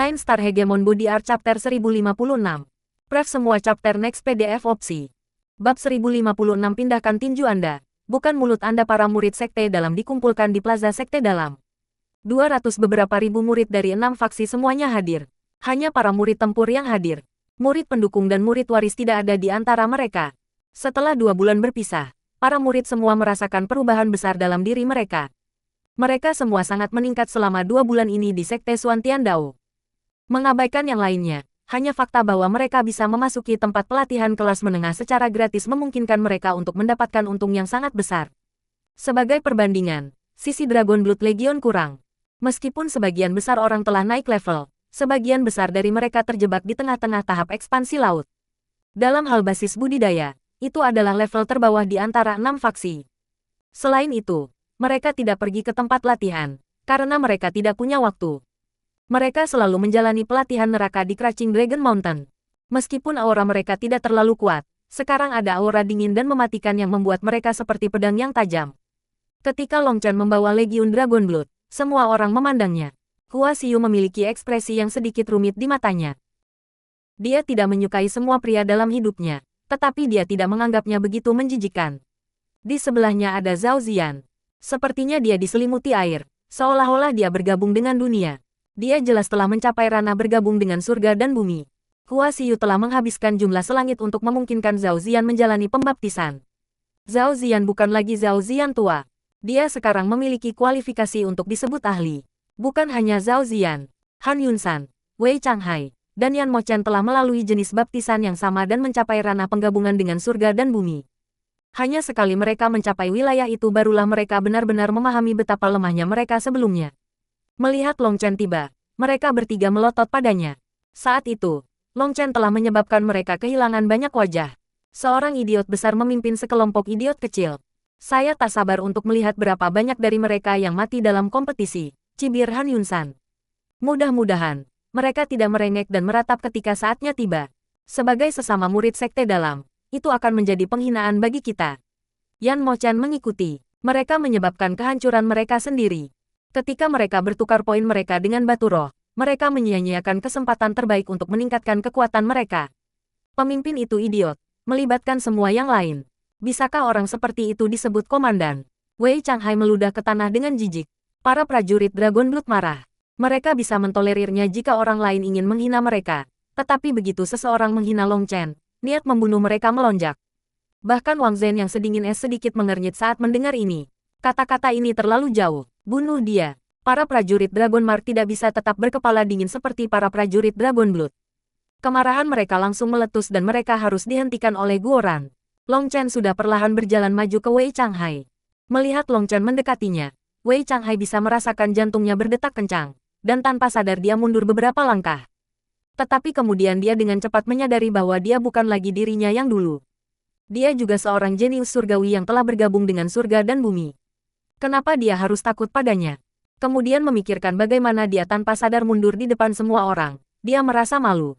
Nine Star Hegemon Body Art Chapter 1056. Pref semua chapter next PDF opsi. Bab 1056 pindahkan tinju Anda, bukan mulut Anda. Para murid sekte dalam dikumpulkan di plaza sekte dalam. 200 beberapa ribu murid dari 6 faksi semuanya hadir. Hanya para murid tempur yang hadir. Murid pendukung dan murid waris tidak ada di antara mereka. Setelah 2 bulan berpisah, para murid semua merasakan perubahan besar dalam diri mereka. Mereka semua sangat meningkat selama 2 bulan ini di sekte Xuantian Dao. Mengabaikan yang lainnya, hanya fakta bahwa mereka bisa memasuki tempat pelatihan kelas menengah secara gratis memungkinkan mereka untuk mendapatkan untung yang sangat besar. Sebagai perbandingan, sisi Dragon Blood Legion kurang. Meskipun sebagian besar orang telah naik level, sebagian besar dari mereka terjebak di tengah-tengah tahap ekspansi laut. Dalam hal basis budidaya, itu adalah level terbawah di antara 6 faksi. Selain itu, mereka tidak pergi ke tempat latihan, karena mereka tidak punya waktu. Mereka selalu menjalani pelatihan neraka di Crouching Dragon Mountain. Meskipun aura mereka tidak terlalu kuat, sekarang ada aura dingin dan mematikan yang membuat mereka seperti pedang yang tajam. Ketika Long Chen membawa Legiun Dragon Blood, semua orang memandangnya. Hua Xiu memiliki ekspresi yang sedikit rumit di matanya. Dia tidak menyukai semua pria dalam hidupnya, tetapi dia tidak menganggapnya begitu menjijikkan. Di sebelahnya ada Zhao Ziyan. Sepertinya dia diselimuti air, seolah-olah dia bergabung dengan dunia. Dia jelas telah mencapai ranah bergabung dengan surga dan bumi. Hua Xiu telah menghabiskan jumlah selangit untuk memungkinkan Zhao Ziyan menjalani pembaptisan. Zhao Ziyan bukan lagi Zhao Ziyan tua. Dia sekarang memiliki kualifikasi untuk disebut ahli. Bukan hanya Zhao Ziyan, Han Yunsan, Wei Changhai, dan Yan Mochen telah melalui jenis baptisan yang sama dan mencapai ranah penggabungan dengan surga dan bumi. Hanya sekali mereka mencapai wilayah itu barulah mereka benar-benar memahami betapa lemahnya mereka sebelumnya. Melihat Long Chen tiba, mereka bertiga melotot padanya. Saat itu, Long Chen telah menyebabkan mereka kehilangan banyak wajah. Seorang idiot besar memimpin sekelompok idiot kecil. Saya tak sabar untuk melihat berapa banyak dari mereka yang mati dalam kompetisi, cibir Han Yunsan. Mudah-mudahan, mereka tidak merengek dan meratap ketika saatnya tiba. Sebagai sesama murid sekte dalam, itu akan menjadi penghinaan bagi kita. Yan Mochen mengikuti. Mereka menyebabkan kehancuran mereka sendiri. Ketika mereka bertukar poin mereka dengan batu roh, mereka menyia-nyiakan kesempatan terbaik untuk meningkatkan kekuatan mereka. Pemimpin itu idiot, melibatkan semua yang lain. Bisakah orang seperti itu disebut komandan? Wei Changhai meludah ke tanah dengan jijik. Para prajurit Dragon Blood marah. Mereka bisa mentolerirnya jika orang lain ingin menghina mereka. Tetapi begitu seseorang menghina Long Chen, niat membunuh mereka melonjak. Bahkan Wang Zhen yang sedingin es sedikit mengernyit saat mendengar ini. Kata-kata ini terlalu jauh. Bunuh dia. Para prajurit Dragon Mark tidak bisa tetap berkepala dingin seperti para prajurit Dragon Blood. Kemarahan mereka langsung meletus dan mereka harus dihentikan oleh Guoran. Long Chen sudah perlahan berjalan maju ke Wei Changhai. Melihat Long Chen mendekatinya, Wei Changhai bisa merasakan jantungnya berdetak kencang, dan tanpa sadar dia mundur beberapa langkah. Tetapi kemudian dia dengan cepat menyadari bahwa dia bukan lagi dirinya yang dulu. Dia juga seorang jenius surgawi yang telah bergabung dengan surga dan bumi. Kenapa dia harus takut padanya? Kemudian memikirkan bagaimana dia tanpa sadar mundur di depan semua orang. Dia merasa malu.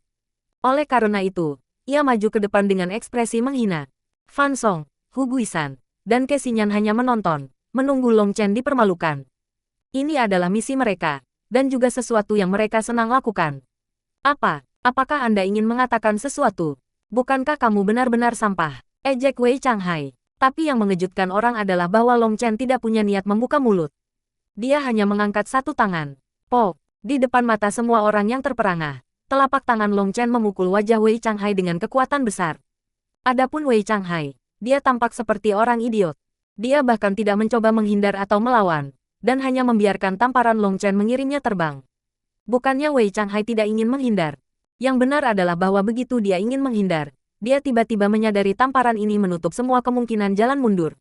Oleh karena itu, ia maju ke depan dengan ekspresi menghina. Fan Song, Hu Guisan, dan Kesinyan hanya menonton, menunggu Long Chen dipermalukan. Ini adalah misi mereka, dan juga sesuatu yang mereka senang lakukan. Apa? Apakah Anda ingin mengatakan sesuatu? Bukankah kamu benar-benar sampah? Ejek Wei Changhai. Tapi yang mengejutkan orang adalah bahwa Long Chen tidak punya niat membuka mulut. Dia hanya mengangkat satu tangan. Po, di depan mata semua orang yang terperangah, telapak tangan Long Chen memukul wajah Wei Changhai dengan kekuatan besar. Adapun Wei Changhai, dia tampak seperti orang idiot. Dia bahkan tidak mencoba menghindar atau melawan, dan hanya membiarkan tamparan Long Chen mengirimnya terbang. Bukannya Wei Changhai tidak ingin menghindar. Yang benar adalah bahwa begitu dia ingin menghindar, dia tiba-tiba menyadari tamparan ini menutup semua kemungkinan jalan mundur.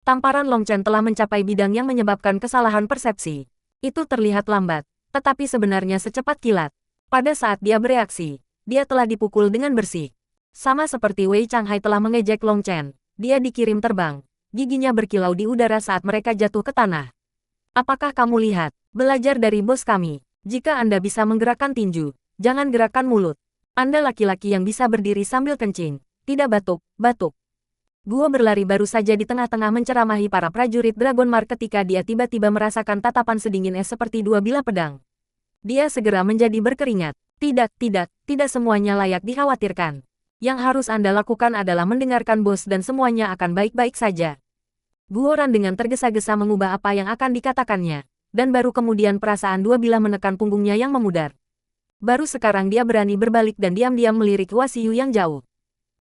Tamparan Long Chen telah mencapai bidang yang menyebabkan kesalahan persepsi. Itu terlihat lambat, tetapi sebenarnya secepat kilat. Pada saat dia bereaksi, dia telah dipukul dengan bersih. Sama seperti Wei Changhai telah mengejek Long Chen, dia dikirim terbang. Giginya berkilau di udara saat mereka jatuh ke tanah. Apakah kamu lihat? Belajar dari bos kami. Jika Anda bisa menggerakkan tinju, jangan gerakkan mulut. Anda laki-laki yang bisa berdiri sambil kencing, tidak batuk. Guo berlari baru saja di tengah-tengah menceramahi para prajurit Dragon Mark ketika dia tiba-tiba merasakan tatapan sedingin es seperti 2 bilah pedang. Dia segera menjadi berkeringat. Tidak semuanya layak dikhawatirkan. Yang harus Anda lakukan adalah mendengarkan bos dan semuanya akan baik-baik saja. Guoran dengan tergesa-gesa mengubah apa yang akan dikatakannya. Dan baru kemudian perasaan dua bilah menekan punggungnya yang memudar. Baru sekarang dia berani berbalik dan diam-diam melirik Wasiu yang jauh.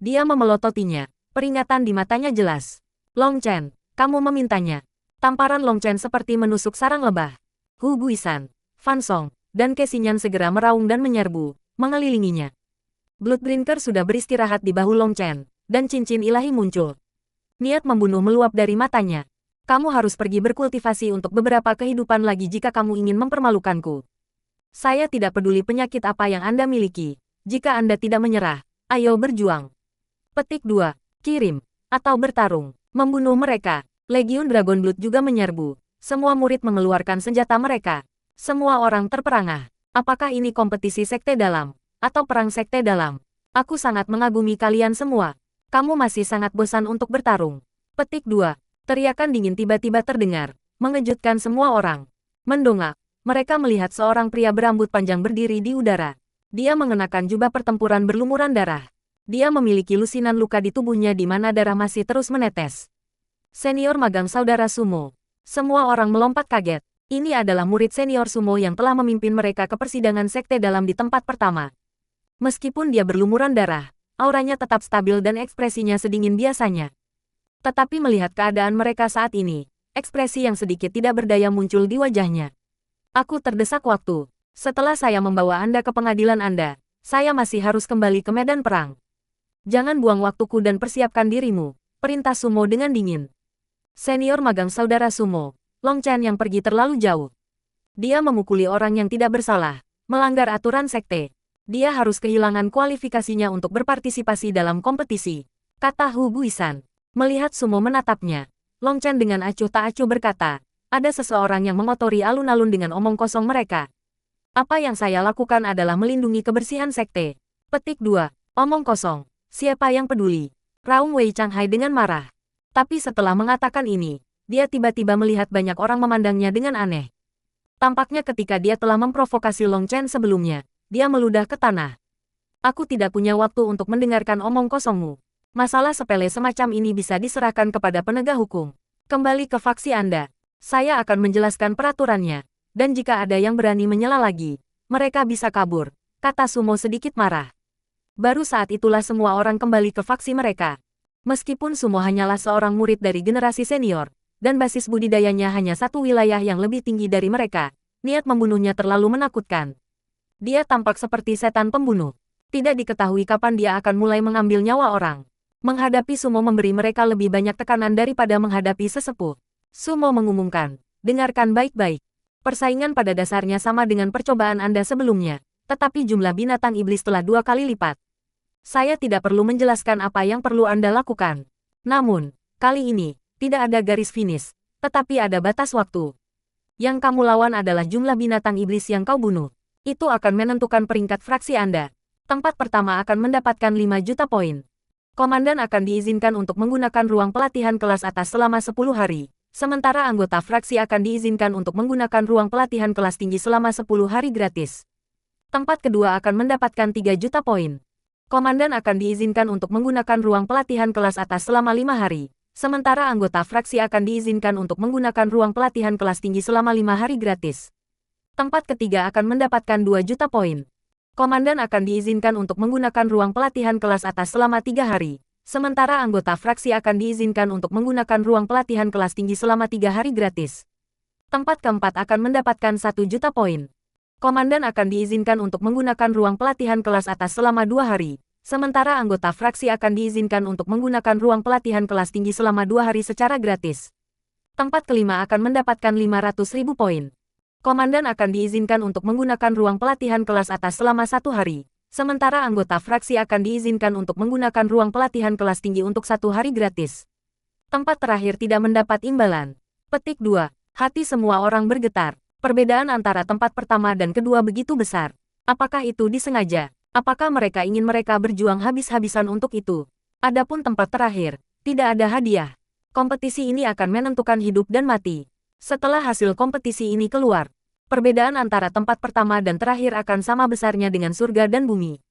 Dia memelototinya. Peringatan di matanya jelas. Long Chen, kamu memintanya. Tamparan Long Chen seperti menusuk sarang lebah. Hu Guisan, Fan Song, dan Kesinyan segera meraung dan menyerbu, mengelilinginya. Bloodbrinker sudah beristirahat di bahu Long Chen, dan cincin ilahi muncul. Niat membunuh meluap dari matanya. Kamu harus pergi berkultivasi untuk beberapa kehidupan lagi jika kamu ingin mempermalukanku. Saya tidak peduli penyakit apa yang Anda miliki. Jika Anda tidak menyerah, ayo berjuang. Petik 2. Kirim. Atau bertarung. Membunuh mereka. Legiun Dragon Blood juga menyerbu. Semua murid mengeluarkan senjata mereka. Semua orang terperangah. Apakah ini kompetisi sekte dalam? Atau perang sekte dalam? Aku sangat mengagumi kalian semua. Kamu masih sangat bosan untuk bertarung. Petik 2. Teriakan dingin tiba-tiba terdengar. Mengejutkan semua orang. Mendongak. Mereka melihat seorang pria berambut panjang berdiri di udara. Dia mengenakan jubah pertempuran berlumuran darah. Dia memiliki lusinan luka di tubuhnya di mana darah masih terus menetes. Senior magang saudara Sumo. Semua orang melompat kaget. Ini adalah murid senior Sumo yang telah memimpin mereka ke persidangan sekte dalam di tempat pertama. Meskipun dia berlumuran darah, auranya tetap stabil dan ekspresinya sedingin biasanya. Tetapi melihat keadaan mereka saat ini, ekspresi yang sedikit tidak berdaya muncul di wajahnya. Aku terdesak waktu. Setelah saya membawa Anda ke pengadilan Anda, saya masih harus kembali ke medan perang. Jangan buang waktuku dan persiapkan dirimu, perintah Sumo dengan dingin. Senior magang saudara Sumo, Long Chen yang pergi terlalu jauh. Dia memukuli orang yang tidak bersalah, melanggar aturan sekte. Dia harus kehilangan kualifikasinya untuk berpartisipasi dalam kompetisi, kata Hu Guisan. Melihat Sumo menatapnya, Long Chen dengan acuh tak acuh berkata, ada seseorang yang mengotori alun-alun dengan omong kosong mereka. Apa yang saya lakukan adalah melindungi kebersihan sekte. Petik 2. Omong kosong. Siapa yang peduli? Raung Wei Changhai dengan marah. Tapi setelah mengatakan ini, dia tiba-tiba melihat banyak orang memandangnya dengan aneh. Tampaknya ketika dia telah memprovokasi Long Chen sebelumnya, dia meludah ke tanah. Aku tidak punya waktu untuk mendengarkan omong kosongmu. Masalah sepele semacam ini bisa diserahkan kepada penegak hukum. Kembali ke faksi Anda. Saya akan menjelaskan peraturannya. Dan jika ada yang berani menyela lagi, mereka bisa kabur, kata Sumo sedikit marah. Baru saat itulah semua orang kembali ke faksi mereka. Meskipun Sumo hanyalah seorang murid dari generasi senior, dan basis budidayanya hanya satu wilayah yang lebih tinggi dari mereka, niat membunuhnya terlalu menakutkan. Dia tampak seperti setan pembunuh. Tidak diketahui kapan dia akan mulai mengambil nyawa orang. Menghadapi Sumo memberi mereka lebih banyak tekanan daripada menghadapi sesepuh. Sumo mengumumkan, dengarkan baik-baik. Persaingan pada dasarnya sama dengan percobaan Anda sebelumnya, tetapi jumlah binatang iblis telah 2 kali lipat. Saya tidak perlu menjelaskan apa yang perlu Anda lakukan. Namun, kali ini, tidak ada garis finish, tetapi ada batas waktu. Yang kamu lawan adalah jumlah binatang iblis yang kau bunuh. Itu akan menentukan peringkat fraksi Anda. Tempat pertama akan mendapatkan 5 juta poin. Komandan akan diizinkan untuk menggunakan ruang pelatihan kelas atas selama 10 hari. Sementara anggota fraksi akan diizinkan untuk menggunakan ruang pelatihan kelas tinggi selama 10 hari gratis. Tempat kedua akan mendapatkan 3 juta poin. Komandan akan diizinkan untuk menggunakan ruang pelatihan kelas atas selama 5 hari. Sementara anggota fraksi akan diizinkan untuk menggunakan ruang pelatihan kelas tinggi selama 5 hari gratis. Tempat ketiga akan mendapatkan 2 juta poin. Komandan akan diizinkan untuk menggunakan ruang pelatihan kelas atas selama 3 hari. Sementara anggota fraksi akan diizinkan untuk menggunakan ruang pelatihan kelas tinggi selama 3 hari gratis. Tempat keempat akan mendapatkan 1 juta poin. Komandan akan diizinkan untuk menggunakan ruang pelatihan kelas atas selama 2 hari. Sementara anggota fraksi akan diizinkan untuk menggunakan ruang pelatihan kelas tinggi selama 2 hari secara gratis. Tempat kelima akan mendapatkan 500.000 poin. Komandan akan diizinkan untuk menggunakan ruang pelatihan kelas atas selama 1 hari. Sementara anggota fraksi akan diizinkan untuk menggunakan ruang pelatihan kelas tinggi untuk 1 hari gratis. Tempat terakhir tidak mendapat imbalan. Petik 2. Hati semua orang bergetar. Perbedaan antara tempat pertama dan kedua begitu besar. Apakah itu disengaja? Apakah mereka ingin mereka berjuang habis-habisan untuk itu? Adapun tempat terakhir, tidak ada hadiah. Kompetisi ini akan menentukan hidup dan mati. Setelah hasil kompetisi ini keluar, Perbedaan antara tempat pertama dan terakhir akan sama besarnya dengan surga dan bumi.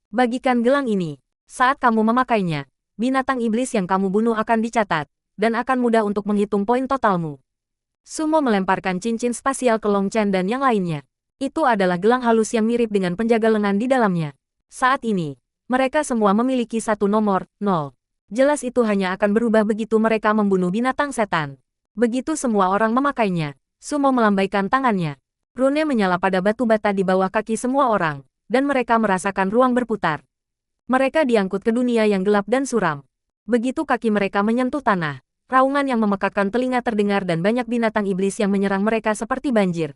Bagikan gelang ini. Saat kamu memakainya, binatang iblis yang kamu bunuh akan dicatat, dan akan mudah untuk menghitung poin totalmu. Sumo melemparkan cincin spasial ke Long Chen dan yang lainnya. Itu adalah gelang halus yang mirip dengan penjaga lengan di dalamnya. Saat ini, mereka semua memiliki satu nomor, 0. Jelas itu hanya akan berubah begitu mereka membunuh binatang setan. Begitu semua orang memakainya, Sumo melambaikan tangannya. Rune menyala pada batu bata di bawah kaki semua orang, dan mereka merasakan ruang berputar. Mereka diangkut ke dunia yang gelap dan suram. Begitu kaki mereka menyentuh tanah, raungan yang memekakkan telinga terdengar dan banyak binatang iblis yang menyerang mereka seperti banjir.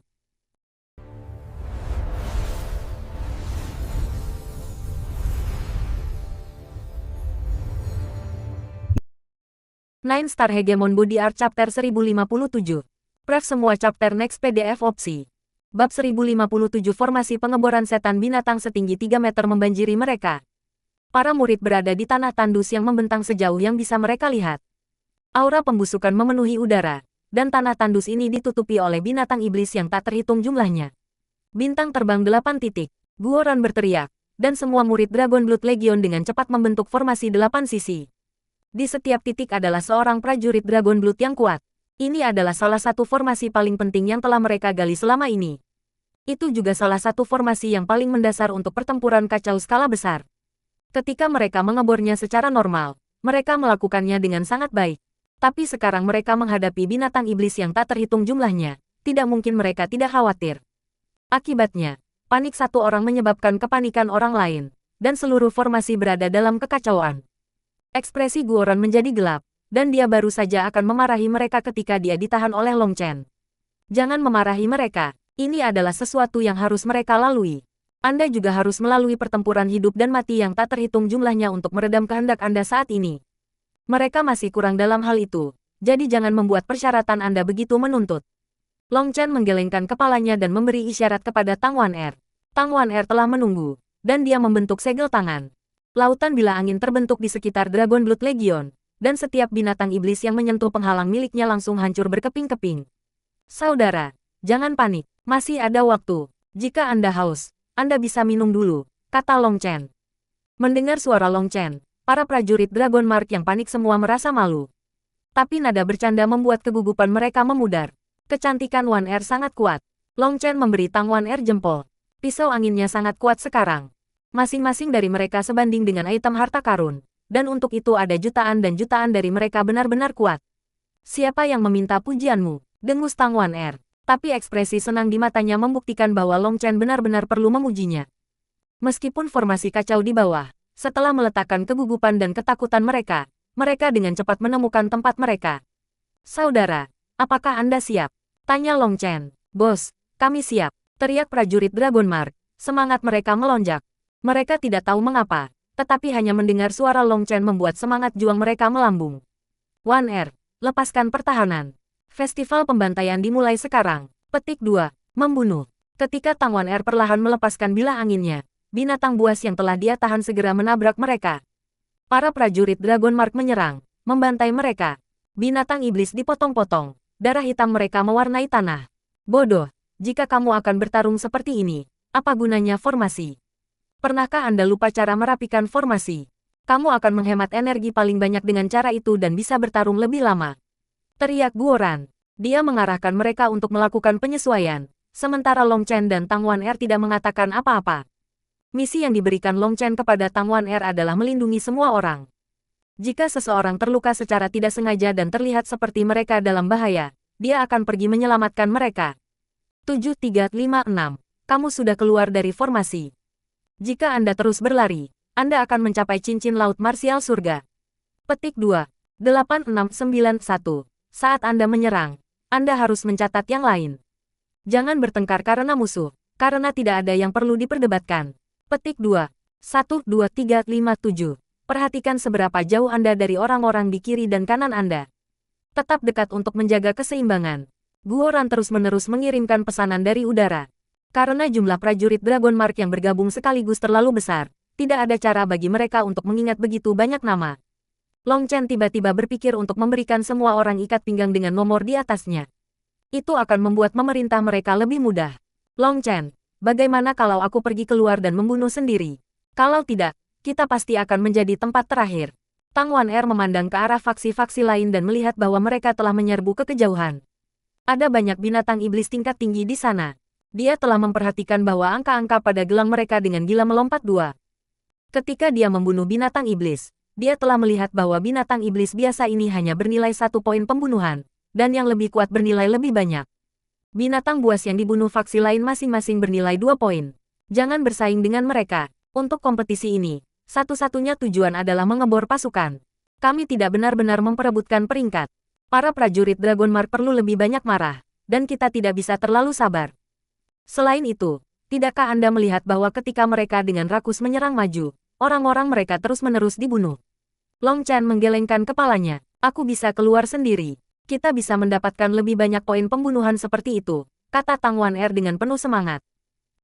Nine Star Hegemon Body Art Chapter 1057. Pref semua chapter next PDF opsi. Bab 1057 Formasi pengeboran setan binatang setinggi 3 meter membanjiri mereka. Para murid berada di tanah tandus yang membentang sejauh yang bisa mereka lihat. Aura pembusukan memenuhi udara, dan tanah tandus ini ditutupi oleh binatang iblis yang tak terhitung jumlahnya. Bintang terbang 8 titik, Guoran berteriak, dan semua murid Dragon Blood Legion dengan cepat membentuk formasi 8 sisi. Di setiap titik adalah seorang prajurit Dragon Blood yang kuat. Ini adalah salah satu formasi paling penting yang telah mereka gali selama ini. Itu juga salah satu formasi yang paling mendasar untuk pertempuran kacau skala besar. Ketika mereka mengebornya secara normal, mereka melakukannya dengan sangat baik. Tapi sekarang mereka menghadapi binatang iblis yang tak terhitung jumlahnya, tidak mungkin mereka tidak khawatir. Akibatnya, panik satu orang menyebabkan kepanikan orang lain, dan seluruh formasi berada dalam kekacauan. Ekspresi Guoran menjadi gelap, dan dia baru saja akan memarahi mereka ketika dia ditahan oleh Long Chen. Jangan memarahi mereka, ini adalah sesuatu yang harus mereka lalui. Anda juga harus melalui pertempuran hidup dan mati yang tak terhitung jumlahnya untuk meredam kehendak Anda saat ini. Mereka masih kurang dalam hal itu, jadi jangan membuat persyaratan Anda begitu menuntut. Long Chen menggelengkan kepalanya dan memberi isyarat kepada Tang Wan-er. Tang Wan-er telah menunggu, dan dia membentuk segel tangan. Lautan bila angin terbentuk di sekitar Dragon Blood Legion, dan setiap binatang iblis yang menyentuh penghalang miliknya langsung hancur berkeping-keping. Saudara, jangan panik, masih ada waktu. Jika Anda haus, Anda bisa minum dulu, kata Long Chen. Mendengar suara Long Chen, para prajurit Dragon Mark yang panik semua merasa malu. Tapi nada bercanda membuat kegugupan mereka memudar. Kecantikan Wan-er sangat kuat. Long Chen memberi Tang Wan-er jempol. Pisau anginnya sangat kuat sekarang. Masing-masing dari mereka sebanding dengan item harta karun. Dan untuk itu ada jutaan dan jutaan dari mereka benar-benar kuat. Siapa yang meminta pujianmu? Dengus Tang Wan-er. Tapi ekspresi senang di matanya membuktikan bahwa Long Chen benar-benar perlu memujinya. Meskipun formasi kacau di bawah, setelah meletakkan kegugupan dan ketakutan mereka, mereka dengan cepat menemukan tempat mereka. Saudara, apakah Anda siap? Tanya Long Chen. Bos, kami siap, teriak prajurit Dragon Mark. Semangat mereka melonjak. Mereka tidak tahu mengapa, tetapi hanya mendengar suara Long Chen membuat semangat juang mereka melambung. Wan-er, lepaskan pertahanan. Festival pembantaian dimulai sekarang. Petik 2. Membunuh. Ketika Tang Wan-er perlahan melepaskan bilah anginnya, binatang buas yang telah dia tahan segera menabrak mereka. Para prajurit Dragon Mark menyerang, membantai mereka. Binatang iblis dipotong-potong, darah hitam mereka mewarnai tanah. Bodoh, jika kamu akan bertarung seperti ini, apa gunanya formasi? Pernahkah Anda lupa cara merapikan formasi? Kamu akan menghemat energi paling banyak dengan cara itu dan bisa bertarung lebih lama. Teriak Guoran. Dia mengarahkan mereka untuk melakukan penyesuaian, sementara Long Chen dan Tang Wan-er tidak mengatakan apa-apa. Misi yang diberikan Long Chen kepada Tang Wan-er adalah melindungi semua orang. Jika seseorang terluka secara tidak sengaja dan terlihat seperti mereka dalam bahaya, dia akan pergi menyelamatkan mereka. 7356. Kamu sudah keluar dari formasi. Jika Anda terus berlari, Anda akan mencapai cincin laut marsial surga. Petik 2. 8691. Saat Anda menyerang, Anda harus mencatat yang lain. Jangan bertengkar karena musuh, karena tidak ada yang perlu diperdebatkan. Petik 2. 12357. Perhatikan seberapa jauh Anda dari orang-orang di kiri dan kanan Anda. Tetap dekat untuk menjaga keseimbangan. Guoran terus-menerus mengirimkan pesanan dari udara. Karena jumlah prajurit Dragon Mark yang bergabung sekaligus terlalu besar, tidak ada cara bagi mereka untuk mengingat begitu banyak nama. Long Chen tiba-tiba berpikir untuk memberikan semua orang ikat pinggang dengan nomor di atasnya. Itu akan membuat memerintah mereka lebih mudah. Long Chen, bagaimana kalau aku pergi keluar dan membunuh sendiri? Kalau tidak, kita pasti akan menjadi tempat terakhir. Tang Wan-er memandang ke arah faksi-faksi lain dan melihat bahwa mereka telah menyerbu ke kejauhan. Ada banyak binatang iblis tingkat tinggi di sana. Dia telah memperhatikan bahwa angka-angka pada gelang mereka dengan gila melompat 2. Ketika dia membunuh binatang iblis, dia telah melihat bahwa binatang iblis biasa ini hanya bernilai 1 poin pembunuhan, dan yang lebih kuat bernilai lebih banyak. Binatang buas yang dibunuh faksi lain masing-masing bernilai 2 poin. Jangan bersaing dengan mereka. Untuk kompetisi ini, satu-satunya tujuan adalah mengebor pasukan. Kami tidak benar-benar memperebutkan peringkat. Para prajurit Dragon Mark perlu lebih banyak marah, dan kita tidak bisa terlalu sabar. Selain itu, tidakkah Anda melihat bahwa ketika mereka dengan rakus menyerang maju, orang-orang mereka terus-menerus dibunuh? Long Chen menggelengkan kepalanya. Aku bisa keluar sendiri. Kita bisa mendapatkan lebih banyak poin pembunuhan seperti itu, kata Tang Wan-er dengan penuh semangat.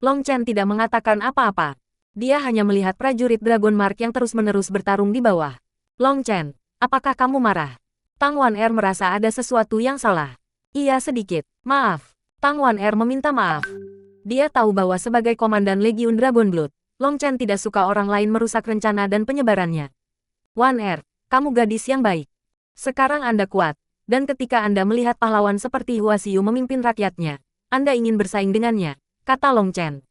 Long Chen tidak mengatakan apa-apa. Dia hanya melihat prajurit Dragon Mark yang terus-menerus bertarung di bawah. Long Chen, apakah kamu marah? Tang Wan-er merasa ada sesuatu yang salah. Iya sedikit. Maaf. Tang Wan-er meminta maaf. Dia tahu bahwa sebagai komandan Legiun Dragon Blood, Long Chen tidak suka orang lain merusak rencana dan penyebarannya. Wan-er, kamu gadis yang baik. Sekarang Anda kuat, dan ketika Anda melihat pahlawan seperti Hua Xiu memimpin rakyatnya, Anda ingin bersaing dengannya, kata Long Chen.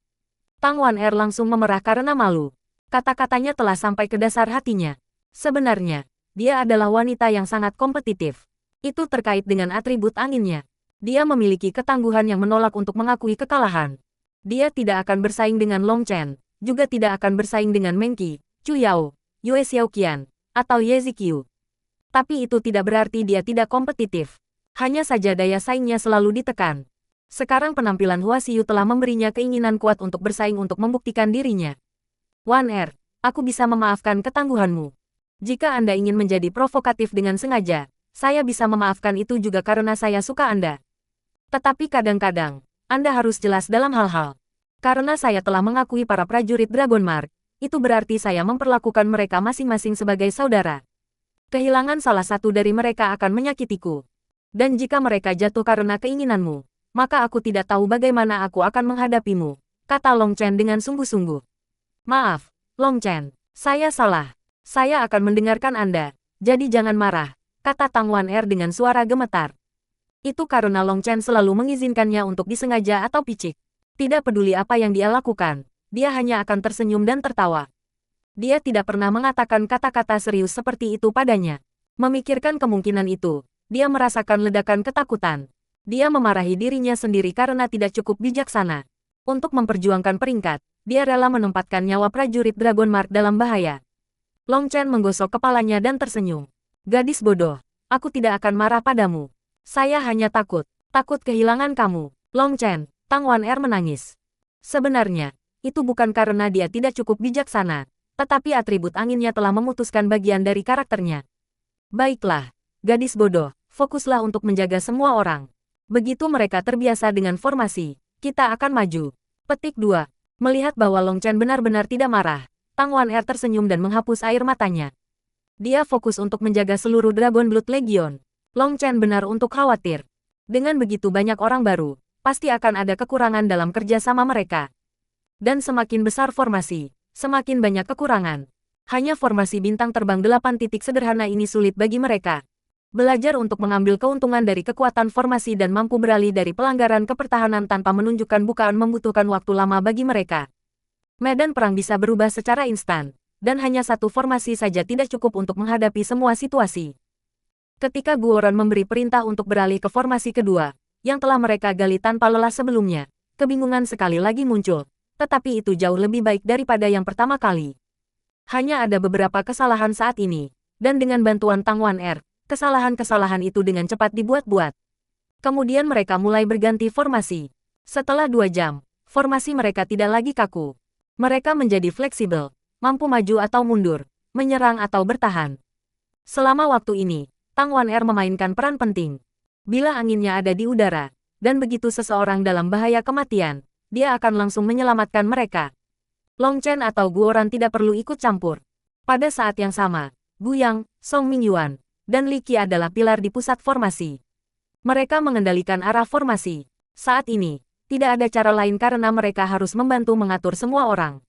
Tang Wan-er langsung memerah karena malu. Kata-katanya telah sampai ke dasar hatinya. Sebenarnya, dia adalah wanita yang sangat kompetitif. Itu terkait dengan atribut anginnya. Dia memiliki ketangguhan yang menolak untuk mengakui kekalahan. Dia tidak akan bersaing dengan Long Chen, juga tidak akan bersaing dengan Meng Qi, Chu Yao, Yue Xiaoqian, atau Ye Ziqiu. Tapi itu tidak berarti dia tidak kompetitif. Hanya saja daya saingnya selalu ditekan. Sekarang penampilan Hua Xiu telah memberinya keinginan kuat untuk bersaing untuk membuktikan dirinya. Wan-er, aku bisa memaafkan ketangguhanmu. Jika Anda ingin menjadi provokatif dengan sengaja, saya bisa memaafkan itu juga karena saya suka Anda. Tetapi kadang-kadang, Anda harus jelas dalam hal-hal. Karena saya telah mengakui para prajurit Dragon Mark, itu berarti saya memperlakukan mereka masing-masing sebagai saudara. Kehilangan salah satu dari mereka akan menyakitiku. Dan jika mereka jatuh karena keinginanmu, maka aku tidak tahu bagaimana aku akan menghadapimu, kata Long Chen dengan sungguh-sungguh. Maaf, Long Chen, saya salah. Saya akan mendengarkan Anda, jadi jangan marah, kata Tang Wan-er dengan suara gemetar. Itu karena Long Chen selalu mengizinkannya untuk disengaja atau picik. Tidak peduli apa yang dia lakukan, dia hanya akan tersenyum dan tertawa. Dia tidak pernah mengatakan kata-kata serius seperti itu padanya. Memikirkan kemungkinan itu, dia merasakan ledakan ketakutan. Dia memarahi dirinya sendiri karena tidak cukup bijaksana. Untuk memperjuangkan peringkat, dia rela menempatkan nyawa prajurit Dragon Mark dalam bahaya. Long Chen menggosok kepalanya dan tersenyum. Gadis bodoh, aku tidak akan marah padamu. Saya hanya takut kehilangan kamu. Long Chen, Tang Wan-er menangis. Sebenarnya, itu bukan karena dia tidak cukup bijaksana, tetapi atribut anginnya telah memutuskan bagian dari karakternya. Baiklah, gadis bodoh, fokuslah untuk menjaga semua orang. Begitu mereka terbiasa dengan formasi, kita akan maju. Petik 2. Melihat bahwa Long Chen benar-benar tidak marah, Tang Wan-er tersenyum dan menghapus air matanya. Dia fokus untuk menjaga seluruh Dragon Blood Legion. Long Chen benar untuk khawatir. Dengan begitu banyak orang baru, pasti akan ada kekurangan dalam kerjasama mereka. Dan semakin besar formasi, semakin banyak kekurangan. Hanya formasi bintang terbang 8 titik sederhana ini sulit bagi mereka. Belajar untuk mengambil keuntungan dari kekuatan formasi dan mampu beralih dari pelanggaran ke pertahanan tanpa menunjukkan bukaan membutuhkan waktu lama bagi mereka. Medan perang bisa berubah secara instan, dan hanya satu formasi saja tidak cukup untuk menghadapi semua situasi. Ketika Guoran memberi perintah untuk beralih ke formasi kedua, yang telah mereka gali tanpa lelah sebelumnya, kebingungan sekali lagi muncul, tetapi itu jauh lebih baik daripada yang pertama kali. Hanya ada beberapa kesalahan saat ini, dan dengan bantuan Tang Wan-er, kesalahan-kesalahan itu dengan cepat dibuat-buat. Kemudian mereka mulai berganti formasi. Setelah 2 jam, formasi mereka tidak lagi kaku. Mereka menjadi fleksibel, mampu maju atau mundur, menyerang atau bertahan. Selama waktu ini, Tang Wan-er memainkan peran penting. Bila anginnya ada di udara, dan begitu seseorang dalam bahaya kematian, dia akan langsung menyelamatkan mereka. Long Chen atau Guoran tidak perlu ikut campur. Pada saat yang sama, Gu Yang, Song Mingyuan, dan Li Qi adalah pilar di pusat formasi. Mereka mengendalikan arah formasi. Saat ini, tidak ada cara lain karena mereka harus membantu mengatur semua orang.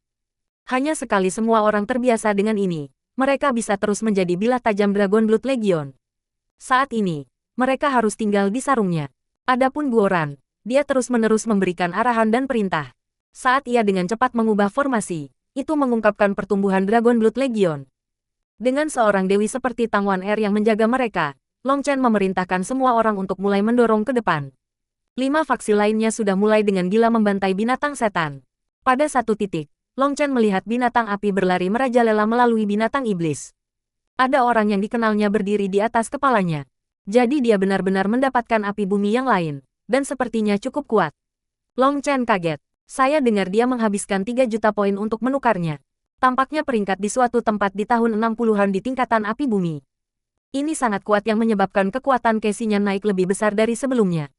Hanya sekali semua orang terbiasa dengan ini, mereka bisa terus menjadi bilah tajam Dragon Blood Legion. Saat ini, mereka harus tinggal di sarungnya. Adapun Guoran, dia terus-menerus memberikan arahan dan perintah. Saat ia dengan cepat mengubah formasi, itu mengungkapkan pertumbuhan Dragon Blood Legion. Dengan seorang dewi seperti Tang Wan Er yang menjaga mereka, Long Chen memerintahkan semua orang untuk mulai mendorong ke depan. 5 faksi lainnya sudah mulai dengan gila membantai binatang setan. Pada satu titik, Long Chen melihat binatang api berlari merajalela melalui binatang iblis. Ada orang yang dikenalnya berdiri di atas kepalanya. Jadi dia benar-benar mendapatkan api bumi yang lain, dan sepertinya cukup kuat. Long Chen kaget. Saya dengar dia menghabiskan 3 juta poin untuk menukarnya. Tampaknya peringkat di suatu tempat di tahun 60-an di tingkatan api bumi. Ini sangat kuat yang menyebabkan kekuatan Casey-nya naik lebih besar dari sebelumnya.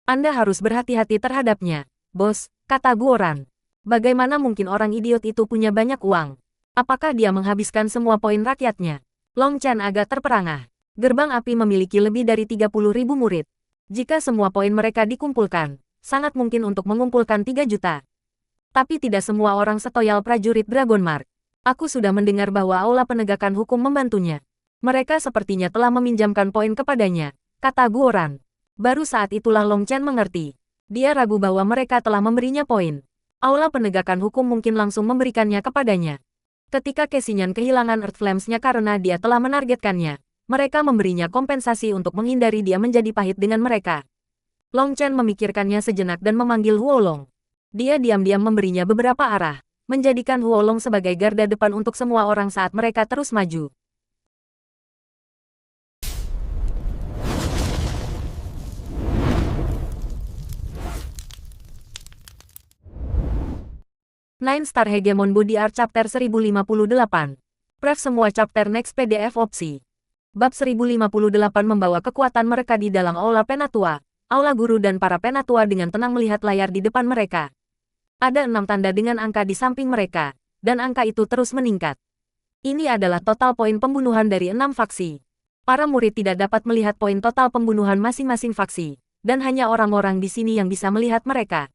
Anda harus berhati-hati terhadapnya, bos, kata Guoran. Bagaimana mungkin orang idiot itu punya banyak uang? Apakah dia menghabiskan semua poin rakyatnya? Long Chen agak terperangah. Gerbang api memiliki lebih dari 30.000 murid. Jika semua poin mereka dikumpulkan, sangat mungkin untuk mengumpulkan 3 juta. Tapi tidak semua orang setoyal prajurit Dragon Mark. Aku sudah mendengar bahwa aula penegakan hukum membantunya. Mereka sepertinya telah meminjamkan poin kepadanya, kata Guoran. Baru saat itulah Long Chen mengerti. Dia ragu bahwa mereka telah memberinya poin. Aula penegakan hukum mungkin langsung memberikannya kepadanya. Ketika Casey-nya kehilangan Earth Flames-nya karena dia telah menargetkannya, mereka memberinya kompensasi untuk menghindari dia menjadi pahit dengan mereka. Long Chen memikirkannya sejenak dan memanggil Huolong. Dia diam-diam memberinya beberapa arah, menjadikan Huolong sebagai garda depan untuk semua orang saat mereka terus maju. Nine Star Hegemon Body Art Chapter 1058. Pref semua chapter next PDF opsi. Bab 1058 membawa kekuatan mereka di dalam Aula Penatua. Aula Guru dan para Penatua dengan tenang melihat layar di depan mereka. Ada 6 tanda dengan angka di samping mereka, dan angka itu terus meningkat. Ini adalah total poin pembunuhan dari 6 faksi. Para murid tidak dapat melihat poin total pembunuhan masing-masing faksi, dan hanya orang-orang di sini yang bisa melihat mereka.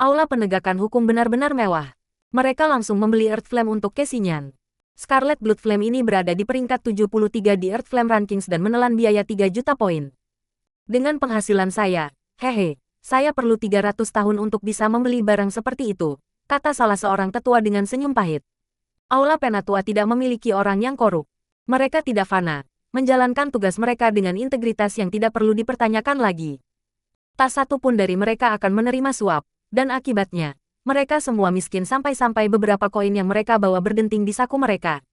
Aula penegakan hukum benar-benar mewah. Mereka langsung membeli Earth Flame untuk Casey-nya. Scarlet Blood Flame ini berada di peringkat 73 di Earth Flame Rankings dan menelan biaya 3 juta poin. Dengan penghasilan saya, saya perlu 300 tahun untuk bisa membeli barang seperti itu, kata salah seorang tetua dengan senyum pahit. Aula Penatua tidak memiliki orang yang korup. Mereka tidak fana, menjalankan tugas mereka dengan integritas yang tidak perlu dipertanyakan lagi. Tak satu pun dari mereka akan menerima suap, dan akibatnya, mereka semua miskin sampai-sampai beberapa koin yang mereka bawa berdenting di saku mereka.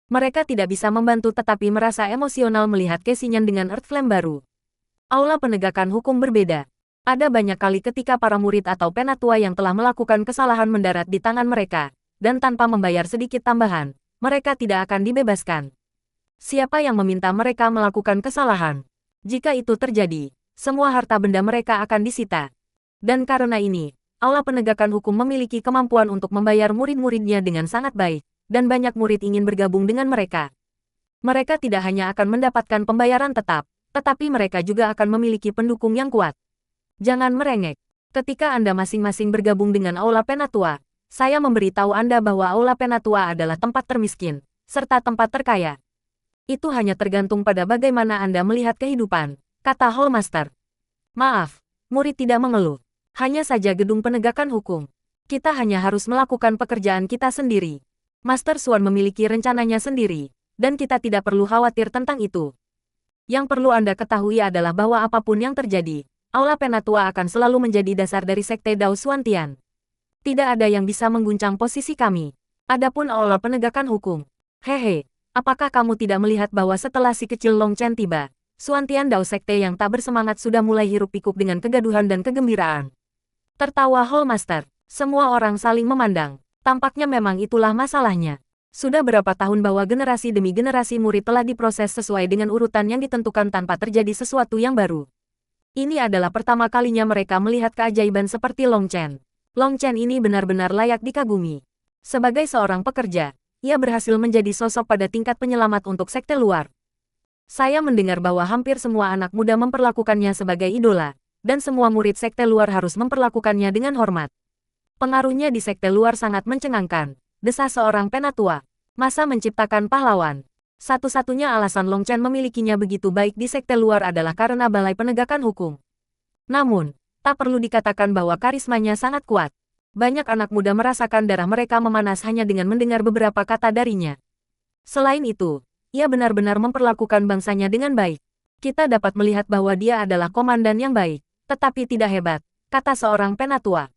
Mereka tidak bisa membantu tetapi merasa emosional melihat Casey-nya dengan Earth Flame baru. Aula penegakan hukum berbeda. Ada banyak kali ketika para murid atau penatua yang telah melakukan kesalahan mendarat di tangan mereka, dan tanpa membayar sedikit tambahan, mereka tidak akan dibebaskan. Siapa yang meminta mereka melakukan kesalahan? Jika itu terjadi, semua harta benda mereka akan disita. Dan karena ini, Aula penegakan hukum memiliki kemampuan untuk membayar murid-muridnya dengan sangat baik, dan banyak murid ingin bergabung dengan mereka. Mereka tidak hanya akan mendapatkan pembayaran tetap, tetapi mereka juga akan memiliki pendukung yang kuat. Jangan merengek. Ketika Anda masing-masing bergabung dengan Aula Penatua, saya memberitahu Anda bahwa Aula Penatua adalah tempat termiskin, serta tempat terkaya. Itu hanya tergantung pada bagaimana Anda melihat kehidupan, kata Hallmaster. Maaf, murid tidak mengeluh. Hanya saja gedung penegakan hukum. Kita hanya harus melakukan pekerjaan kita sendiri. Master Swan memiliki rencananya sendiri, dan kita tidak perlu khawatir tentang itu. Yang perlu Anda ketahui adalah bahwa apapun yang terjadi, Aula Penatua akan selalu menjadi dasar dari Sekte Dao Xuantian. Tidak ada yang bisa mengguncang posisi kami. Adapun Aula penegakan hukum. Apakah kamu tidak melihat bahwa setelah si kecil Long Chen tiba, Xuantian Dao Sekte yang tak bersemangat sudah mulai hiruk-pikuk dengan kegaduhan dan kegembiraan? Tertawa Hallmaster. Semua orang saling memandang. Tampaknya memang itulah masalahnya. Sudah berapa tahun bahwa generasi demi generasi murid telah diproses sesuai dengan urutan yang ditentukan tanpa terjadi sesuatu yang baru. Ini adalah pertama kalinya mereka melihat keajaiban seperti Long Chen. Long Chen ini benar-benar layak dikagumi. Sebagai seorang pekerja, ia berhasil menjadi sosok pada tingkat penyelamat untuk sekte luar. Saya mendengar bahwa hampir semua anak muda memperlakukannya sebagai idola, dan semua murid sekte luar harus memperlakukannya dengan hormat. Pengaruhnya di sekte luar sangat mencengangkan, desas seorang penatua. Masa menciptakan pahlawan? Satu-satunya alasan Long Chen memilikinya begitu baik di sekte luar adalah karena Balai Penegakan Hukum. Namun, tak perlu dikatakan bahwa karismanya sangat kuat. Banyak anak muda merasakan darah mereka memanas hanya dengan mendengar beberapa kata darinya. Selain itu, ia benar-benar memperlakukan bangsanya dengan baik. Kita dapat melihat bahwa dia adalah komandan yang baik, tetapi tidak hebat, kata seorang penatua.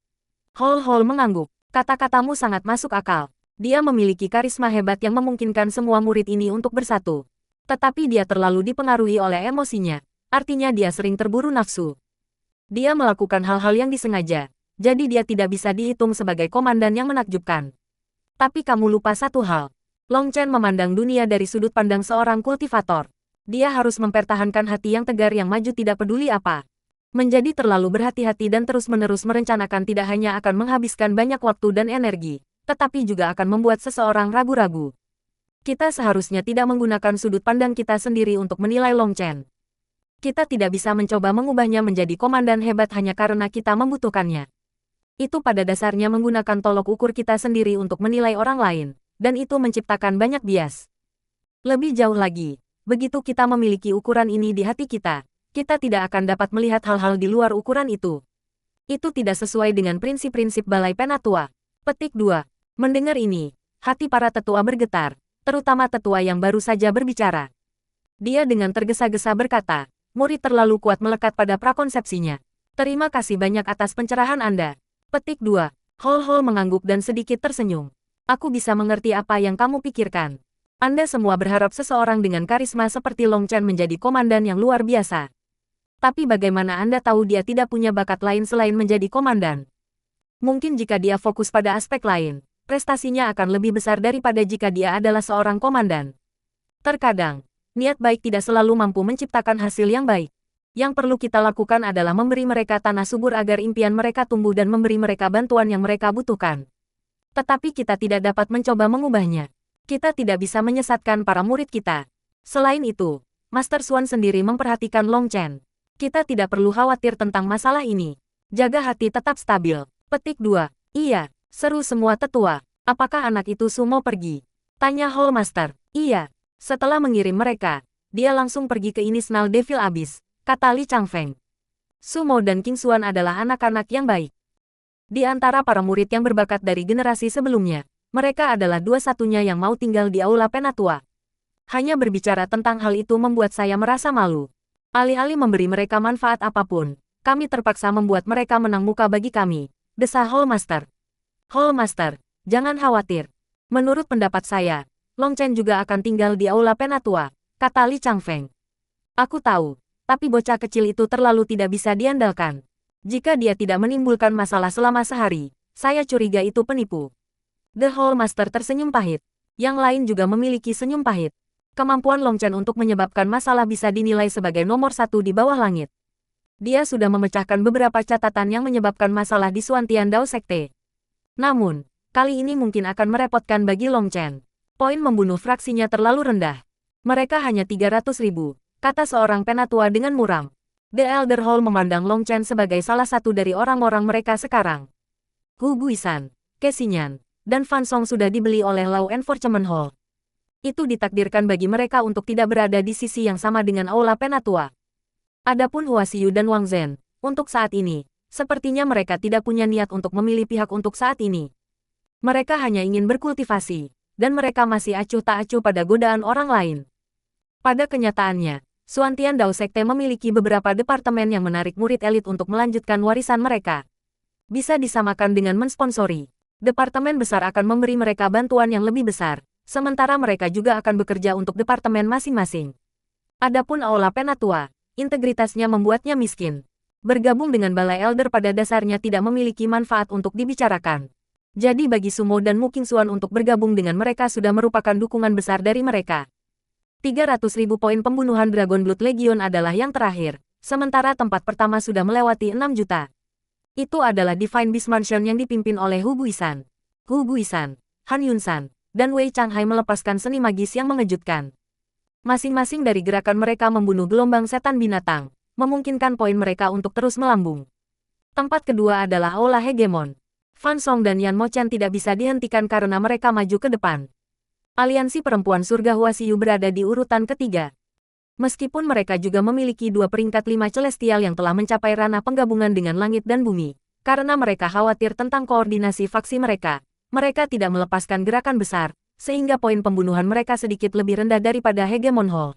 Hol mengangguk. Kata-katamu sangat masuk akal. Dia memiliki karisma hebat yang memungkinkan semua murid ini untuk bersatu. Tetapi dia terlalu dipengaruhi oleh emosinya, artinya dia sering terburu nafsu. Dia melakukan hal-hal yang disengaja, jadi dia tidak bisa dihitung sebagai komandan yang menakjubkan. Tapi kamu lupa satu hal. Long Chen memandang dunia dari sudut pandang seorang kultivator. Dia harus mempertahankan hati yang tegar yang maju tidak peduli apa. Menjadi terlalu berhati-hati dan terus-menerus merencanakan tidak hanya akan menghabiskan banyak waktu dan energi, tetapi juga akan membuat seseorang ragu-ragu. Kita seharusnya tidak menggunakan sudut pandang kita sendiri untuk menilai Long Chen. Kita tidak bisa mencoba mengubahnya menjadi komandan hebat hanya karena kita membutuhkannya. Itu pada dasarnya menggunakan tolok ukur kita sendiri untuk menilai orang lain. Dan itu menciptakan banyak bias. Lebih jauh lagi, begitu kita memiliki ukuran ini di hati kita, kita tidak akan dapat melihat hal-hal di luar ukuran itu. Itu tidak sesuai dengan prinsip-prinsip Balai Penatua. Petik 2. Mendengar ini, hati para tetua bergetar, terutama tetua yang baru saja berbicara. Dia dengan tergesa-gesa berkata, murid terlalu kuat melekat pada prakonsepsinya. Terima kasih banyak atas pencerahan Anda. Petik 2. Hol mengangguk dan sedikit tersenyum. Aku bisa mengerti apa yang kamu pikirkan. Anda semua berharap seseorang dengan karisma seperti Long Chen menjadi komandan yang luar biasa. Tapi bagaimana Anda tahu dia tidak punya bakat lain selain menjadi komandan? Mungkin jika dia fokus pada aspek lain, prestasinya akan lebih besar daripada jika dia adalah seorang komandan. Terkadang, niat baik tidak selalu mampu menciptakan hasil yang baik. Yang perlu kita lakukan adalah memberi mereka tanah subur agar impian mereka tumbuh dan memberi mereka bantuan yang mereka butuhkan. Tetapi kita tidak dapat mencoba mengubahnya. Kita tidak bisa menyesatkan para murid kita. Selain itu, Master Xuan sendiri memperhatikan Long Chen. Kita tidak perlu khawatir tentang masalah ini. Jaga hati tetap stabil. Petik 2. Iya, seru semua tetua. Apakah anak itu Su mau pergi? Tanya Hall Master. Iya. Setelah mengirim mereka, dia langsung pergi ke Innisnal Devil Abyss, kata Li Changfeng. Su Mo dan King Xuan adalah anak-anak yang baik. Di antara para murid yang berbakat dari generasi sebelumnya, mereka adalah dua-satunya yang mau tinggal di Aula Penatua. Hanya berbicara tentang hal itu membuat saya merasa malu. Alih-alih memberi mereka manfaat apapun, kami terpaksa membuat mereka menang muka bagi kami, desah Hall Master. Hall Master, jangan khawatir. Menurut pendapat saya, Long Chen juga akan tinggal di Aula Penatua, kata Li Changfeng. Aku tahu, tapi bocah kecil itu terlalu tidak bisa diandalkan. Jika dia tidak menimbulkan masalah selama sehari, saya curiga itu penipu. The Hall Master tersenyum pahit. Yang lain juga memiliki senyum pahit. Kemampuan Long Chen untuk menyebabkan masalah bisa dinilai sebagai nomor satu di bawah langit. Dia sudah memecahkan beberapa catatan yang menyebabkan masalah di Xuantian Dao Sekte. Namun, kali ini mungkin akan merepotkan bagi Long Chen. Poin membunuh fraksinya terlalu rendah. Mereka hanya 300.000, kata seorang penatua dengan muram. The Elder Hall memandang Long Chen sebagai salah satu dari orang-orang mereka sekarang. Hu Guisan, Kesinyan, dan Fan Song sudah dibeli oleh Law Enforcement Hall. Itu ditakdirkan bagi mereka untuk tidak berada di sisi yang sama dengan Aula Penatua. Adapun Hua Xiu dan Wang Zhen, untuk saat ini, sepertinya mereka tidak punya niat untuk memilih pihak untuk saat ini. Mereka hanya ingin berkultivasi, dan mereka masih acuh tak acuh pada godaan orang lain. Pada kenyataannya, Xuantian Dao Sekte memiliki beberapa departemen yang menarik murid elit untuk melanjutkan warisan mereka. Bisa disamakan dengan mensponsori. Departemen besar akan memberi mereka bantuan yang lebih besar, sementara mereka juga akan bekerja untuk departemen masing-masing. Adapun Aula Penatua, integritasnya membuatnya miskin. Bergabung dengan Balai Elder pada dasarnya tidak memiliki manfaat untuk dibicarakan. Jadi bagi Sumo dan Mu Qingxuan untuk bergabung dengan mereka sudah merupakan dukungan besar dari mereka. 300.000 poin pembunuhan Dragon Blood Legion adalah yang terakhir, sementara tempat pertama sudah melewati 6 juta. Itu adalah Divine Beast Mansion yang dipimpin oleh Hu Guisan. Hu Guisan, Han Yunsan, dan Wei Changhai melepaskan seni magis yang mengejutkan. Masing-masing dari gerakan mereka membunuh gelombang setan binatang, memungkinkan poin mereka untuk terus melambung. Tempat kedua adalah Aula Hegemon. Fan Song dan Yan Mochen tidak bisa dihentikan karena mereka maju ke depan. Aliansi perempuan surga Huasiu berada di urutan ketiga. Meskipun mereka juga memiliki 2 peringkat 5 celestial yang telah mencapai ranah penggabungan dengan langit dan bumi, karena mereka khawatir tentang koordinasi faksi mereka, mereka tidak melepaskan gerakan besar, sehingga poin pembunuhan mereka sedikit lebih rendah daripada Hegemon Hall.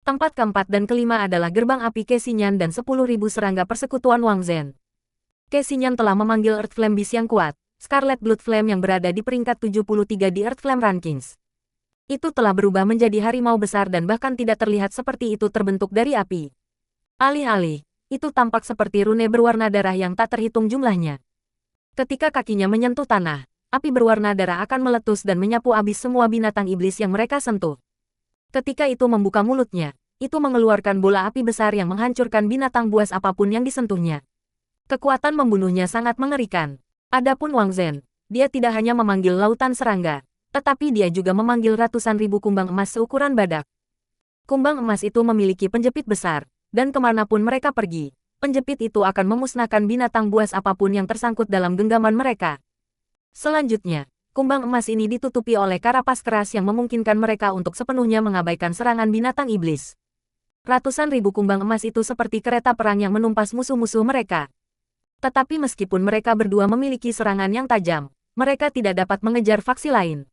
Tempat keempat dan kelima adalah gerbang api Kesinyan dan 10.000 serangga persekutuan Wang Zhen. Kesinyan telah memanggil Earth Flame Beast yang kuat, Scarlet Blood Flame yang berada di peringkat 73 di Earth Flame Rankings. Itu telah berubah menjadi harimau besar dan bahkan tidak terlihat seperti itu terbentuk dari api. Alih-alih, itu tampak seperti rune berwarna darah yang tak terhitung jumlahnya. Ketika kakinya menyentuh tanah, api berwarna darah akan meletus dan menyapu habis semua binatang iblis yang mereka sentuh. Ketika itu membuka mulutnya, itu mengeluarkan bola api besar yang menghancurkan binatang buas apapun yang disentuhnya. Kekuatan membunuhnya sangat mengerikan. Adapun Wang Zhen, dia tidak hanya memanggil lautan serangga, tetapi dia juga memanggil ratusan ribu kumbang emas seukuran badak. Kumbang emas itu memiliki penjepit besar, dan kemanapun mereka pergi, penjepit itu akan memusnahkan binatang buas apapun yang tersangkut dalam genggaman mereka. Selanjutnya, kumbang emas ini ditutupi oleh karapas keras yang memungkinkan mereka untuk sepenuhnya mengabaikan serangan binatang iblis. Ratusan ribu kumbang emas itu seperti kereta perang yang menumpas musuh-musuh mereka. Tetapi meskipun mereka berdua memiliki serangan yang tajam, mereka tidak dapat mengejar faksi lain.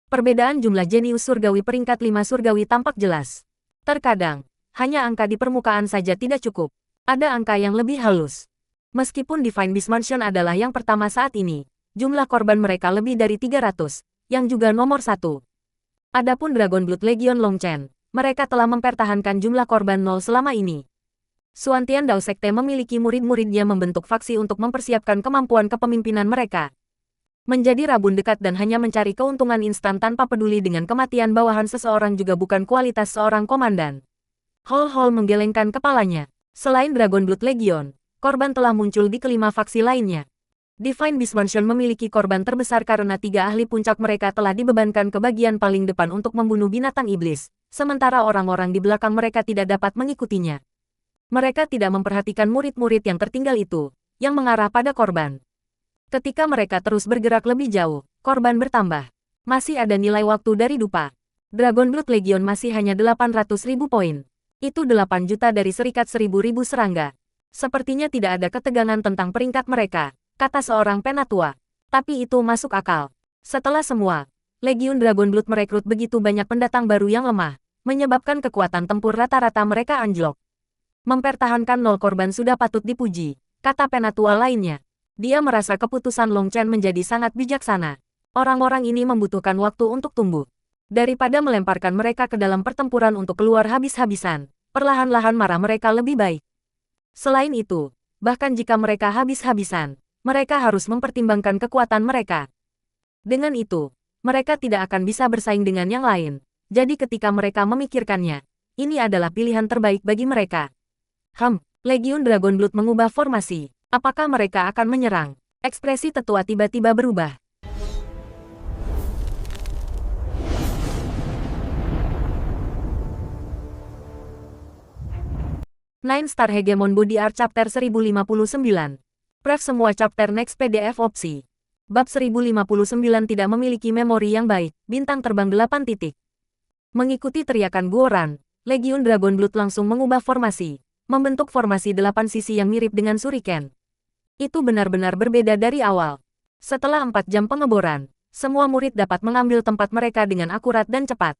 Perbedaan jumlah jenius surgawi peringkat 5 surgawi tampak jelas. Terkadang, hanya angka di permukaan saja tidak cukup. Ada angka yang lebih halus. Meskipun Divine Beast Mansion adalah yang pertama saat ini, jumlah korban mereka lebih dari 300, yang juga nomor 1. Adapun Dragon Blood Legion Longchen, mereka telah mempertahankan jumlah korban 0 selama ini. Suantian Dao Sekte memiliki murid-muridnya membentuk faksi untuk mempersiapkan kemampuan kepemimpinan mereka. Menjadi rabun dekat dan hanya mencari keuntungan instan tanpa peduli dengan kematian bawahan seseorang juga bukan kualitas seorang komandan. Hol menggelengkan kepalanya. Selain Dragon Blood Legion, korban telah muncul di kelima faksi lainnya. Divine Beast Mansion memiliki korban terbesar karena 3 ahli puncak mereka telah dibebankan ke bagian paling depan untuk membunuh binatang iblis, sementara orang-orang di belakang mereka tidak dapat mengikutinya. Mereka tidak memperhatikan murid-murid yang tertinggal itu, yang mengarah pada korban. Ketika mereka terus bergerak lebih jauh, korban bertambah. Masih ada nilai waktu dari dupa. Dragon Blood Legion masih hanya 800.000 poin. Itu 8 juta dari serikat 1.000 serangga. Sepertinya tidak ada ketegangan tentang peringkat mereka, kata seorang penatua. Tapi itu masuk akal. Setelah semua, Legion Dragon Blood merekrut begitu banyak pendatang baru yang lemah, menyebabkan kekuatan tempur rata-rata mereka anjlok. Mempertahankan 0 korban sudah patut dipuji, kata penatua lainnya. Dia merasa keputusan Longchen menjadi sangat bijaksana. Orang-orang ini membutuhkan waktu untuk tumbuh. Daripada melemparkan mereka ke dalam pertempuran untuk keluar habis-habisan, perlahan-lahan marah mereka lebih baik. Selain itu, bahkan jika mereka habis-habisan, mereka harus mempertimbangkan kekuatan mereka. Dengan itu, mereka tidak akan bisa bersaing dengan yang lain. Jadi ketika mereka memikirkannya, ini adalah pilihan terbaik bagi mereka. Legion Dragon Blood mengubah formasi. Apakah mereka akan menyerang? Ekspresi tetua tiba-tiba berubah. Nine Star Hegemon Body Art Chapter 1059. Pref semua chapter next PDF opsi. Bab 1059 tidak memiliki memori yang baik, bintang terbang 8 titik. Mengikuti teriakan Guoran, Legion Dragon Blood langsung mengubah formasi, membentuk formasi 8 sisi yang mirip dengan Shuriken. Itu benar-benar berbeda dari awal. Setelah 4 jam pengeboran, semua murid dapat mengambil tempat mereka dengan akurat dan cepat.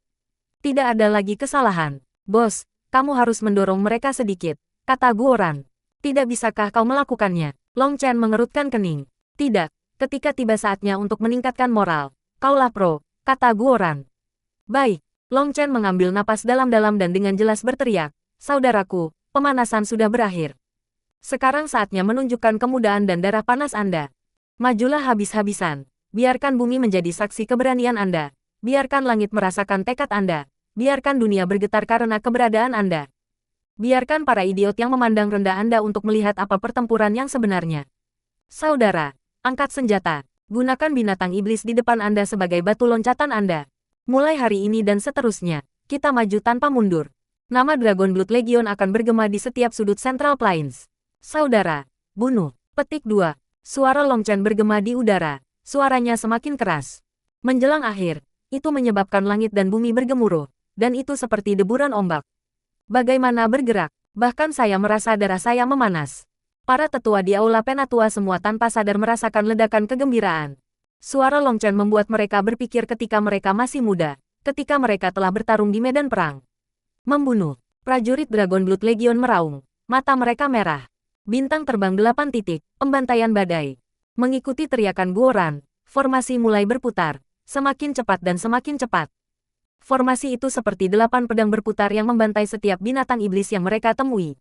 Tidak ada lagi kesalahan. Bos, kamu harus mendorong mereka sedikit, kata Guoran. Tidak bisakah kau melakukannya? Longchen mengerutkan kening. Tidak, ketika tiba saatnya untuk meningkatkan moral. Kaulah pro, kata Guoran. Baik, Longchen mengambil napas dalam-dalam dan dengan jelas berteriak, saudaraku, pemanasan sudah berakhir. Sekarang saatnya menunjukkan kemudahan dan darah panas Anda. Majulah habis-habisan. Biarkan bumi menjadi saksi keberanian Anda. Biarkan langit merasakan tekad Anda. Biarkan dunia bergetar karena keberadaan Anda. Biarkan para idiot yang memandang rendah Anda untuk melihat apa pertempuran yang sebenarnya. Saudara, angkat senjata. Gunakan binatang iblis di depan Anda sebagai batu loncatan Anda. Mulai hari ini dan seterusnya, Kita maju tanpa mundur. Nama Dragon Blood Legion akan bergema di setiap sudut Central Plains. Saudara, bunuh. Petik 2. Suara Long Chen bergema di udara. Suaranya semakin keras. Menjelang akhir, itu menyebabkan langit dan bumi bergemuruh, dan itu seperti deburan ombak. Bagaimana bergerak? Bahkan saya merasa darah saya memanas. Para tetua di Aula Penatua semua tanpa sadar merasakan ledakan kegembiraan. Suara Long Chen membuat mereka berpikir ketika mereka masih muda, ketika mereka telah bertarung di medan perang. Membunuh. Prajurit Dragon Blood Legion meraung. Mata mereka merah. Bintang terbang 8 titik, pembantaian badai. Mengikuti teriakan Guoran, formasi mulai berputar, semakin cepat dan semakin cepat. Formasi itu seperti 8 pedang berputar yang membantai setiap binatang iblis yang mereka temui.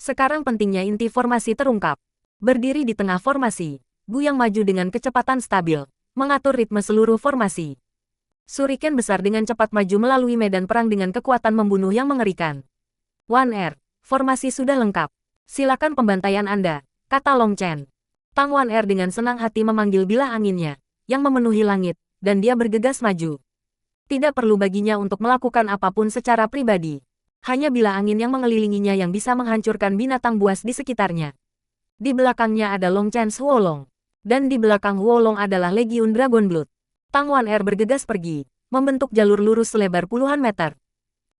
Sekarang pentingnya inti formasi terungkap. Berdiri di tengah formasi, Gu yang maju dengan kecepatan stabil, mengatur ritme seluruh formasi. Shuriken besar dengan cepat maju melalui medan perang dengan kekuatan membunuh yang mengerikan. One Air, formasi sudah lengkap. Silakan pembantaian Anda, kata Long Chen. Tang Wan Er dengan senang hati memanggil bilah anginnya, yang memenuhi langit, dan dia bergegas maju. Tidak perlu baginya untuk melakukan apapun secara pribadi. Hanya bilah angin yang mengelilinginya yang bisa menghancurkan binatang buas di sekitarnya. Di belakangnya ada Long Chen's Huolong. Dan di belakang Huolong adalah Legiun Dragon Blood. Tang Wan Er bergegas pergi, membentuk jalur lurus selebar puluhan meter.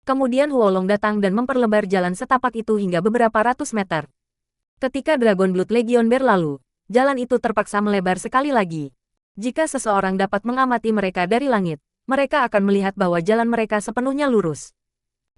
Kemudian Huolong datang dan memperlebar jalan setapak itu hingga beberapa ratus meter. Ketika Dragon Blood Legion berlalu, jalan itu terpaksa melebar sekali lagi. Jika seseorang dapat mengamati mereka dari langit, mereka akan melihat bahwa jalan mereka sepenuhnya lurus.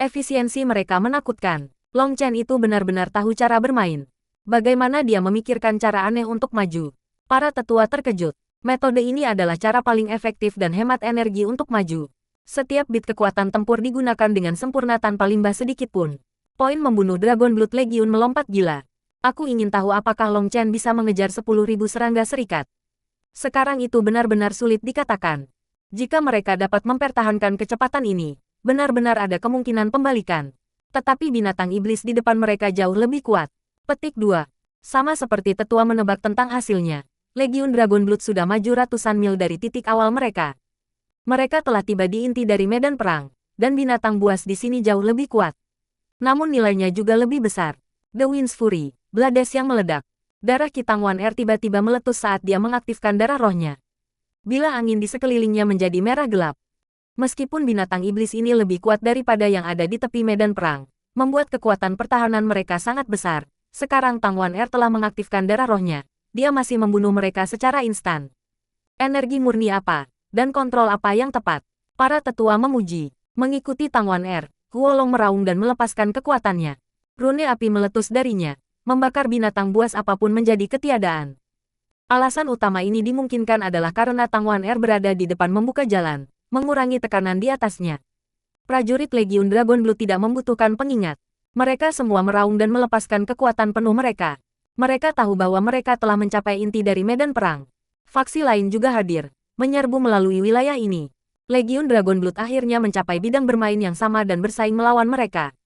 Efisiensi mereka menakutkan. Long Chen itu benar-benar tahu cara bermain. Bagaimana dia memikirkan cara aneh untuk maju. Para tetua terkejut. Metode ini adalah cara paling efektif dan hemat energi untuk maju. Setiap bit kekuatan tempur digunakan dengan sempurna tanpa limbah sedikit pun. Poin membunuh Dragon Blood Legion melompat gila. Aku ingin tahu apakah Long Chen bisa mengejar 10.000 serangga serikat. Sekarang itu benar-benar sulit dikatakan. Jika mereka dapat mempertahankan kecepatan ini, benar-benar ada kemungkinan pembalikan. Tetapi binatang iblis di depan mereka jauh lebih kuat. Petik 2. Sama seperti tetua menebak tentang hasilnya, Legiun Dragon Blood sudah maju ratusan mil dari titik awal mereka. Mereka telah tiba di inti dari medan perang, dan binatang buas di sini jauh lebih kuat. Namun nilainya juga lebih besar. The Wind's Fury, Blades yang meledak. Darah Kitang Wan Er tiba-tiba meletus saat dia mengaktifkan darah rohnya. Bilah angin di sekelilingnya menjadi merah gelap. Meskipun binatang iblis ini lebih kuat daripada yang ada di tepi medan perang, membuat kekuatan pertahanan mereka sangat besar. Sekarang Tang Wan Er telah mengaktifkan darah rohnya. Dia masih membunuh mereka secara instan. Energi murni apa? Dan kontrol apa yang tepat? Para tetua memuji. Mengikuti Tang Wan Er, Huolong meraung dan melepaskan kekuatannya. Rune api meletus darinya, membakar binatang buas apapun menjadi ketiadaan. Alasan utama ini dimungkinkan adalah karena Tang Wan Er berada di depan membuka jalan, mengurangi tekanan di atasnya. Prajurit Legiun Dragon Blood tidak membutuhkan pengingat. Mereka semua meraung dan melepaskan kekuatan penuh mereka. Mereka tahu bahwa mereka telah mencapai inti dari medan perang. Faksi lain juga hadir, menyerbu melalui wilayah ini. Legiun Dragon Blood akhirnya mencapai bidang bermain yang sama dan bersaing melawan mereka.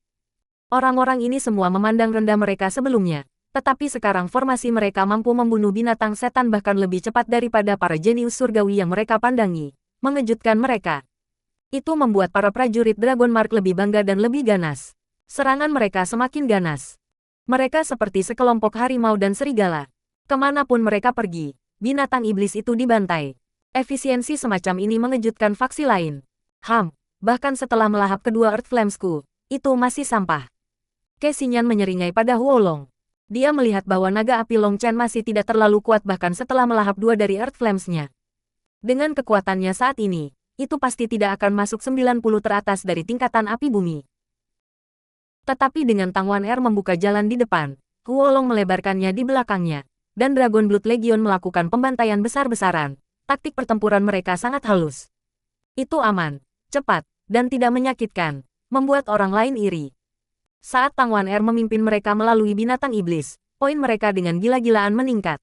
Orang-orang ini semua memandang rendah mereka sebelumnya, tetapi sekarang formasi mereka mampu membunuh binatang setan bahkan lebih cepat daripada para jenius surgawi yang mereka pandangi. Mengejutkan mereka. Itu membuat para prajurit Dragon Mark lebih bangga dan lebih ganas. Serangan mereka semakin ganas. Mereka seperti sekelompok harimau dan serigala. Kemanapun mereka pergi, binatang iblis itu dibantai. Efisiensi semacam ini mengejutkan faksi lain. Bahkan setelah melahap kedua Earth Flamesku, itu masih sampah. Ke Xinyan menyeringai pada Huolong. Dia melihat bahwa naga api Long Chen masih tidak terlalu kuat bahkan setelah melahap 2 dari Earth Flamesnya. Dengan kekuatannya saat ini, itu pasti tidak akan masuk 90 teratas dari tingkatan api bumi. Tetapi dengan Tang Wan Er membuka jalan di depan, Huolong melebarkannya di belakangnya, dan Dragon Blood Legion melakukan pembantaian besar-besaran. Taktik pertempuran mereka sangat halus. Itu aman, cepat, dan tidak menyakitkan, membuat orang lain iri. Saat Tang Wan Er memimpin mereka melalui binatang iblis, poin mereka dengan gila-gilaan meningkat.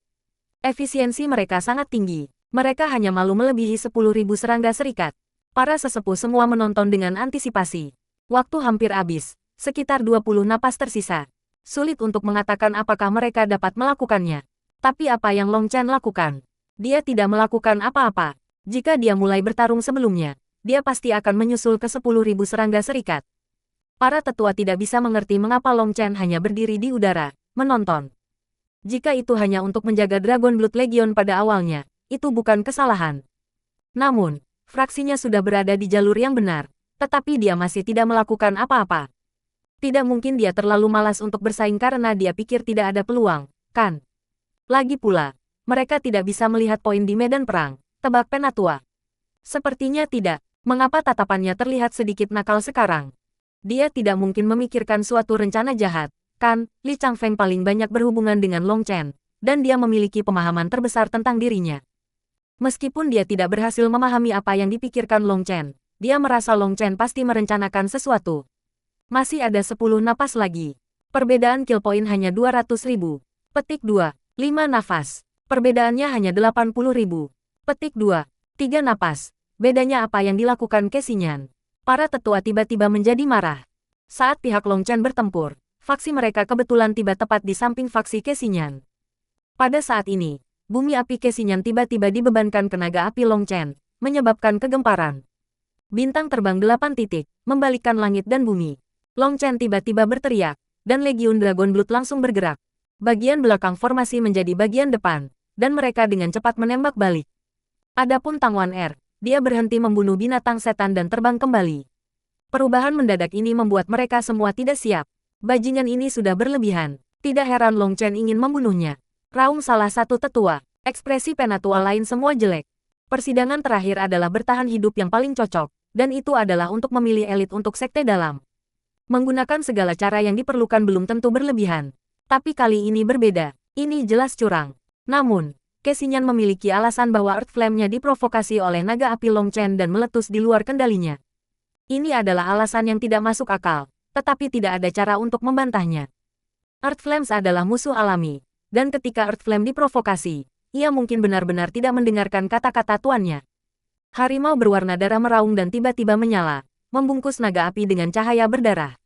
Efisiensi mereka sangat tinggi. Mereka hanya malu melebihi 10.000 serangga serikat. Para sesepuh semua menonton dengan antisipasi. Waktu hampir habis. Sekitar 20 napas tersisa. Sulit untuk mengatakan apakah mereka dapat melakukannya. Tapi apa yang Long Chen lakukan? Dia tidak melakukan apa-apa. Jika dia mulai bertarung sebelumnya, dia pasti akan menyusul ke 10.000 serangga serikat. Para tetua tidak bisa mengerti mengapa Long Chen hanya berdiri di udara, menonton. Jika itu hanya untuk menjaga Dragon Blood Legion pada awalnya, itu bukan kesalahan. Namun, fraksinya sudah berada di jalur yang benar, tetapi dia masih tidak melakukan apa-apa. Tidak mungkin dia terlalu malas untuk bersaing karena dia pikir tidak ada peluang, kan? Lagi pula, mereka tidak bisa melihat poin di medan perang, tebak Penatua. Sepertinya tidak. Mengapa tatapannya terlihat sedikit nakal sekarang? Dia tidak mungkin memikirkan suatu rencana jahat, kan? Li Changfeng paling banyak berhubungan dengan Long Chen, dan dia memiliki pemahaman terbesar tentang dirinya. Meskipun dia tidak berhasil memahami apa yang dipikirkan Long Chen, dia merasa Long Chen pasti merencanakan sesuatu. Masih ada 10 napas lagi. Perbedaan kill point hanya 200.000. Petik 2. 5 nafas. Perbedaannya hanya 80.000. Petik 2. 3 napas. Bedanya apa yang dilakukan Kesinyan? Para tetua tiba-tiba menjadi marah. Saat pihak Long Chen bertempur, faksi mereka kebetulan tiba tepat di samping faksi Kesinyan. Pada saat ini, bumi api Kesinyan tiba-tiba dibebankan ke naga api Long Chen, menyebabkan kegemparan. Bintang terbang 8 titik, membalikkan langit dan bumi. Long Chen tiba-tiba berteriak, dan Legiun Dragon Blood langsung bergerak. Bagian belakang formasi menjadi bagian depan, dan mereka dengan cepat menembak balik. Adapun Tang Wan Er, dia berhenti membunuh binatang setan dan terbang kembali. Perubahan mendadak ini membuat mereka semua tidak siap. Bajingan ini sudah berlebihan. Tidak heran Long Chen ingin membunuhnya. Raung salah satu tetua. Ekspresi Penatua lain semua jelek. Persidangan terakhir adalah bertahan hidup yang paling cocok, dan itu adalah untuk memilih elit untuk sekte dalam. Menggunakan segala cara yang diperlukan belum tentu berlebihan. Tapi kali ini berbeda. Ini jelas curang. Namun, Kesinyan memiliki alasan bahwa Earth Flame-nya diprovokasi oleh naga api Long Chen dan meletus di luar kendalinya. Ini adalah alasan yang tidak masuk akal, tetapi tidak ada cara untuk membantahnya. Earth Flames adalah musuh alami, dan ketika Earth Flame diprovokasi, ia mungkin benar-benar tidak mendengarkan kata-kata tuannya. Harimau berwarna darah meraung dan tiba-tiba menyala, membungkus naga api dengan cahaya berdarah.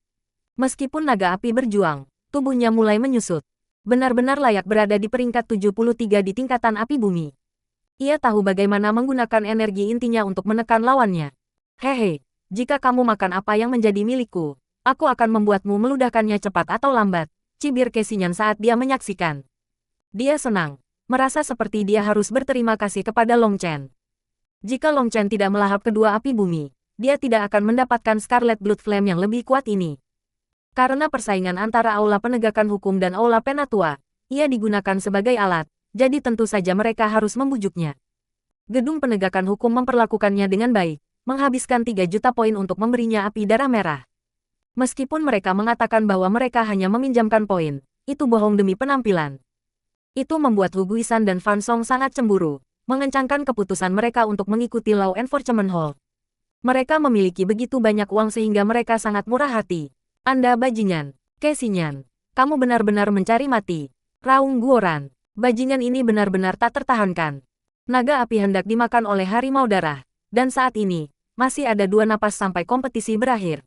Meskipun naga api berjuang, tubuhnya mulai menyusut. Benar-benar layak berada di peringkat 73 di tingkatan api bumi. Ia tahu bagaimana menggunakan energi intinya untuk menekan lawannya. Hehe, jika kamu makan apa yang menjadi milikku, aku akan membuatmu meludahkannya cepat atau lambat, cibir Kesinyan saat dia menyaksikan. Dia senang, merasa seperti dia harus berterima kasih kepada Long Chen. Jika Long Chen tidak melahap kedua api bumi, dia tidak akan mendapatkan Scarlet Blood Flame yang lebih kuat ini. Karena persaingan antara Aula Penegakan Hukum dan Aula Penatua, ia digunakan sebagai alat, jadi tentu saja mereka harus membujuknya. Gedung Penegakan Hukum memperlakukannya dengan baik, menghabiskan 3 juta poin untuk memberinya api darah merah. Meskipun mereka mengatakan bahwa mereka hanya meminjamkan poin, itu bohong demi penampilan. Itu membuat Hu Guisan dan Fan Song sangat cemburu, mengencangkan keputusan mereka untuk mengikuti Law Enforcement Hall. Mereka memiliki begitu banyak uang sehingga mereka sangat murah hati. Anda bajingan, Kesinyan, kamu benar-benar mencari mati. Raung Guoran, bajingan ini benar-benar tak tertahankan. Naga api hendak dimakan oleh harimau darah, dan saat ini, masih ada 2 napas sampai kompetisi berakhir.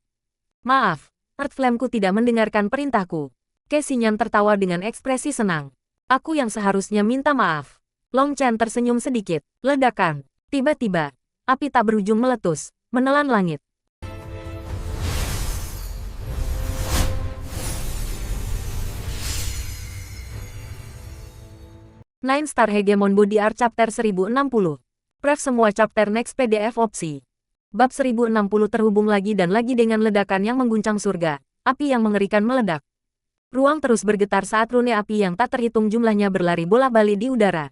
Maaf, Earth Flame-ku tidak mendengarkan perintahku. Kesinyan tertawa dengan ekspresi senang. Aku yang seharusnya minta maaf. Long Chen tersenyum sedikit, ledakan. Tiba-tiba, api tak berujung meletus, menelan langit. Nine Star Hegemon Body Art Chapter 1060. Pref semua chapter next PDF opsi. Bab 1060 terhubung lagi dan lagi dengan ledakan yang mengguncang surga, api yang mengerikan meledak. Ruang terus bergetar saat rune api yang tak terhitung jumlahnya berlari bola-balik di udara.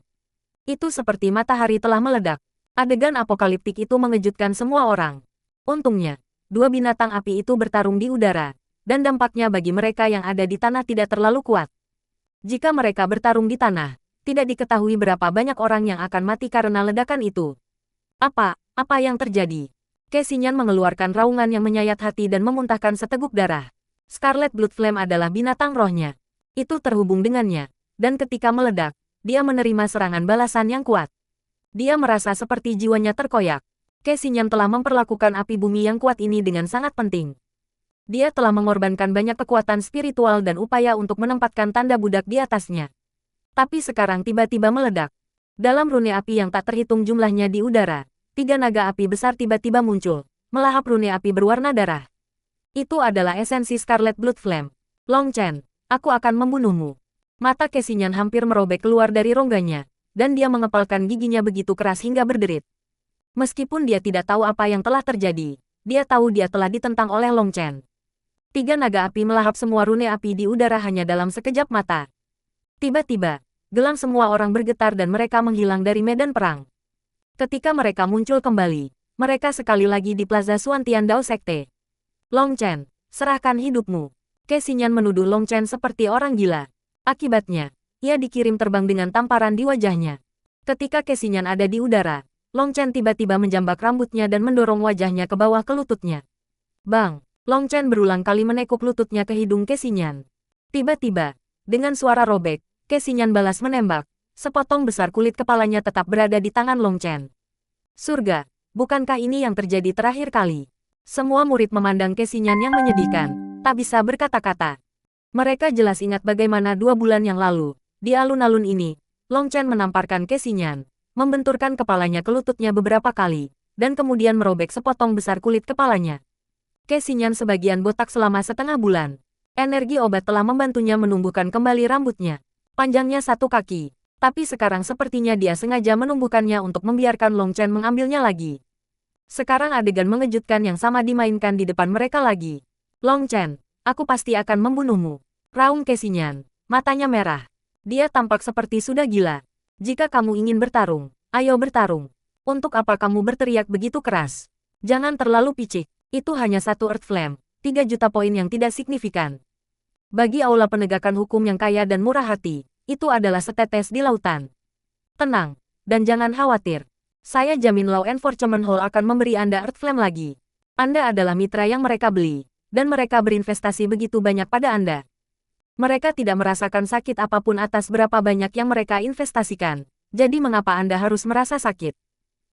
Itu seperti matahari telah meledak. Adegan apokaliptik itu mengejutkan semua orang. Untungnya, 2 binatang api itu bertarung di udara, dan dampaknya bagi mereka yang ada di tanah tidak terlalu kuat. Jika mereka bertarung di tanah, tidak diketahui berapa banyak orang yang akan mati karena ledakan itu. Apa yang terjadi? Kesinyan mengeluarkan raungan yang menyayat hati dan memuntahkan seteguk darah. Scarlet Blood Flame adalah binatang rohnya. Itu terhubung dengannya, dan ketika meledak, dia menerima serangan balasan yang kuat. Dia merasa seperti jiwanya terkoyak. Kesinyan telah memperlakukan api bumi yang kuat ini dengan sangat penting. Dia telah mengorbankan banyak kekuatan spiritual dan upaya untuk menempatkan tanda budak di atasnya. Tapi sekarang tiba-tiba meledak. Dalam rune api yang tak terhitung jumlahnya di udara, tiga naga api besar tiba-tiba muncul, melahap rune api berwarna darah. Itu adalah esensi Scarlet Blood Flame. Long Chen, aku akan membunuhmu. Mata Kesinyan hampir merobek keluar dari rongganya, dan dia mengepalkan giginya begitu keras hingga berderit. Meskipun dia tidak tahu apa yang telah terjadi, dia tahu dia telah ditentang oleh Long Chen. Tiga naga api melahap semua rune api di udara hanya dalam sekejap mata. Tiba-tiba, gelang semua orang bergetar dan mereka menghilang dari medan perang. Ketika mereka muncul kembali, mereka sekali lagi di Plaza Xuantian Dao Sekte. Long Chen, serahkan hidupmu. Kesinyan menuduh Long Chen seperti orang gila. Akibatnya, ia dikirim terbang dengan tamparan di wajahnya. Ketika Kesinyan ada di udara, Long Chen tiba-tiba menjambak rambutnya dan mendorong wajahnya ke bawah ke lututnya. Bang! Long Chen berulang kali menekuk lututnya ke hidung Kesinyan. Tiba-tiba, dengan suara robek, Kesinyan balas menembak. Sepotong besar kulit kepalanya tetap berada di tangan Long Chen. Surga, bukankah ini yang terjadi terakhir kali? Semua murid memandang Kesinyan yang menyedihkan, tak bisa berkata-kata. Mereka jelas ingat bagaimana 2 bulan yang lalu, di alun-alun ini, Long Chen menamparkan Kesinyan, membenturkan kepalanya ke lututnya beberapa kali, dan kemudian merobek sepotong besar kulit kepalanya. Kesinyan sebagian botak selama setengah bulan. Energi obat telah membantunya menumbuhkan kembali rambutnya. Panjangnya 1 kaki, tapi sekarang sepertinya dia sengaja menumbuhkannya untuk membiarkan Long Chen mengambilnya lagi. Sekarang adegan mengejutkan yang sama dimainkan di depan mereka lagi. Long Chen, aku pasti akan membunuhmu. Raung Kesinyan, matanya merah. Dia tampak seperti sudah gila. Jika kamu ingin bertarung, ayo bertarung. Untuk apa kamu berteriak begitu keras? Jangan terlalu picik, itu hanya 1 Earth Flame, 3 juta poin yang tidak signifikan. Bagi aula penegakan hukum yang kaya dan murah hati, itu adalah setetes di lautan. Tenang, dan jangan khawatir. Saya jamin Law Enforcement Hall akan memberi Anda Earth Flame lagi. Anda adalah mitra yang mereka beli, dan mereka berinvestasi begitu banyak pada Anda. Mereka tidak merasakan sakit apapun atas berapa banyak yang mereka investasikan, jadi mengapa Anda harus merasa sakit?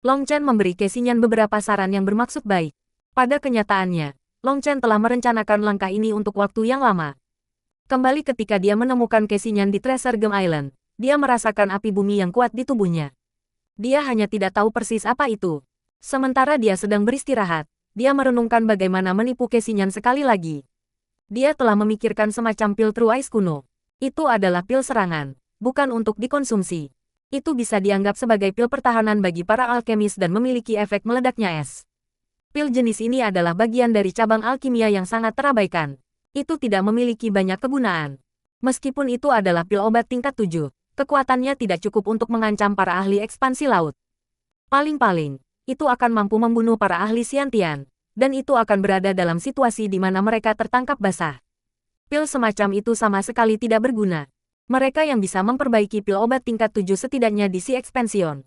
Long Chen memberi Kesinyan beberapa saran yang bermaksud baik. Pada kenyataannya, Long Chen telah merencanakan langkah ini untuk waktu yang lama. Kembali ketika dia menemukan Kesinyan di Treasure Gem Island, dia merasakan api bumi yang kuat di tubuhnya. Dia hanya tidak tahu persis apa itu. Sementara dia sedang beristirahat, dia merenungkan bagaimana menipu Kesinyan sekali lagi. Dia telah memikirkan semacam pil True Ice kuno. Itu adalah pil serangan, bukan untuk dikonsumsi. Itu bisa dianggap sebagai pil pertahanan bagi para alkemis dan memiliki efek meledaknya es. Pil jenis ini adalah bagian dari cabang alkimia yang sangat terabaikan. Itu tidak memiliki banyak kegunaan. Meskipun itu adalah pil obat tingkat 7. Kekuatannya tidak cukup untuk mengancam para ahli ekspansi laut. Paling-paling, itu akan mampu membunuh para ahli Xiantian, dan itu akan berada dalam situasi di mana mereka tertangkap basah. Pil semacam itu sama sekali tidak berguna. Mereka yang bisa memperbaiki pil obat tingkat 7 setidaknya di Sea Expansion.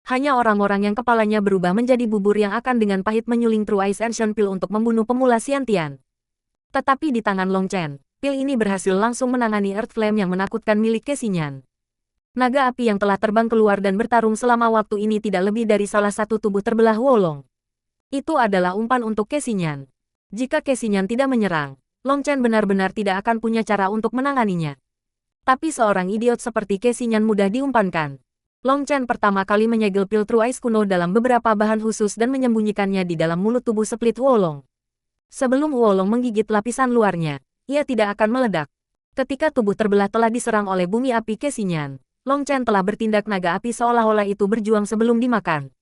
Hanya orang-orang yang kepalanya berubah menjadi bubur yang akan dengan pahit menyuling True Ice Ancient Pill untuk membunuh pemula Xiantian. Tetapi di tangan Long Chen, pil ini berhasil langsung menangani Earth Flame yang menakutkan milik Kesinyan. Naga api yang telah terbang keluar dan bertarung selama waktu ini tidak lebih dari salah satu tubuh terbelah Wolong. Itu adalah umpan untuk Kesinyan. Jika Kesinyan tidak menyerang, Long Chen benar-benar tidak akan punya cara untuk menanganinya. Tapi seorang idiot seperti Kesinyan mudah diumpankan. Long Chen pertama kali menyegel pil True Ice kuno dalam beberapa bahan khusus dan menyembunyikannya di dalam mulut tubuh split Wolong. Sebelum Wolong menggigit lapisan luarnya, ia tidak akan meledak. Ketika tubuh terbelah telah diserang oleh bumi api Kesinyan, Long Chen telah bertindak naga api seolah-olah itu berjuang sebelum dimakan.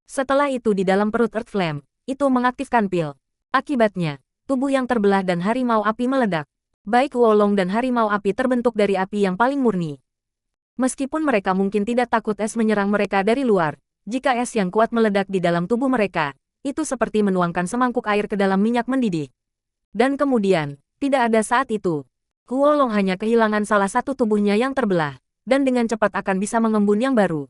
Setelah itu di dalam perut Earth Flame, itu mengaktifkan pil. Akibatnya, tubuh yang terbelah dan harimau api meledak. Baik Wolong dan harimau api terbentuk dari api yang paling murni. Meskipun mereka mungkin tidak takut es menyerang mereka dari luar, jika es yang kuat meledak di dalam tubuh mereka, itu seperti menuangkan semangkuk air ke dalam minyak mendidih. Dan kemudian, tidak ada saat itu, Wolong hanya kehilangan salah satu tubuhnya yang terbelah, dan dengan cepat akan bisa mengembun yang baru.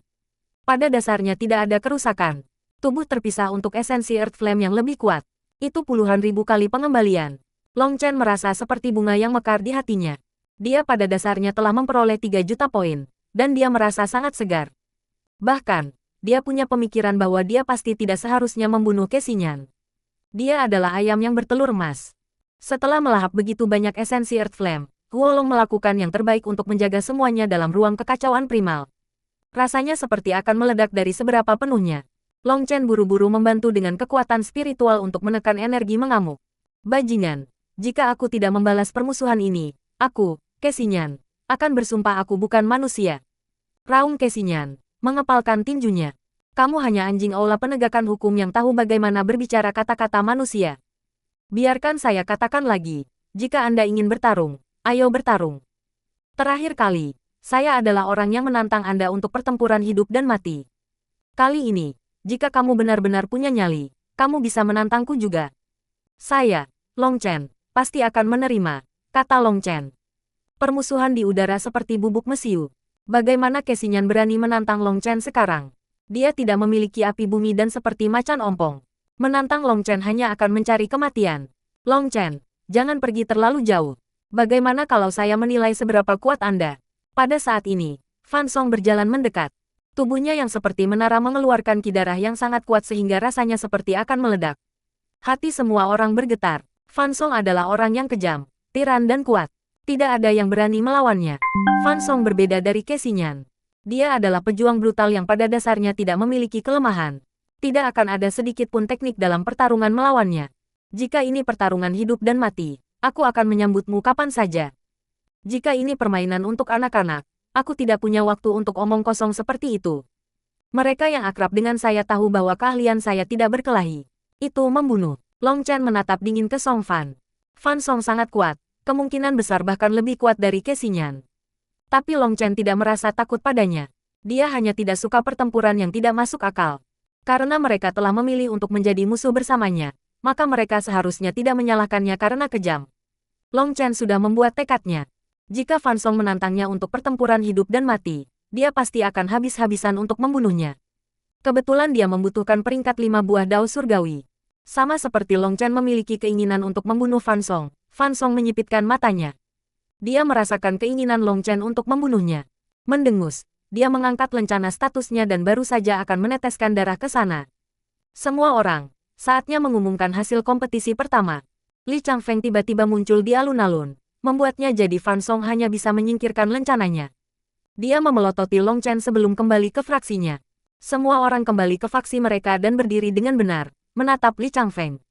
Pada dasarnya tidak ada kerusakan. Tubuh terpisah untuk esensi Earth Flame yang lebih kuat. Itu puluhan ribu kali pengembalian. Long Chen merasa seperti bunga yang mekar di hatinya. Dia pada dasarnya telah memperoleh 3 juta poin, dan dia merasa sangat segar. Bahkan, dia punya pemikiran bahwa dia pasti tidak seharusnya membunuh Kesinyan. Dia adalah ayam yang bertelur emas. Setelah melahap begitu banyak esensi Earth Flame, Wolong melakukan yang terbaik untuk menjaga semuanya dalam ruang kekacauan primal. Rasanya seperti akan meledak dari seberapa penuhnya. Long Chen buru-buru membantu dengan kekuatan spiritual untuk menekan energi mengamuk. Bajingan, jika aku tidak membalas permusuhan ini, aku, Kesinyan, akan bersumpah aku bukan manusia. Raung Kesinyan, mengepalkan tinjunya. Kamu hanya anjing aula penegakan hukum yang tahu bagaimana berbicara kata-kata manusia. Biarkan saya katakan lagi, jika Anda ingin bertarung, ayo bertarung. Terakhir kali, saya adalah orang yang menantang Anda untuk pertempuran hidup dan mati. Kali ini, jika kamu benar-benar punya nyali, kamu bisa menantangku juga. Saya, Long Chen, pasti akan menerima, kata Long Chen. Permusuhan di udara seperti bubuk mesiu. Bagaimana Kesinyan berani menantang Long Chen sekarang? Dia tidak memiliki api bumi dan seperti macan ompong. Menantang Long Chen hanya akan mencari kematian. Long Chen, jangan pergi terlalu jauh. Bagaimana kalau saya menilai seberapa kuat Anda? Pada saat ini, Fan Song berjalan mendekat. Tubuhnya yang seperti menara mengeluarkan ki darah yang sangat kuat sehingga rasanya seperti akan meledak. Hati semua orang bergetar. Fan Song adalah orang yang kejam, tiran dan kuat. Tidak ada yang berani melawannya. Fan Song berbeda dari Kesinyan. Dia adalah pejuang brutal yang pada dasarnya tidak memiliki kelemahan. Tidak akan ada sedikit pun teknik dalam pertarungan melawannya. Jika ini pertarungan hidup dan mati, aku akan menyambutmu kapan saja. Jika ini permainan untuk anak-anak, aku tidak punya waktu untuk omong kosong seperti itu. Mereka yang akrab dengan saya tahu bahwa keahlian saya tidak berkelahi. Itu membunuh. Long Chen menatap dingin ke Song Fan. Fan Song sangat kuat, kemungkinan besar bahkan lebih kuat dari Kesinyan. Tapi Long Chen tidak merasa takut padanya. Dia hanya tidak suka pertempuran yang tidak masuk akal. Karena mereka telah memilih untuk menjadi musuh bersamanya, maka mereka seharusnya tidak menyalahkannya karena kejam. Long Chen sudah membuat tekadnya. Jika Fan Song menantangnya untuk pertempuran hidup dan mati, dia pasti akan habis-habisan untuk membunuhnya. Kebetulan dia membutuhkan peringkat 5 buah dao surgawi. Sama seperti Long Chen memiliki keinginan untuk membunuh Fan Song menyipitkan matanya. Dia merasakan keinginan Long Chen untuk membunuhnya. Mendengus, dia mengangkat lencana statusnya dan baru saja akan meneteskan darah ke sana. Semua orang, saatnya mengumumkan hasil kompetisi pertama. Li Changfeng tiba-tiba muncul di alun-alun, membuatnya jadi Fan Song hanya bisa menyingkirkan lencananya. Dia memelototi Long Chen sebelum kembali ke fraksinya. Semua orang kembali ke faksi mereka dan berdiri dengan benar, menatap Li Changfeng.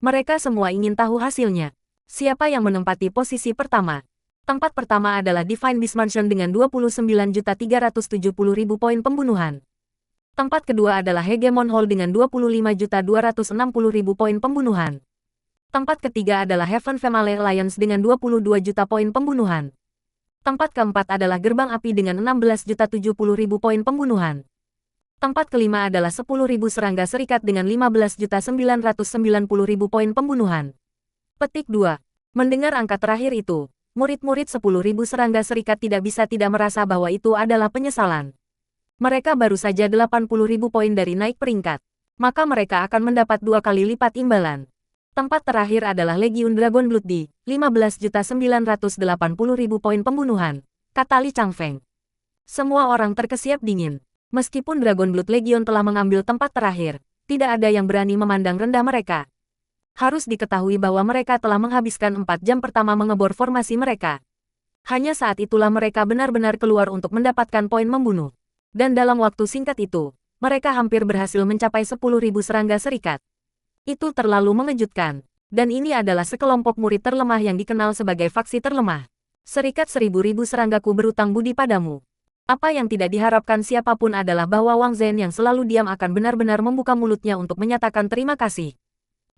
Mereka semua ingin tahu hasilnya. Siapa yang menempati posisi pertama? Tempat pertama adalah Divine Beast Mansion dengan 29.370.000 poin pembunuhan. Tempat kedua adalah Hegemon Hall dengan 25.260.000 poin pembunuhan. Tempat ketiga adalah Heaven Family Alliance dengan 22 juta poin pembunuhan. Tempat keempat adalah Gerbang Api dengan 16.070.000 poin pembunuhan. Tempat kelima adalah 10.000 Serangga Serikat dengan 15.990.000 poin pembunuhan. Petik 2. Mendengar angka terakhir itu, murid-murid 10.000 Serangga Serikat tidak bisa tidak merasa bahwa itu adalah penyesalan. Mereka baru saja 80.000 poin dari naik peringkat. Maka mereka akan mendapat 2 kali lipat imbalan. Tempat terakhir adalah Legiun Dragon Blood di 15.980.000 poin pembunuhan, kata Li Changfeng. Semua orang terkesiap dingin. Meskipun Dragon Blood Legion telah mengambil tempat terakhir, tidak ada yang berani memandang rendah mereka. Harus diketahui bahwa mereka telah menghabiskan 4 jam pertama mengebor formasi mereka. Hanya saat itulah mereka benar-benar keluar untuk mendapatkan poin membunuh. Dan dalam waktu singkat itu, mereka hampir berhasil mencapai 10.000 Serangga Serikat. Itu terlalu mengejutkan. Dan ini adalah sekelompok murid terlemah yang dikenal sebagai faksi terlemah. Serikat 1.000 seranggaku berutang budi padamu. Apa yang tidak diharapkan siapapun adalah bahwa Wang Zhen yang selalu diam akan benar-benar membuka mulutnya untuk menyatakan terima kasih.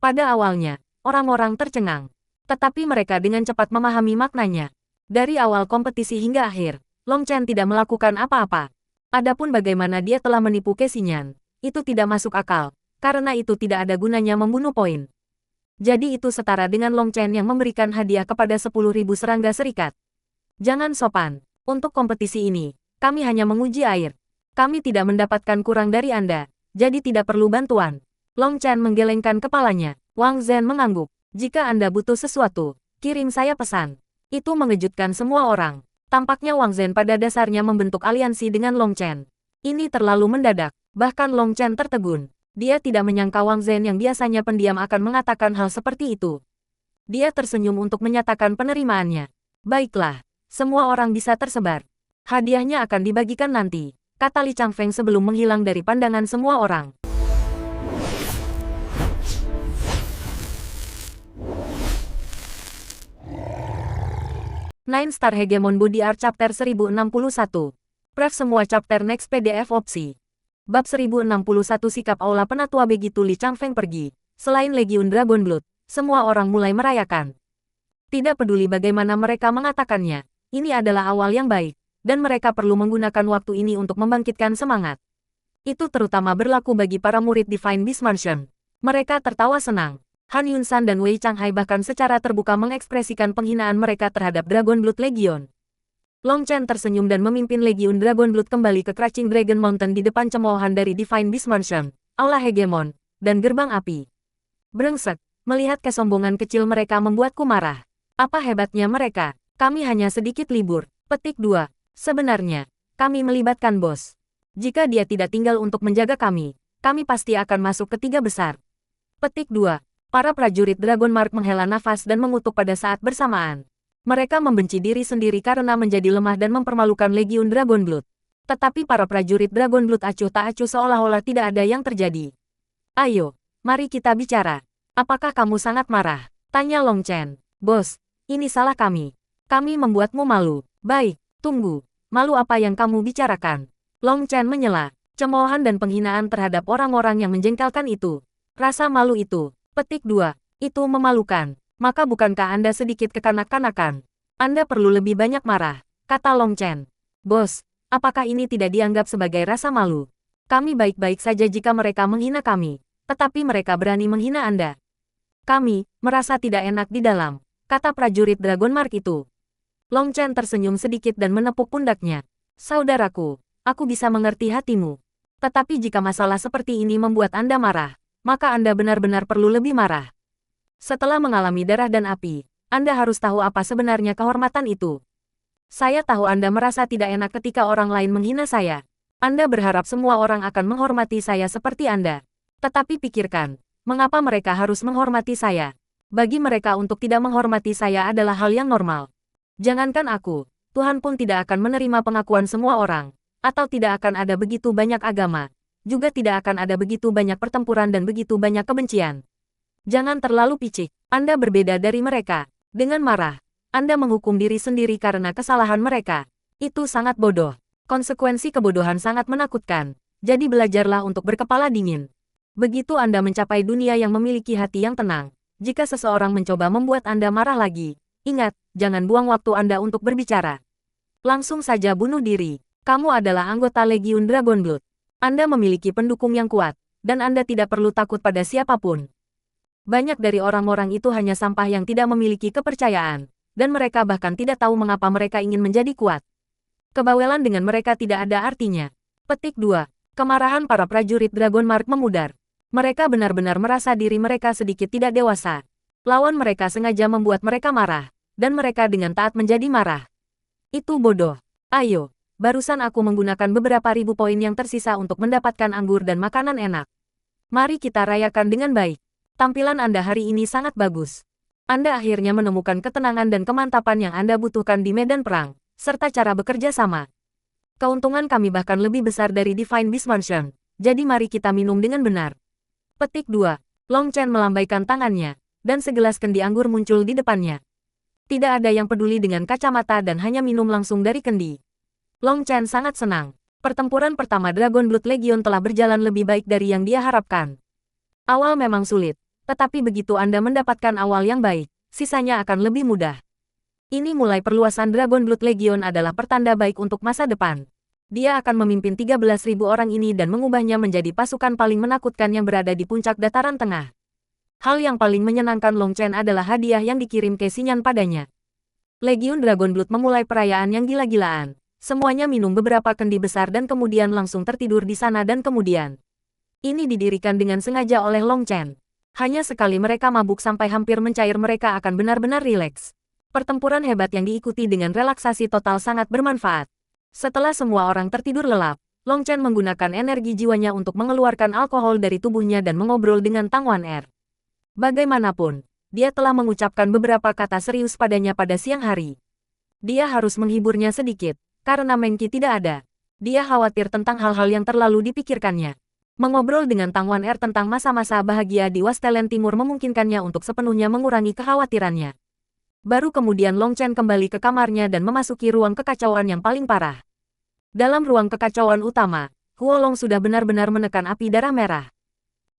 Pada awalnya, orang-orang tercengang. Tetapi mereka dengan cepat memahami maknanya. Dari awal kompetisi hingga akhir, Long Chen tidak melakukan apa-apa. Adapun bagaimana dia telah menipu Kesinyan, itu tidak masuk akal, karena itu tidak ada gunanya membunuh poin. Jadi itu setara dengan Long Chen yang memberikan hadiah kepada 10.000 Serangga Serikat. Jangan sopan, untuk kompetisi ini, kami hanya menguji air. Kami tidak mendapatkan kurang dari Anda, jadi tidak perlu bantuan. Long Chen menggelengkan kepalanya. Wang Zhen mengangguk. Jika Anda butuh sesuatu, kirim saya pesan. Itu mengejutkan semua orang. Tampaknya Wang Zhen pada dasarnya membentuk aliansi dengan Long Chen. Ini terlalu mendadak. Bahkan Long Chen tertegun. Dia tidak menyangka Wang Zhen yang biasanya pendiam akan mengatakan hal seperti itu. Dia tersenyum untuk menyatakan penerimaannya. Baiklah, semua orang bisa tersebar. Hadiahnya akan dibagikan nanti, kata Li Changfeng sebelum menghilang dari pandangan semua orang. Nine Star Hegemon Body Art Chapter 1061. Pref semua chapter next PDF opsi. Bab 1061 Sikap Aula Penatua. Begitu Li Changfeng pergi, selain Legiun Dragon Blood, semua orang mulai merayakan. Tidak peduli bagaimana mereka mengatakannya, ini adalah awal yang baik, dan mereka perlu menggunakan waktu ini untuk membangkitkan semangat. Itu terutama berlaku bagi para murid Divine Beast Mansion. Mereka tertawa senang. Han Yunsan dan Wei Changhai bahkan secara terbuka mengekspresikan penghinaan mereka terhadap Dragon Blood Legion. Long Chen tersenyum dan memimpin Legiun Dragon Blood kembali ke Crouching Dragon Mountain di depan cemoohan dari Divine Beast Mansion, Aula Hegemon, dan Gerbang Api. Brengsek, melihat kesombongan kecil mereka membuatku marah. Apa hebatnya mereka? Kami hanya sedikit libur. Petik 2. Sebenarnya, kami melibatkan bos. Jika dia tidak tinggal untuk menjaga kami pasti akan masuk ke 3 besar. Petik 2. Para prajurit Dragon Mark menghela nafas dan mengutuk pada saat bersamaan. Mereka membenci diri sendiri karena menjadi lemah dan mempermalukan Legiun Dragon Blood. Tetapi para prajurit Dragon Blood acuh tak acuh seolah-olah tidak ada yang terjadi. Ayo, mari kita bicara. Apakah kamu sangat marah? Tanya Long Chen. Bos, ini salah kami. Kami membuatmu malu. Baik, tunggu. Malu apa yang kamu bicarakan? Long Chen menyela. Cemoohan dan penghinaan terhadap orang-orang yang menjengkelkan itu. Rasa malu itu. Petik 2. Itu memalukan. Maka bukankah Anda sedikit kekanak-kanakan? Anda perlu lebih banyak marah, kata Long Chen. Bos, apakah ini tidak dianggap sebagai rasa malu? Kami baik-baik saja jika mereka menghina kami, tetapi mereka berani menghina Anda. Kami merasa tidak enak di dalam, kata prajurit Dragon Mark itu. Long Chen tersenyum sedikit dan menepuk pundaknya. Saudaraku, aku bisa mengerti hatimu. Tetapi jika masalah seperti ini membuat Anda marah, maka Anda benar-benar perlu lebih marah. Setelah mengalami darah dan api, Anda harus tahu apa sebenarnya kehormatan itu. Saya tahu Anda merasa tidak enak ketika orang lain menghina saya. Anda berharap semua orang akan menghormati saya seperti Anda. Tetapi pikirkan, mengapa mereka harus menghormati saya? Bagi mereka untuk tidak menghormati saya adalah hal yang normal. Jangankan aku, Tuhan pun tidak akan menerima pengakuan semua orang, atau tidak akan ada begitu banyak agama. Juga tidak akan ada begitu banyak pertempuran dan begitu banyak kebencian. Jangan terlalu picik, Anda berbeda dari mereka. Dengan marah, Anda menghukum diri sendiri karena kesalahan mereka. Itu sangat bodoh. Konsekuensi kebodohan sangat menakutkan. Jadi belajarlah untuk berkepala dingin. Begitu Anda mencapai dunia yang memiliki hati yang tenang. Jika seseorang mencoba membuat Anda marah lagi, ingat, jangan buang waktu Anda untuk berbicara. Langsung saja bunuh diri. Kamu adalah anggota Legiun Dragon Blood. Anda memiliki pendukung yang kuat, dan Anda tidak perlu takut pada siapapun. Banyak dari orang-orang itu hanya sampah yang tidak memiliki kepercayaan, dan mereka bahkan tidak tahu mengapa mereka ingin menjadi kuat. Kebawelan dengan mereka tidak ada artinya. Petik 2. Kemarahan para prajurit Dragon Mark memudar. Mereka benar-benar merasa diri mereka sedikit tidak dewasa. Lawan mereka sengaja membuat mereka marah, dan mereka dengan taat menjadi marah. Itu bodoh. Ayo. Barusan aku menggunakan beberapa ribu poin yang tersisa untuk mendapatkan anggur dan makanan enak. Mari kita rayakan dengan baik. Tampilan Anda hari ini sangat bagus. Anda akhirnya menemukan ketenangan dan kemantapan yang Anda butuhkan di medan perang, serta cara bekerja sama. Keuntungan kami bahkan lebih besar dari Divine Beast Mansion, jadi mari kita minum dengan benar. Petik 2. Long Chen melambaikan tangannya, dan segelas kendi anggur muncul di depannya. Tidak ada yang peduli dengan kacamata dan hanya minum langsung dari kendi. Long Chen sangat senang. Pertempuran pertama Dragon Blood Legion telah berjalan lebih baik dari yang dia harapkan. Awal memang sulit, tetapi begitu Anda mendapatkan awal yang baik, sisanya akan lebih mudah. Ini mulai perluasan Dragon Blood Legion adalah pertanda baik untuk masa depan. Dia akan memimpin 13.000 orang ini dan mengubahnya menjadi pasukan paling menakutkan yang berada di puncak dataran tengah. Hal yang paling menyenangkan Long Chen adalah hadiah yang dikirim ke Xinyan padanya. Legiun Dragon Blood memulai perayaan yang gila-gilaan. Semuanya minum beberapa kendi besar dan kemudian langsung tertidur di sana dan kemudian. Ini didirikan dengan sengaja oleh Long Chen. Hanya sekali mereka mabuk sampai hampir mencair mereka akan benar-benar rileks. Pertempuran hebat yang diikuti dengan relaksasi total sangat bermanfaat. Setelah semua orang tertidur lelap, Long Chen menggunakan energi jiwanya untuk mengeluarkan alkohol dari tubuhnya dan mengobrol dengan Tang Wan Er. Bagaimanapun, dia telah mengucapkan beberapa kata serius padanya pada siang hari. Dia harus menghiburnya sedikit. Karena Meng Qi tidak ada. Dia khawatir tentang hal-hal yang terlalu dipikirkannya. Mengobrol dengan Tang Wan Er tentang masa-masa bahagia di Wastelen Timur memungkinkannya untuk sepenuhnya mengurangi kekhawatirannya. Baru kemudian Long Chen kembali ke kamarnya dan memasuki ruang kekacauan yang paling parah. Dalam ruang kekacauan utama, Huolong sudah benar-benar menekan api darah merah.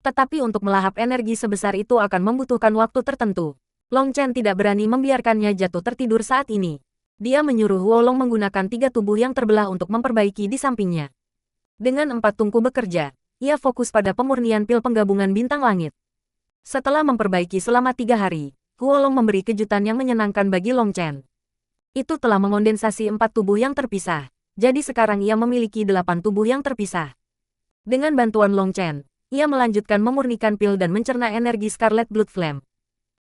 Tetapi untuk melahap energi sebesar itu akan membutuhkan waktu tertentu. Long Chen tidak berani membiarkannya jatuh tertidur saat ini. Dia menyuruh Huolong menggunakan 3 tubuh yang terbelah untuk memperbaiki di sampingnya. Dengan 4 tungku bekerja, ia fokus pada pemurnian pil penggabungan bintang langit. Setelah memperbaiki selama 3 hari, Huolong memberi kejutan yang menyenangkan bagi Long Chen. Itu telah mengondensasi 4 tubuh yang terpisah, jadi sekarang ia memiliki 8 tubuh yang terpisah. Dengan bantuan Long Chen, ia melanjutkan memurnikan pil dan mencerna energi Scarlet Blood Flame.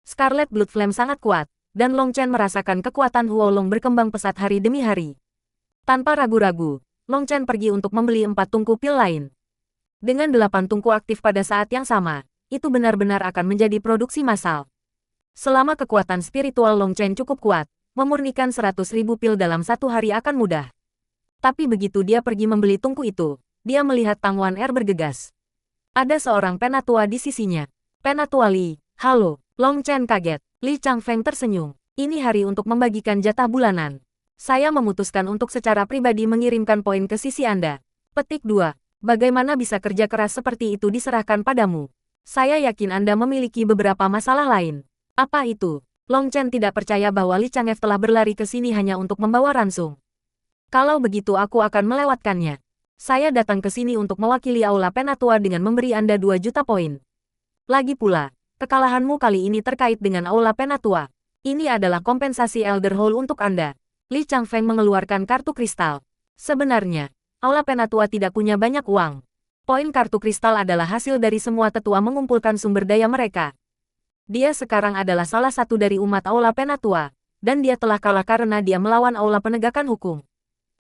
Scarlet Blood Flame sangat kuat, dan Long Chen merasakan kekuatan Huolong berkembang pesat hari demi hari. Tanpa ragu-ragu, Long Chen pergi untuk membeli 4 tungku pil lain. Dengan 8 tungku aktif pada saat yang sama, itu benar-benar akan menjadi produksi massal. Selama kekuatan spiritual Long Chen cukup kuat, memurnikan 100.000 pil dalam 1 hari akan mudah. Tapi begitu dia pergi membeli tungku itu, dia melihat Tang Wan Er bergegas. Ada seorang penatua di sisinya. Penatua Li, halo. Long Chen kaget. Li Changfeng tersenyum. Ini hari untuk membagikan jatah bulanan. Saya memutuskan untuk secara pribadi mengirimkan poin ke sisi Anda. Petik 2. Bagaimana bisa kerja keras seperti itu diserahkan padamu? Saya yakin Anda memiliki beberapa masalah lain. Apa itu? Long Chen tidak percaya bahwa Li Chang'ef telah berlari ke sini hanya untuk membawa ransum. Kalau begitu aku akan melewatkannya. Saya datang ke sini untuk mewakili Aula Penatua dengan memberi Anda 2 juta poin. Lagi pula, kekalahanmu kali ini terkait dengan Aula Penatua. Ini adalah kompensasi Elder Hall untuk Anda. Li Changfeng mengeluarkan kartu kristal. Sebenarnya, Aula Penatua tidak punya banyak uang. Poin kartu kristal adalah hasil dari semua tetua mengumpulkan sumber daya mereka. Dia sekarang adalah salah satu dari umat Aula Penatua, dan dia telah kalah karena dia melawan Aula Penegakan Hukum.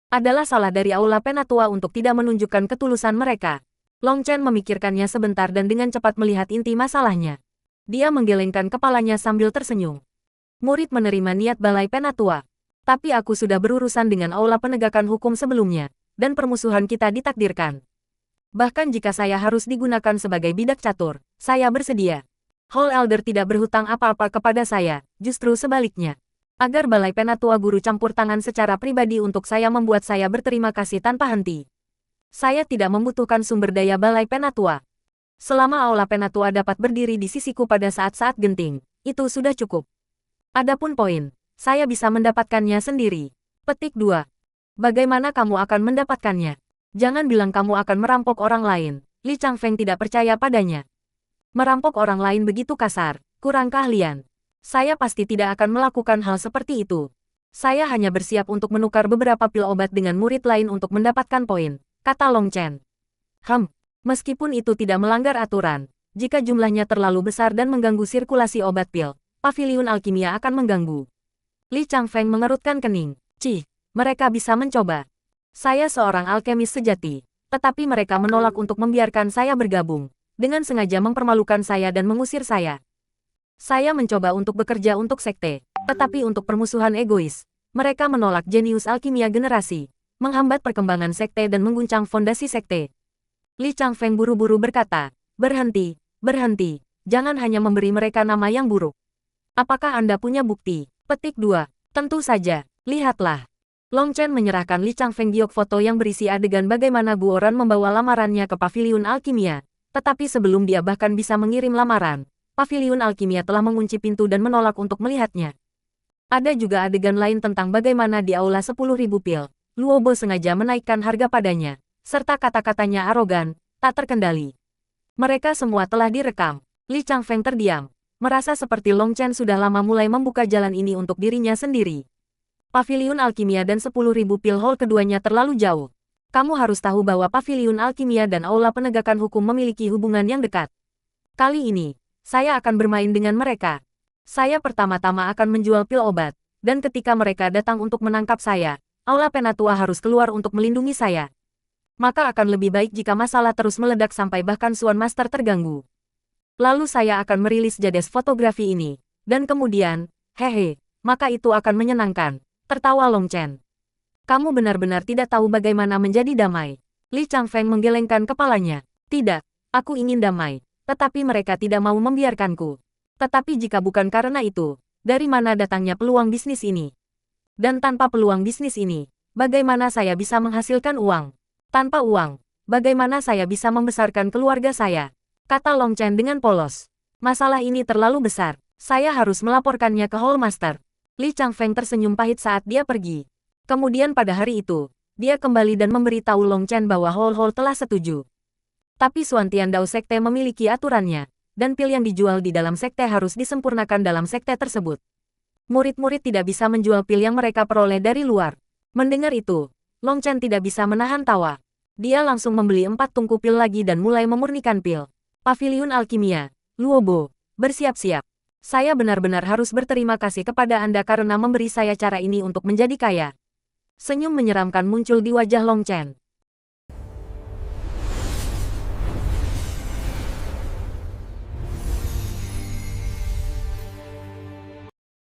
Adalah salah dari Aula Penatua untuk tidak menunjukkan ketulusan mereka. Long Chen memikirkannya sebentar dan dengan cepat melihat inti masalahnya. Dia menggelengkan kepalanya sambil tersenyum. Murid menerima niat Balai Penatua. Tapi aku sudah berurusan dengan Aula Penegakan Hukum sebelumnya, dan permusuhan kita ditakdirkan. Bahkan jika saya harus digunakan sebagai bidak catur, saya bersedia. Hall Elder tidak berhutang apa-apa kepada saya, justru sebaliknya. Agar Balai Penatua Guru campur tangan secara pribadi untuk saya membuat saya berterima kasih tanpa henti. Saya tidak membutuhkan sumber daya Balai Penatua. Selama Aula Penatua dapat berdiri di sisiku pada saat-saat genting, itu sudah cukup. Adapun poin, saya bisa mendapatkannya sendiri. Petik 2. Bagaimana kamu akan mendapatkannya? Jangan bilang kamu akan merampok orang lain. Li Changfeng tidak percaya padanya. Merampok orang lain begitu kasar, kurang keahlian. Saya pasti tidak akan melakukan hal seperti itu. Saya hanya bersiap untuk menukar beberapa pil obat dengan murid lain untuk mendapatkan poin, kata Long Chen. Meskipun itu tidak melanggar aturan, jika jumlahnya terlalu besar dan mengganggu sirkulasi obat pil, paviliun alkimia akan mengganggu. Li Changfeng mengerutkan kening. Mereka bisa mencoba. Saya seorang alkemis sejati, tetapi mereka menolak untuk membiarkan saya bergabung. Dengan sengaja mempermalukan saya dan mengusir saya. Saya mencoba untuk bekerja untuk sekte, tetapi untuk permusuhan egois. Mereka menolak jenius alkimia generasi, menghambat perkembangan sekte dan mengguncang fondasi sekte. Li Changfeng buru-buru berkata, berhenti, jangan hanya memberi mereka nama yang buruk. Apakah Anda punya bukti? Petik 2. Tentu saja, lihatlah. Long Chen menyerahkan Li Changfeng giok foto yang berisi adegan bagaimana Guoran membawa lamarannya ke paviliun alkimia. Tetapi sebelum dia bahkan bisa mengirim lamaran, paviliun alkimia telah mengunci pintu dan menolak untuk melihatnya. Ada juga adegan lain tentang bagaimana di aula 10.000 pil, Luobo sengaja menaikkan harga padanya, serta kata-katanya arogan, tak terkendali. Mereka semua telah direkam. Li Changfeng terdiam, merasa seperti Long Chen sudah lama mulai membuka jalan ini untuk dirinya sendiri. Paviliun alkimia dan 10.000 pil hall keduanya terlalu jauh. Kamu harus tahu bahwa paviliun alkimia dan aula penegakan hukum memiliki hubungan yang dekat. Kali ini, saya akan bermain dengan mereka. Saya pertama-tama akan menjual pil obat, dan ketika mereka datang untuk menangkap saya, Aula Penatua harus keluar untuk melindungi saya. Maka akan lebih baik jika masalah terus meledak sampai bahkan Suan Master terganggu. Lalu saya akan merilis jades fotografi ini, dan kemudian, maka itu akan menyenangkan, tertawa Long Chen. Kamu benar-benar tidak tahu bagaimana menjadi damai. Li Changfeng menggelengkan kepalanya. Tidak, aku ingin damai, tetapi mereka tidak mau membiarkanku. Tetapi jika bukan karena itu, Dari mana datangnya peluang bisnis ini? Dan tanpa peluang bisnis ini, bagaimana saya bisa menghasilkan uang? Tanpa uang, bagaimana saya bisa membesarkan keluarga saya? Kata Long Chen dengan polos. Masalah ini terlalu besar. Saya harus melaporkannya ke Hall Master. Li Changfeng tersenyum pahit saat dia pergi. Kemudian pada hari itu, dia kembali dan memberitahu Long Chen bahwa Hall telah setuju. Tapi Xuan Tiandao Sekte memiliki aturannya, dan pil yang dijual di dalam sekte harus disempurnakan dalam sekte tersebut. Murid-murid tidak bisa menjual pil yang mereka peroleh dari luar. Mendengar itu, Long Chen tidak bisa menahan tawa. Dia langsung membeli 4 tungku pil lagi dan mulai memurnikan pil. Paviliun Alkimia, Luobo, bersiap-siap. Saya benar-benar harus berterima kasih kepada Anda karena memberi saya cara ini untuk menjadi kaya. Senyum menyeramkan muncul di wajah Long Chen.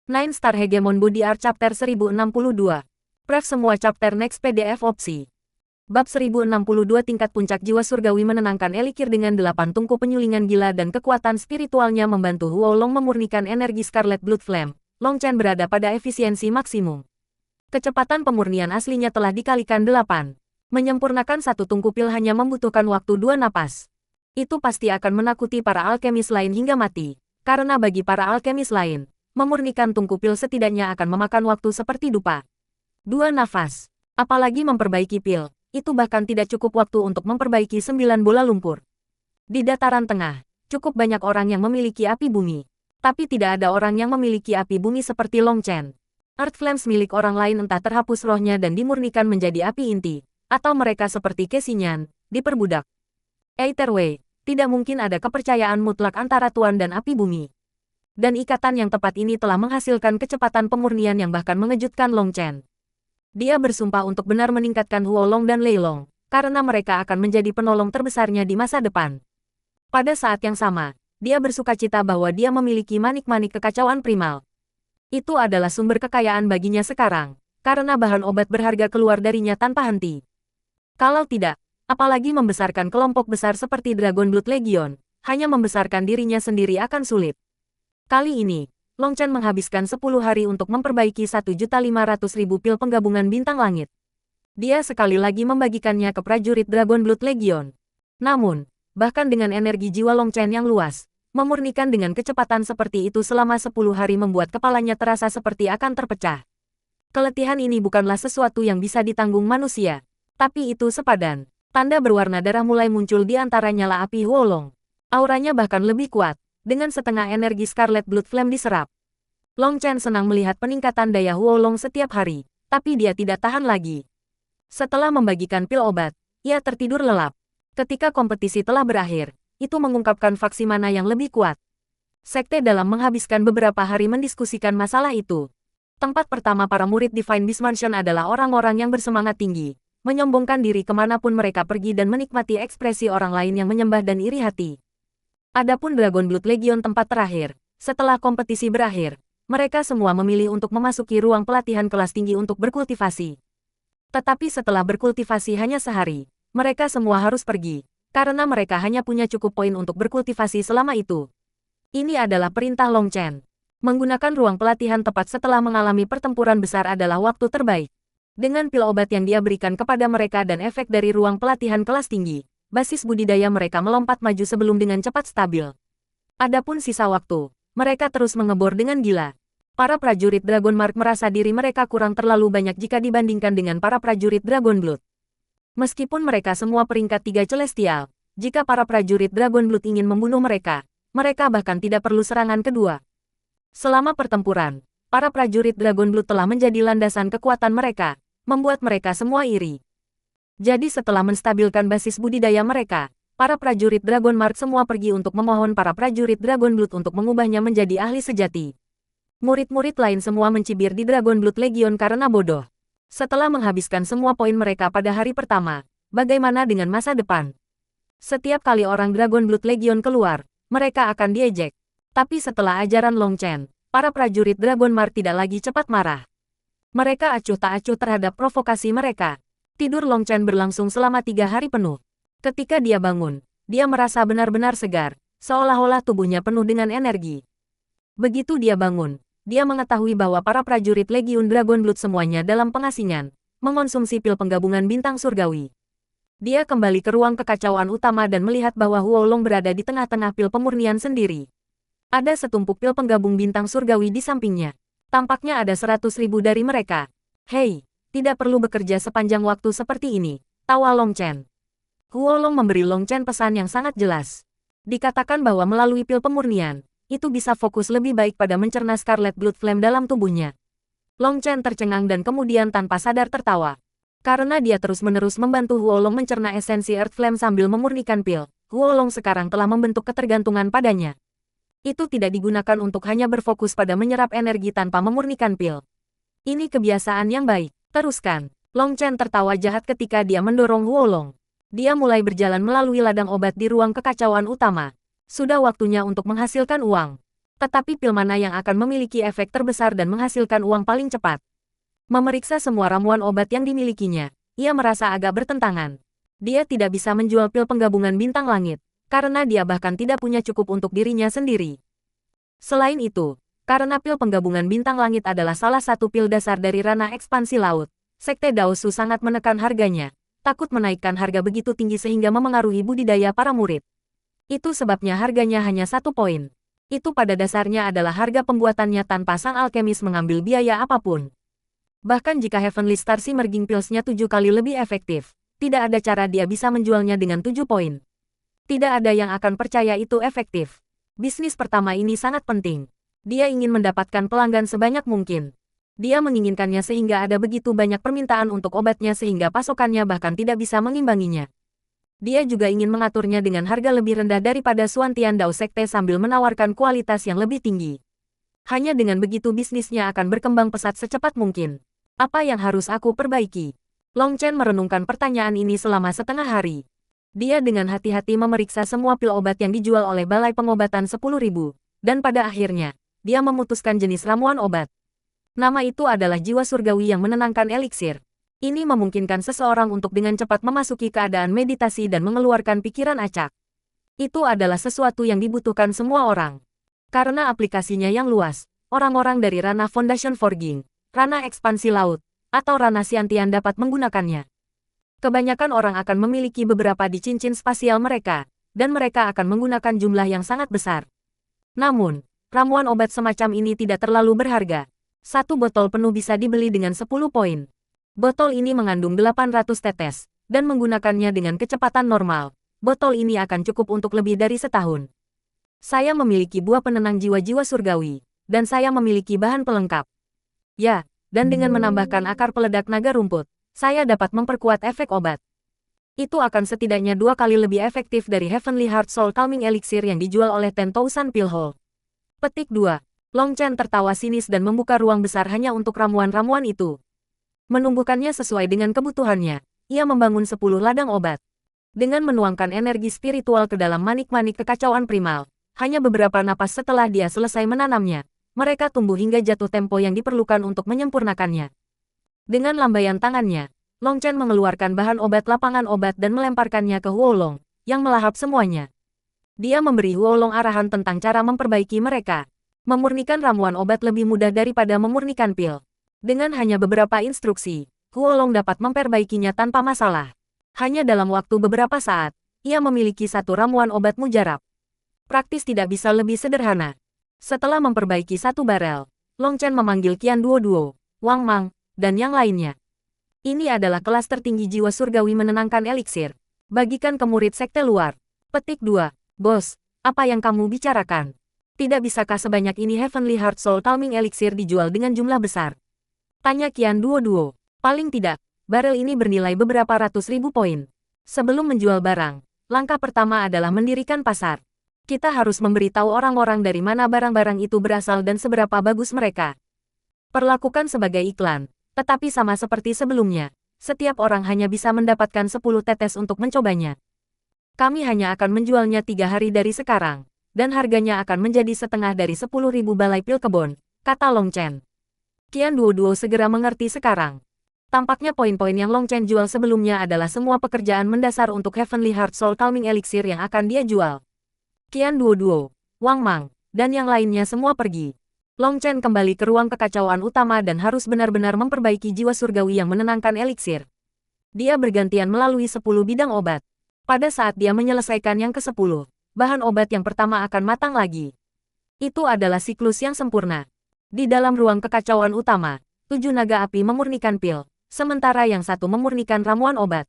Nine Star Hegemon Body Art Chapter 1062. Pref semua chapter next PDF opsi. Bab 1062 tingkat puncak jiwa surgawi menenangkan Elikir dengan 8 tungku penyulingan gila dan kekuatan spiritualnya membantu Huolong memurnikan energi Scarlet Blood Flame. Long Chen berada pada efisiensi maksimum. Kecepatan pemurnian aslinya telah dikalikan 8. Menyempurnakan 1 tungku pil hanya membutuhkan waktu 2 napas. Itu pasti akan menakuti para alkemis lain hingga mati. Karena bagi para alkemis lain, memurnikan tungku pil setidaknya akan memakan waktu seperti dupa. 2 nafas. Apalagi memperbaiki pil, itu bahkan tidak cukup waktu untuk memperbaiki 9 bola lumpur. Di dataran tengah, cukup banyak orang yang memiliki api bumi. Tapi tidak ada orang yang memiliki api bumi seperti Long Chen. Earth Flames milik orang lain entah terhapus rohnya dan dimurnikan menjadi api inti, atau mereka seperti Kesinyan, diperbudak. Either way, tidak mungkin ada kepercayaan mutlak antara Tuan dan api bumi. Dan ikatan yang tepat ini telah menghasilkan kecepatan pemurnian yang bahkan mengejutkan Long Chen. Dia bersumpah untuk benar meningkatkan Huolong dan Leilong, karena mereka akan menjadi penolong terbesarnya di masa depan. Pada saat yang sama, dia bersukacita bahwa dia memiliki manik-manik kekacauan primal. Itu adalah sumber kekayaan baginya sekarang, karena bahan obat berharga keluar darinya tanpa henti. Kalau tidak, apalagi membesarkan kelompok besar seperti Dragon Blood Legion, hanya membesarkan dirinya sendiri akan sulit. Kali ini, Long Chen menghabiskan 10 hari untuk memperbaiki 1.500.000 pil penggabungan bintang langit. Dia sekali lagi membagikannya ke prajurit Dragon Blood Legion. Namun, bahkan dengan energi jiwa Long Chen yang luas, memurnikan dengan kecepatan seperti itu selama 10 hari membuat kepalanya terasa seperti akan terpecah. Keletihan ini bukanlah sesuatu yang bisa ditanggung manusia. Tapi itu sepadan. Tanda berwarna darah mulai muncul di antara nyala api Huolong. Auranya bahkan lebih kuat. Dengan setengah energi Scarlet Blood Flame diserap. Long Chen senang melihat peningkatan daya Huolong setiap hari, tapi dia tidak tahan lagi. Setelah membagikan pil obat, ia tertidur lelap. Ketika kompetisi telah berakhir, itu mengungkapkan faksi mana yang lebih kuat. Sekte dalam menghabiskan beberapa hari mendiskusikan masalah itu. Tempat pertama para murid Divine Beast Mansion adalah orang-orang yang bersemangat tinggi, menyombongkan diri kemanapun mereka pergi dan menikmati ekspresi orang lain yang menyembah dan iri hati. Adapun Dragon Blood Legion tempat terakhir, setelah kompetisi berakhir, mereka semua memilih untuk memasuki ruang pelatihan kelas tinggi untuk berkultivasi. Tetapi setelah berkultivasi hanya sehari, mereka semua harus pergi, karena mereka hanya punya cukup poin untuk berkultivasi selama itu. Ini adalah perintah Long Chen. Menggunakan ruang pelatihan tepat setelah mengalami pertempuran besar adalah waktu terbaik. Dengan pil obat yang dia berikan kepada mereka dan efek dari ruang pelatihan kelas tinggi, basis budidaya mereka melompat maju sebelum dengan cepat stabil. Adapun sisa waktu, mereka terus mengebor dengan gila. Para prajurit Dragon Mark merasa diri mereka kurang terlalu banyak jika dibandingkan dengan para prajurit Dragon Blood. Meskipun mereka semua peringkat 3 celestial, jika para prajurit Dragon Blood ingin membunuh mereka, mereka bahkan tidak perlu serangan kedua. Selama pertempuran, para prajurit Dragon Blood telah menjadi landasan kekuatan mereka, membuat mereka semua iri. Jadi setelah menstabilkan basis budidaya mereka, para prajurit Dragon Mark semua pergi untuk memohon para prajurit Dragon Blood untuk mengubahnya menjadi ahli sejati. Murid-murid lain semua mencibir di Dragon Blood Legion karena bodoh. Setelah menghabiskan semua poin mereka pada hari pertama, bagaimana dengan masa depan? Setiap kali orang Dragon Blood Legion keluar, mereka akan diejek. Tapi setelah ajaran Long Chen, para prajurit Dragon Mark tidak lagi cepat marah. Mereka acuh tak acuh terhadap provokasi mereka. Tidur Long Chen berlangsung selama 3 hari penuh. Ketika dia bangun, dia merasa benar-benar segar, seolah-olah tubuhnya penuh dengan energi. Begitu dia bangun, Dia mengetahui bahwa para prajurit Legiun Dragon Blood semuanya dalam pengasingan, mengonsumsi pil penggabungan bintang surgawi. Dia kembali ke ruang kekacauan utama dan melihat bahwa Huolong berada di tengah-tengah pil pemurnian sendiri. Ada setumpuk pil penggabung bintang surgawi di sampingnya. Tampaknya ada 100.000 dari mereka. Hei, tidak perlu bekerja sepanjang waktu seperti ini, tawa Long Chen. Huolong memberi Long Chen pesan yang sangat jelas. Dikatakan bahwa melalui pil pemurnian, itu bisa fokus lebih baik pada mencerna Scarlet Blood Flame dalam tubuhnya. Long Chen tercengang dan kemudian tanpa sadar tertawa. Karena dia terus-menerus membantu Huolong mencerna esensi Earth Flame sambil memurnikan pil, Huolong sekarang telah membentuk ketergantungan padanya. Itu tidak digunakan untuk hanya berfokus pada menyerap energi tanpa memurnikan pil. Ini kebiasaan yang baik. Teruskan. Long Chen tertawa jahat ketika dia mendorong Huolong. Dia mulai berjalan melalui ladang obat di ruang kekacauan utama. Sudah waktunya untuk menghasilkan uang. Tetapi pil mana yang akan memiliki efek terbesar dan menghasilkan uang paling cepat? Memeriksa semua ramuan obat yang dimilikinya, ia merasa agak bertentangan. Dia tidak bisa menjual pil penggabungan bintang langit, karena dia bahkan tidak punya cukup untuk dirinya sendiri. Selain itu, karena pil penggabungan bintang langit adalah salah satu pil dasar dari ranah ekspansi laut, Sekte Daosu sangat menekan harganya, takut menaikkan harga begitu tinggi sehingga memengaruhi budidaya para murid. Itu sebabnya harganya hanya 1 poin. Itu pada dasarnya adalah harga pembuatannya tanpa sang alkemis mengambil biaya apapun. Bahkan jika Heavenly Star Simmering Pills-nya 7 kali lebih efektif, tidak ada cara dia bisa menjualnya dengan 7 poin. Tidak ada yang akan percaya itu efektif. Bisnis pertama ini sangat penting. Dia ingin mendapatkan pelanggan sebanyak mungkin. Dia menginginkannya sehingga ada begitu banyak permintaan untuk obatnya sehingga pasokannya bahkan tidak bisa mengimbanginya. Dia juga ingin mengaturnya dengan harga lebih rendah daripada Suantian Dao Sekte sambil menawarkan kualitas yang lebih tinggi. Hanya dengan begitu bisnisnya akan berkembang pesat secepat mungkin. Apa yang harus aku perbaiki? Long Chen merenungkan pertanyaan ini selama setengah hari. Dia dengan hati-hati memeriksa semua pil obat yang dijual oleh Balai Pengobatan 10.000, dan pada akhirnya, dia memutuskan jenis ramuan obat. Nama itu adalah jiwa surgawi yang menenangkan eliksir. Ini memungkinkan seseorang untuk dengan cepat memasuki keadaan meditasi dan mengeluarkan pikiran acak. Itu adalah sesuatu yang dibutuhkan semua orang. Karena aplikasinya yang luas, orang-orang dari ranah Foundation Forging, ranah ekspansi laut, atau ranah Siantian dapat menggunakannya. Kebanyakan orang akan memiliki beberapa di cincin spasial mereka, dan mereka akan menggunakan jumlah yang sangat besar. Namun, ramuan obat semacam ini tidak terlalu berharga. 1 botol penuh bisa dibeli dengan 10 poin. Botol ini mengandung 800 tetes, dan menggunakannya dengan kecepatan normal. Botol ini akan cukup untuk lebih dari setahun. Saya memiliki buah penenang jiwa-jiwa surgawi, dan saya memiliki bahan pelengkap. Ya, dan dengan menambahkan akar peledak naga rumput, saya dapat memperkuat efek obat. Itu akan setidaknya 2 kali lebih efektif dari Heavenly Heart Soul Calming Elixir yang dijual oleh 10,000 Pill Hall. Petik 2. Long Chen tertawa sinis dan membuka ruang besar hanya untuk ramuan-ramuan itu. Menumbuhkannya sesuai dengan kebutuhannya, ia membangun 10 ladang obat. Dengan menuangkan energi spiritual ke dalam manik-manik kekacauan primal, hanya beberapa napas setelah dia selesai menanamnya, mereka tumbuh hingga jatuh tempo yang diperlukan untuk menyempurnakannya. Dengan lambaian tangannya, Long Chen mengeluarkan bahan obat lapangan obat dan melemparkannya ke Huolong, yang melahap semuanya. Dia memberi Huolong arahan tentang cara memperbaiki mereka. Memurnikan ramuan obat lebih mudah daripada memurnikan pil. Dengan hanya beberapa instruksi, Huolong dapat memperbaikinya tanpa masalah. Hanya dalam waktu beberapa saat, ia memiliki 1 ramuan obat mujarab. Praktis tidak bisa lebih sederhana. Setelah memperbaiki 1 barel, Long Chen memanggil Qian Duo, Wang Mang, dan yang lainnya. Ini adalah kelas tertinggi jiwa surgawi menenangkan eliksir. Bagikan ke murid sekte luar. Petik 2. Bos, apa yang kamu bicarakan? Tidak bisakah sebanyak ini Heavenly Heart Soul Calming Elixir dijual dengan jumlah besar? Tanya Qian Duo. Paling tidak, barel ini bernilai beberapa ratus ribu poin. Sebelum menjual barang, langkah pertama adalah mendirikan pasar. Kita harus memberitahu orang-orang dari mana barang-barang itu berasal dan seberapa bagus mereka. Perlakukan sebagai iklan, tetapi sama seperti sebelumnya, setiap orang hanya bisa mendapatkan 10 tetes untuk mencobanya. Kami hanya akan menjualnya 3 hari dari sekarang, dan harganya akan menjadi setengah dari 10.000 balai pil kebon, kata Long Chen. Qian Duo segera mengerti sekarang. Tampaknya poin-poin yang Long Chen jual sebelumnya adalah semua pekerjaan mendasar untuk Heavenly Heart Soul Calming Elixir yang akan dia jual. Qian Duo, Wang Mang, dan yang lainnya semua pergi. Long Chen kembali ke ruang kekacauan utama dan harus benar-benar memperbaiki jiwa surgawi yang menenangkan eliksir. Dia bergantian melalui 10 bidang obat. Pada saat dia menyelesaikan yang ke-10, bahan obat yang pertama akan matang lagi. Itu adalah siklus yang sempurna. Di dalam ruang kekacauan utama, 7 naga api memurnikan pil, sementara yang satu memurnikan ramuan obat.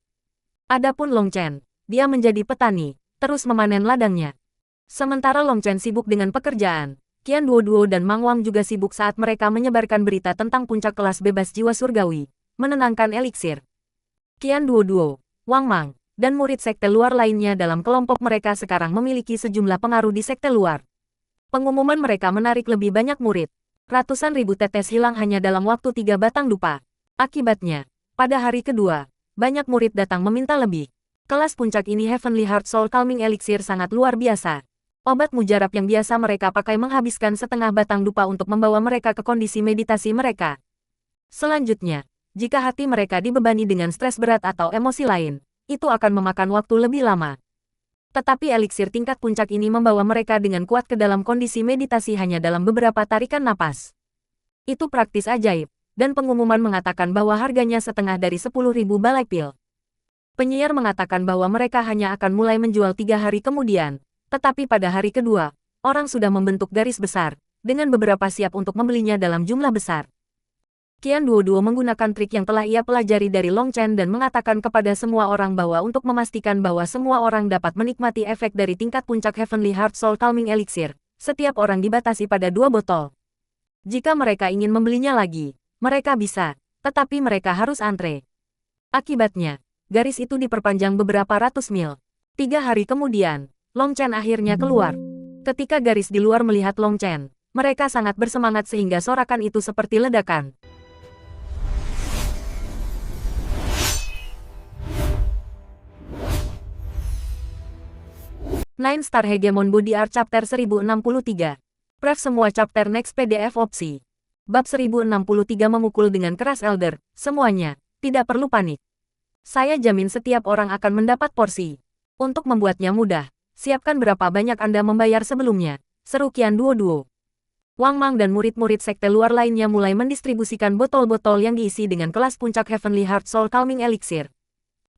Adapun Long Chen, dia menjadi petani, terus memanen ladangnya. Sementara Long Chen sibuk dengan pekerjaan, Qian Duoduo dan Mang Wang juga sibuk saat mereka menyebarkan berita tentang puncak kelas bebas jiwa surgawi, menenangkan eliksir. Qian Duoduo, Wang Mang, dan murid sekte luar lainnya dalam kelompok mereka sekarang memiliki sejumlah pengaruh di sekte luar. Pengumuman mereka menarik lebih banyak murid. Ratusan ribu tetes hilang hanya dalam waktu 3 batang dupa. Akibatnya, pada hari kedua, banyak murid datang meminta lebih. Kelas puncak ini Heavenly Heart Soul Calming Elixir sangat luar biasa. Obat mujarab yang biasa mereka pakai menghabiskan setengah batang dupa untuk membawa mereka ke kondisi meditasi mereka. Selanjutnya, jika hati mereka dibebani dengan stres berat atau emosi lain, itu akan memakan waktu lebih lama. Tetapi eliksir tingkat puncak ini membawa mereka dengan kuat ke dalam kondisi meditasi hanya dalam beberapa tarikan napas. Itu praktis ajaib, dan pengumuman mengatakan bahwa harganya setengah dari 10.000 balai pil. Penyiar mengatakan bahwa mereka hanya akan mulai menjual 3 hari kemudian, tetapi pada hari kedua, orang sudah membentuk garis besar, dengan beberapa siap untuk membelinya dalam jumlah besar. Qian Duoduo menggunakan trik yang telah ia pelajari dari Long Chen dan mengatakan kepada semua orang bahwa untuk memastikan bahwa semua orang dapat menikmati efek dari tingkat puncak Heavenly Heart Soul Calming Elixir, setiap orang dibatasi pada 2 botol. Jika mereka ingin membelinya lagi, mereka bisa, tetapi mereka harus antre. Akibatnya, garis itu diperpanjang beberapa ratus mil. 3 hari kemudian, Long Chen akhirnya keluar. Ketika garis di luar melihat Long Chen, mereka sangat bersemangat sehingga sorakan itu seperti ledakan. Nine Star Hegemon Body Art Chapter 1063. Pref semua chapter next PDF opsi. Bab 1063 memukul dengan keras Elder, semuanya, tidak perlu panik. Saya jamin setiap orang akan mendapat porsi. Untuk membuatnya mudah, siapkan berapa banyak Anda membayar sebelumnya, seru Qian Duoduo. Wang Mang dan murid-murid sekte luar lainnya mulai mendistribusikan botol-botol yang diisi dengan kelas puncak Heavenly Heart Soul Calming Elixir.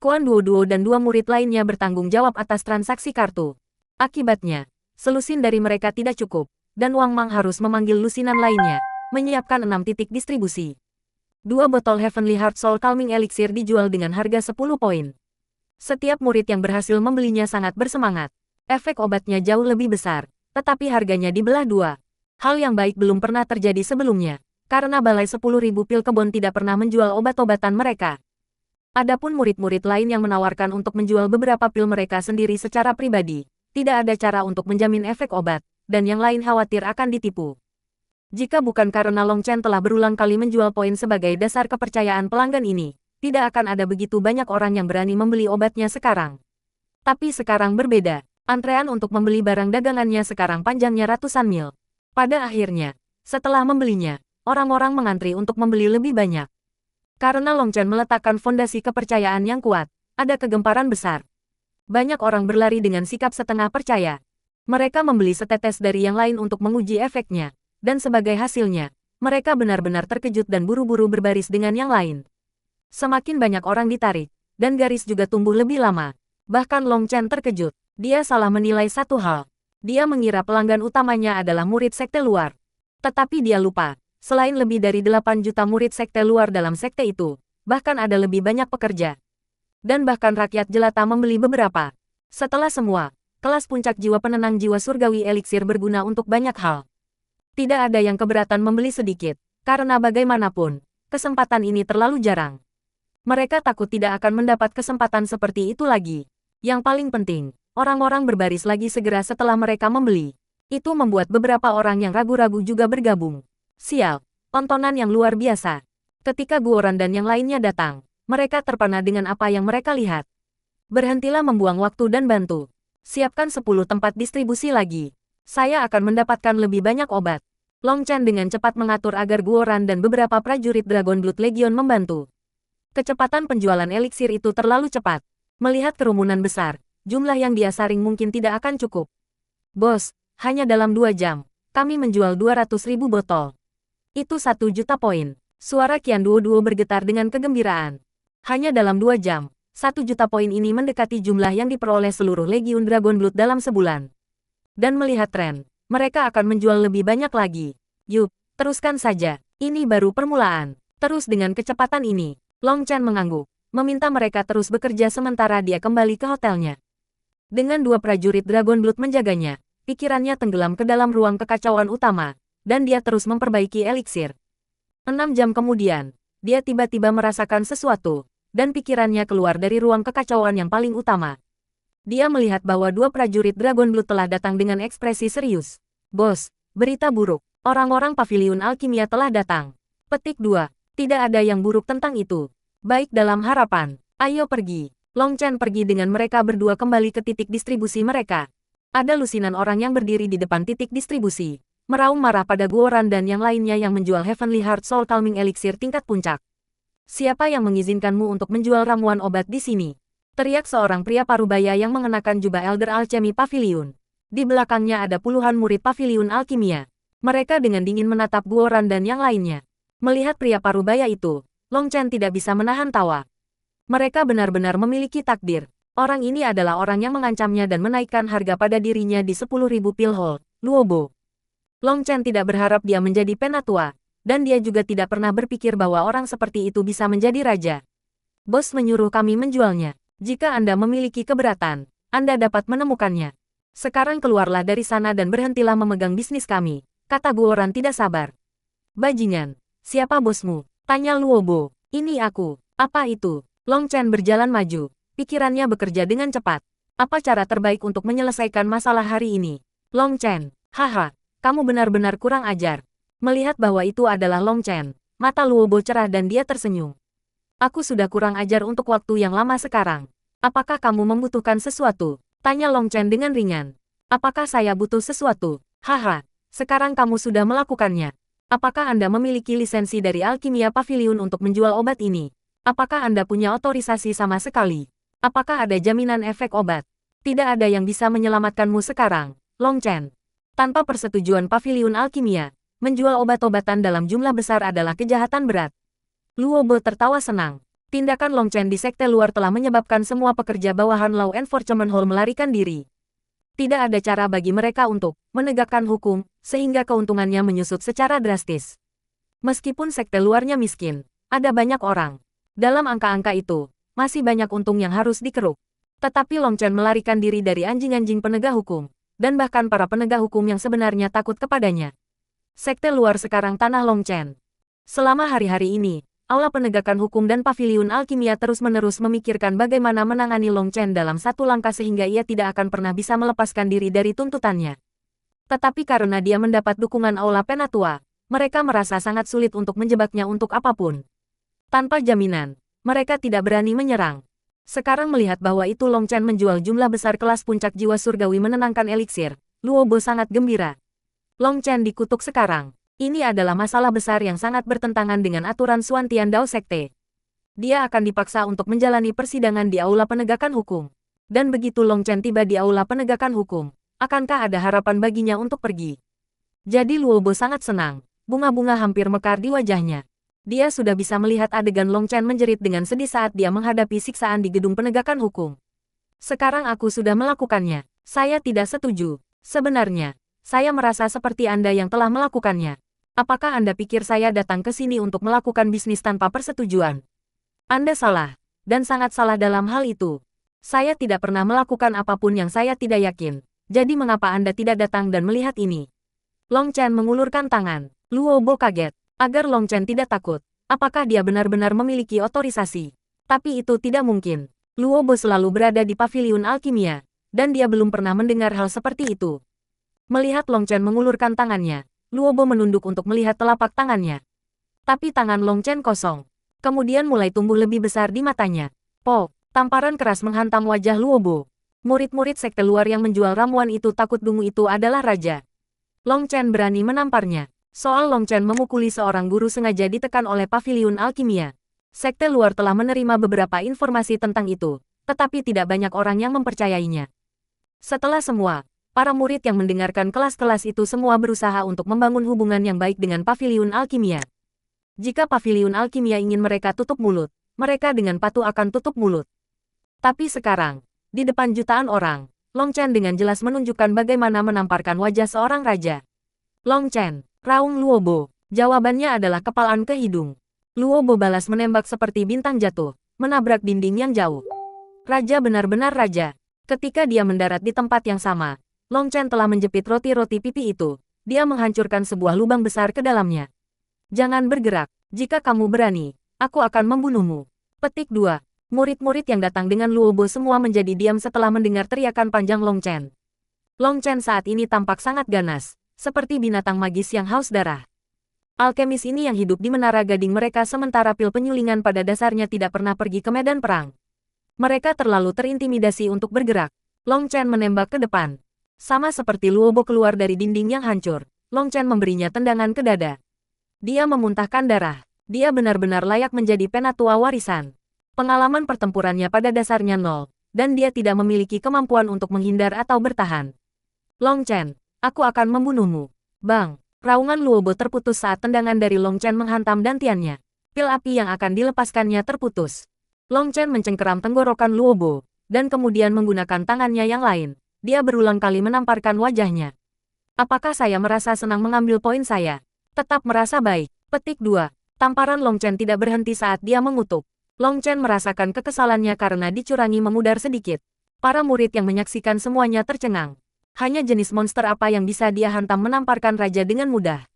Qian Duoduo dan 2 murid lainnya bertanggung jawab atas transaksi kartu. Akibatnya, selusin dari mereka tidak cukup, dan Wang Mang harus memanggil lusinan lainnya, menyiapkan 6 titik distribusi. 2 botol Heavenly Heart Soul Calming Elixir dijual dengan harga 10 poin. Setiap murid yang berhasil membelinya sangat bersemangat. Efek obatnya jauh lebih besar, tetapi harganya dibelah 2. Hal yang baik belum pernah terjadi sebelumnya, karena balai 10.000 pil kebon tidak pernah menjual obat-obatan mereka. Adapun murid-murid lain yang menawarkan untuk menjual beberapa pil mereka sendiri secara pribadi, tidak ada cara untuk menjamin efek obat, dan yang lain khawatir akan ditipu. Jika bukan karena Long Chen telah berulang kali menjual poin sebagai dasar kepercayaan pelanggan ini, tidak akan ada begitu banyak orang yang berani membeli obatnya sekarang. Tapi sekarang berbeda, antrean untuk membeli barang dagangannya sekarang panjangnya ratusan mil. Pada akhirnya, setelah membelinya, orang-orang mengantri untuk membeli lebih banyak. Karena Long Chen meletakkan fondasi kepercayaan yang kuat, ada kegemparan besar. Banyak orang berlari dengan sikap setengah percaya. Mereka membeli setetes dari yang lain untuk menguji efeknya, dan sebagai hasilnya, mereka benar-benar terkejut dan buru-buru berbaris dengan yang lain. Semakin banyak orang ditarik, dan garis juga tumbuh lebih lama. Bahkan Long Chen terkejut, dia salah menilai satu hal. Dia mengira pelanggan utamanya adalah murid sekte luar. Tetapi dia lupa, selain lebih dari 8 juta murid sekte luar dalam sekte itu, bahkan ada lebih banyak pekerja. Dan bahkan rakyat jelata membeli beberapa. Setelah semua, kelas puncak jiwa penenang jiwa surgawi eliksir berguna untuk banyak hal. Tidak ada yang keberatan membeli sedikit, karena bagaimanapun, kesempatan ini terlalu jarang. Mereka takut tidak akan mendapat kesempatan seperti itu lagi. Yang paling penting, orang-orang berbaris lagi segera setelah mereka membeli. Itu membuat beberapa orang yang ragu-ragu juga bergabung. Sial, tontonan yang luar biasa. Ketika Guoran dan yang lainnya datang, mereka terpana dengan apa yang mereka lihat. Berhentilah membuang waktu dan bantu. Siapkan 10 tempat distribusi lagi. Saya akan mendapatkan lebih banyak obat. Long Chen dengan cepat mengatur agar Guoran dan beberapa prajurit Dragon Blood Legion membantu. Kecepatan penjualan eliksir itu terlalu cepat. Melihat kerumunan besar, jumlah yang dia saring mungkin tidak akan cukup. Bos, hanya dalam 2 jam, Kami menjual 200.000 botol. Itu 1 juta poin. Suara Qian Duo bergetar dengan kegembiraan. Hanya dalam 2 jam, 1 juta poin ini mendekati jumlah yang diperoleh seluruh Legiun Dragonblood dalam sebulan. Dan melihat tren, mereka akan menjual lebih banyak lagi. Yuk, teruskan saja. Ini baru permulaan. Terus dengan kecepatan ini, Long Chen mengangguk, meminta mereka terus bekerja sementara dia kembali ke hotelnya. Dengan 2 prajurit Dragonblood menjaganya, pikirannya tenggelam ke dalam ruang kekacauan utama, dan dia terus memperbaiki eliksir. 6 jam kemudian, dia tiba-tiba merasakan sesuatu, dan pikirannya keluar dari ruang kekacauan yang paling utama. Dia melihat bahwa 2 prajurit Dragonblood telah datang dengan ekspresi serius. Bos, berita buruk. Orang-orang paviliun alkimia telah datang. Petik 2. Tidak ada yang buruk tentang itu. Baik dalam harapan. Ayo pergi. Long Chen pergi dengan mereka berdua kembali ke titik distribusi mereka. Ada lusinan orang yang berdiri di depan titik distribusi, meraung marah pada Guoran dan yang lainnya yang menjual Heavenly Heart Soul Calming Elixir tingkat puncak. Siapa yang mengizinkanmu untuk menjual ramuan obat di sini? Teriak seorang pria parubaya yang mengenakan jubah Elder Alchemy Pavilion. Di belakangnya ada puluhan murid Paviliun Alkimia. Mereka dengan dingin menatap Guoran dan yang lainnya. Melihat pria parubaya itu, Long Chen tidak bisa menahan tawa. Mereka benar-benar memiliki takdir. Orang ini adalah orang yang mengancamnya dan menaikkan harga pada dirinya di 10.000 pilhole, Luobo. Long Chen tidak berharap dia menjadi penatua, dan dia juga tidak pernah berpikir bahwa orang seperti itu bisa menjadi raja. Bos menyuruh kami menjualnya. Jika Anda memiliki keberatan, Anda dapat menemukannya. Sekarang keluarlah dari sana dan berhentilah memegang bisnis kami, kata Guoran tidak sabar. Bajingan, siapa bosmu? Tanya Luobo. Ini aku. Apa itu? Long Chen berjalan maju, pikirannya bekerja dengan cepat. Apa cara terbaik untuk menyelesaikan masalah hari ini? Long Chen, haha. Kamu benar-benar kurang ajar. Melihat bahwa itu adalah Long Chen, mata Luobo cerah dan dia tersenyum. Aku sudah kurang ajar untuk waktu yang lama sekarang. Apakah kamu membutuhkan sesuatu? Tanya Long Chen dengan ringan. Apakah saya butuh sesuatu? Haha, sekarang kamu sudah melakukannya. Apakah Anda memiliki lisensi dari Alkimia Pavilion untuk menjual obat ini? Apakah Anda punya otorisasi sama sekali? Apakah ada jaminan efek obat? Tidak ada yang bisa menyelamatkanmu sekarang, Long Chen. Tanpa persetujuan Paviliun Alkimia, menjual obat-obatan dalam jumlah besar adalah kejahatan berat. Luobo tertawa senang. Tindakan Long Chen di sekte luar telah menyebabkan semua pekerja bawahan Law Enforcement Hall melarikan diri. Tidak ada cara bagi mereka untuk menegakkan hukum, sehingga keuntungannya menyusut secara drastis. Meskipun sekte luarnya miskin, ada banyak orang. Dalam angka-angka itu, masih banyak untung yang harus dikeruk. Tetapi Long Chen melarikan diri dari anjing-anjing penegak hukum, dan bahkan para penegak hukum yang sebenarnya takut kepadanya. Sekte luar sekarang tanah Long Chen. Selama hari-hari ini, Aula Penegakan Hukum dan Paviliun Alkimia terus-menerus memikirkan bagaimana menangani Long Chen dalam satu langkah sehingga ia tidak akan pernah bisa melepaskan diri dari tuntutannya. Tetapi karena dia mendapat dukungan Aula Penatua, mereka merasa sangat sulit untuk menjebaknya untuk apapun. Tanpa jaminan, mereka tidak berani menyerang. Sekarang melihat bahwa itu Long Chen menjual jumlah besar kelas puncak jiwa surgawi menenangkan eliksir, Luobo sangat gembira. Long Chen dikutuk sekarang. Ini adalah masalah besar yang sangat bertentangan dengan aturan Suantian Dao Sekte. Dia akan dipaksa untuk menjalani persidangan di Aula Penegakan Hukum. Dan begitu Long Chen tiba di Aula Penegakan Hukum, akankah ada harapan baginya untuk pergi? Jadi Luobo sangat senang, bunga-bunga hampir mekar di wajahnya. Dia sudah bisa melihat adegan Long Chen menjerit dengan sedih saat dia menghadapi siksaan di gedung penegakan hukum. Sekarang aku sudah melakukannya. Saya tidak setuju. Sebenarnya, saya merasa seperti Anda yang telah melakukannya. Apakah Anda pikir saya datang ke sini untuk melakukan bisnis tanpa persetujuan? Anda salah, dan sangat salah dalam hal itu. Saya tidak pernah melakukan apapun yang saya tidak yakin. Jadi mengapa Anda tidak datang dan melihat ini? Long Chen mengulurkan tangan. Luobo kaget. Agar Long Chen tidak takut, apakah dia benar-benar memiliki otorisasi? Tapi itu tidak mungkin. Luobo selalu berada di Paviliun Alkimia, dan dia belum pernah mendengar hal seperti itu. Melihat Long Chen mengulurkan tangannya, Luobo menunduk untuk melihat telapak tangannya. Tapi tangan Long Chen kosong. Kemudian mulai tumbuh lebih besar di matanya. Po, tamparan keras menghantam wajah Luobo. Murid-murid sekte luar yang menjual ramuan itu takut dungu itu adalah raja. Long Chen berani menamparnya. Soal Long Chen memukuli seorang guru sengaja ditekan oleh Paviliun Alkimia. Sekte luar telah menerima beberapa informasi tentang itu, tetapi tidak banyak orang yang mempercayainya. Setelah semua, Para murid yang mendengarkan kelas-kelas itu semua berusaha untuk membangun hubungan yang baik dengan Paviliun Alkimia. Jika Paviliun Alkimia ingin mereka tutup mulut, mereka dengan patuh akan tutup mulut. Tapi sekarang, di depan jutaan orang, Long Chen dengan jelas menunjukkan bagaimana menamparkan wajah seorang raja. Long Chen, raung Luobo. Jawabannya adalah kepalaan ke hidung. Luobo balas menembak seperti bintang jatuh, menabrak dinding yang jauh. Raja benar-benar raja. Ketika dia mendarat di tempat yang sama, Long Chen telah menjepit roti-roti pipi itu. Dia menghancurkan sebuah lubang besar ke dalamnya. Jangan bergerak. Jika kamu berani, aku akan membunuhmu. Petik 2. Murid-murid yang datang dengan Luobo semua menjadi diam setelah mendengar teriakan panjang Long Chen. Long Chen saat ini tampak sangat ganas, seperti binatang magis yang haus darah. Alkemis ini yang hidup di menara gading mereka sementara pil penyulingan pada dasarnya tidak pernah pergi ke medan perang. Mereka terlalu terintimidasi untuk bergerak. Long Chen menembak ke depan. Sama seperti Luobo keluar dari dinding yang hancur, Long Chen memberinya tendangan ke dada. Dia memuntahkan darah. Dia benar-benar layak menjadi penatua warisan. Pengalaman pertempurannya pada dasarnya nol, dan dia tidak memiliki kemampuan untuk menghindar atau bertahan. Long Chen, aku akan membunuhmu. Bang! Raungan Luobo terputus saat tendangan dari Long Chen menghantam dantiannya. Pil api yang akan dilepaskannya terputus. Long Chen mencengkeram tenggorokan Luobo, dan kemudian menggunakan tangannya yang lain. Dia berulang kali menamparkan wajahnya. Apakah saya merasa senang mengambil poin saya? Tetap merasa baik. Petik 2. Tamparan Long Chen tidak berhenti saat dia mengutuk. Long Chen merasakan kekesalannya karena dicurangi memudar sedikit. Para murid yang menyaksikan semuanya tercengang. Hanya jenis monster apa yang bisa dia hantam menamparkan raja dengan mudah.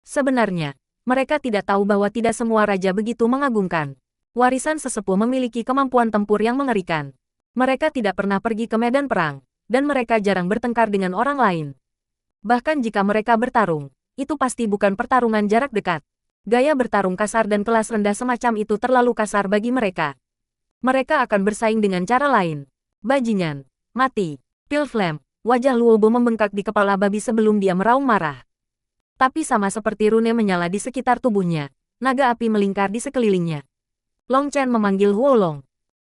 Sebenarnya, mereka tidak tahu bahwa tidak semua raja begitu mengagumkan. Warisan sesepuh memiliki kemampuan tempur yang mengerikan. Mereka tidak pernah pergi ke medan perang, dan mereka jarang bertengkar dengan orang lain. Bahkan jika mereka bertarung, itu pasti bukan pertarungan jarak dekat. Gaya bertarung kasar dan kelas rendah semacam itu terlalu kasar bagi mereka. Mereka akan bersaing dengan cara lain. Bajingan, mati, pil flame. Wajah Luobo membengkak di kepala babi sebelum dia meraung marah. Tapi sama seperti rune menyala di sekitar tubuhnya, naga api melingkar di sekelilingnya. Long Chen memanggil Huolong.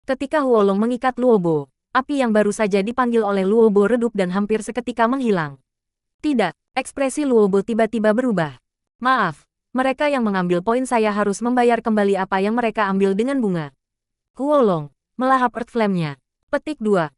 Ketika Huolong mengikat Luobo, api yang baru saja dipanggil oleh Luobo redup dan hampir seketika menghilang. Tidak, ekspresi Luobo tiba-tiba berubah. Maaf, mereka yang mengambil poin saya harus membayar kembali apa yang mereka ambil dengan bunga. Huolong melahap Earth Flame-nya. Petik 2.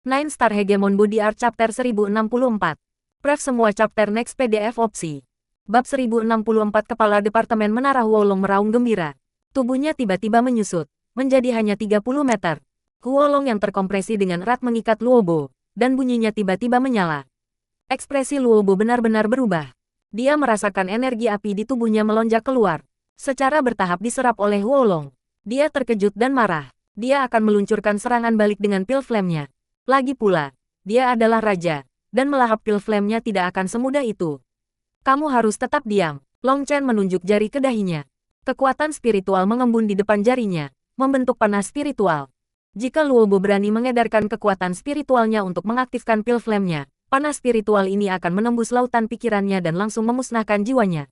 Nine Star Hegemon Body Art Chapter 1064. Pref semua chapter next PDF opsi. Bab 1064 Kepala Departemen Menara Huolong meraung gembira. Tubuhnya tiba-tiba menyusut, menjadi hanya 30 meter. Huolong yang terkompresi dengan erat mengikat Luobo, dan bunyinya tiba-tiba menyala. Ekspresi Luobo benar-benar berubah. Dia merasakan energi api di tubuhnya melonjak keluar. Secara bertahap diserap oleh Huolong. Dia terkejut dan marah. Dia akan meluncurkan serangan balik dengan pil flame-nya. Lagi pula, dia adalah raja, dan melahap pil flame-nya tidak akan semudah itu. Kamu harus tetap diam. Long Chen menunjuk jari ke dahinya. Kekuatan spiritual mengembun di depan jarinya, membentuk panas spiritual. Jika Luobo berani mengedarkan kekuatan spiritualnya untuk mengaktifkan pil flame-nya, panas spiritual ini akan menembus lautan pikirannya dan langsung memusnahkan jiwanya.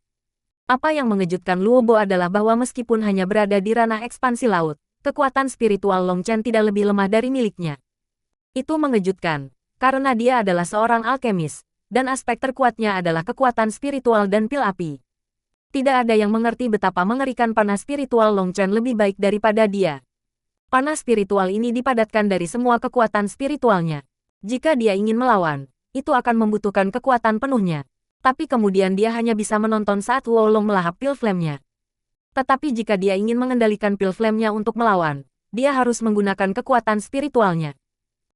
Apa yang mengejutkan Luobo adalah bahwa meskipun hanya berada di ranah ekspansi laut, kekuatan spiritual Long Chen tidak lebih lemah dari miliknya. Itu mengejutkan, karena dia adalah seorang alkemis, dan aspek terkuatnya adalah kekuatan spiritual dan pil api. Tidak ada yang mengerti betapa mengerikan panas spiritual Long Chen lebih baik daripada dia. Panas spiritual ini dipadatkan dari semua kekuatan spiritualnya. Jika dia ingin melawan, itu akan membutuhkan kekuatan penuhnya. Tapi kemudian dia hanya bisa menonton saat Huolong melahap pil flame-nya. Tetapi jika dia ingin mengendalikan pil flame-nya untuk melawan, dia harus menggunakan kekuatan spiritualnya.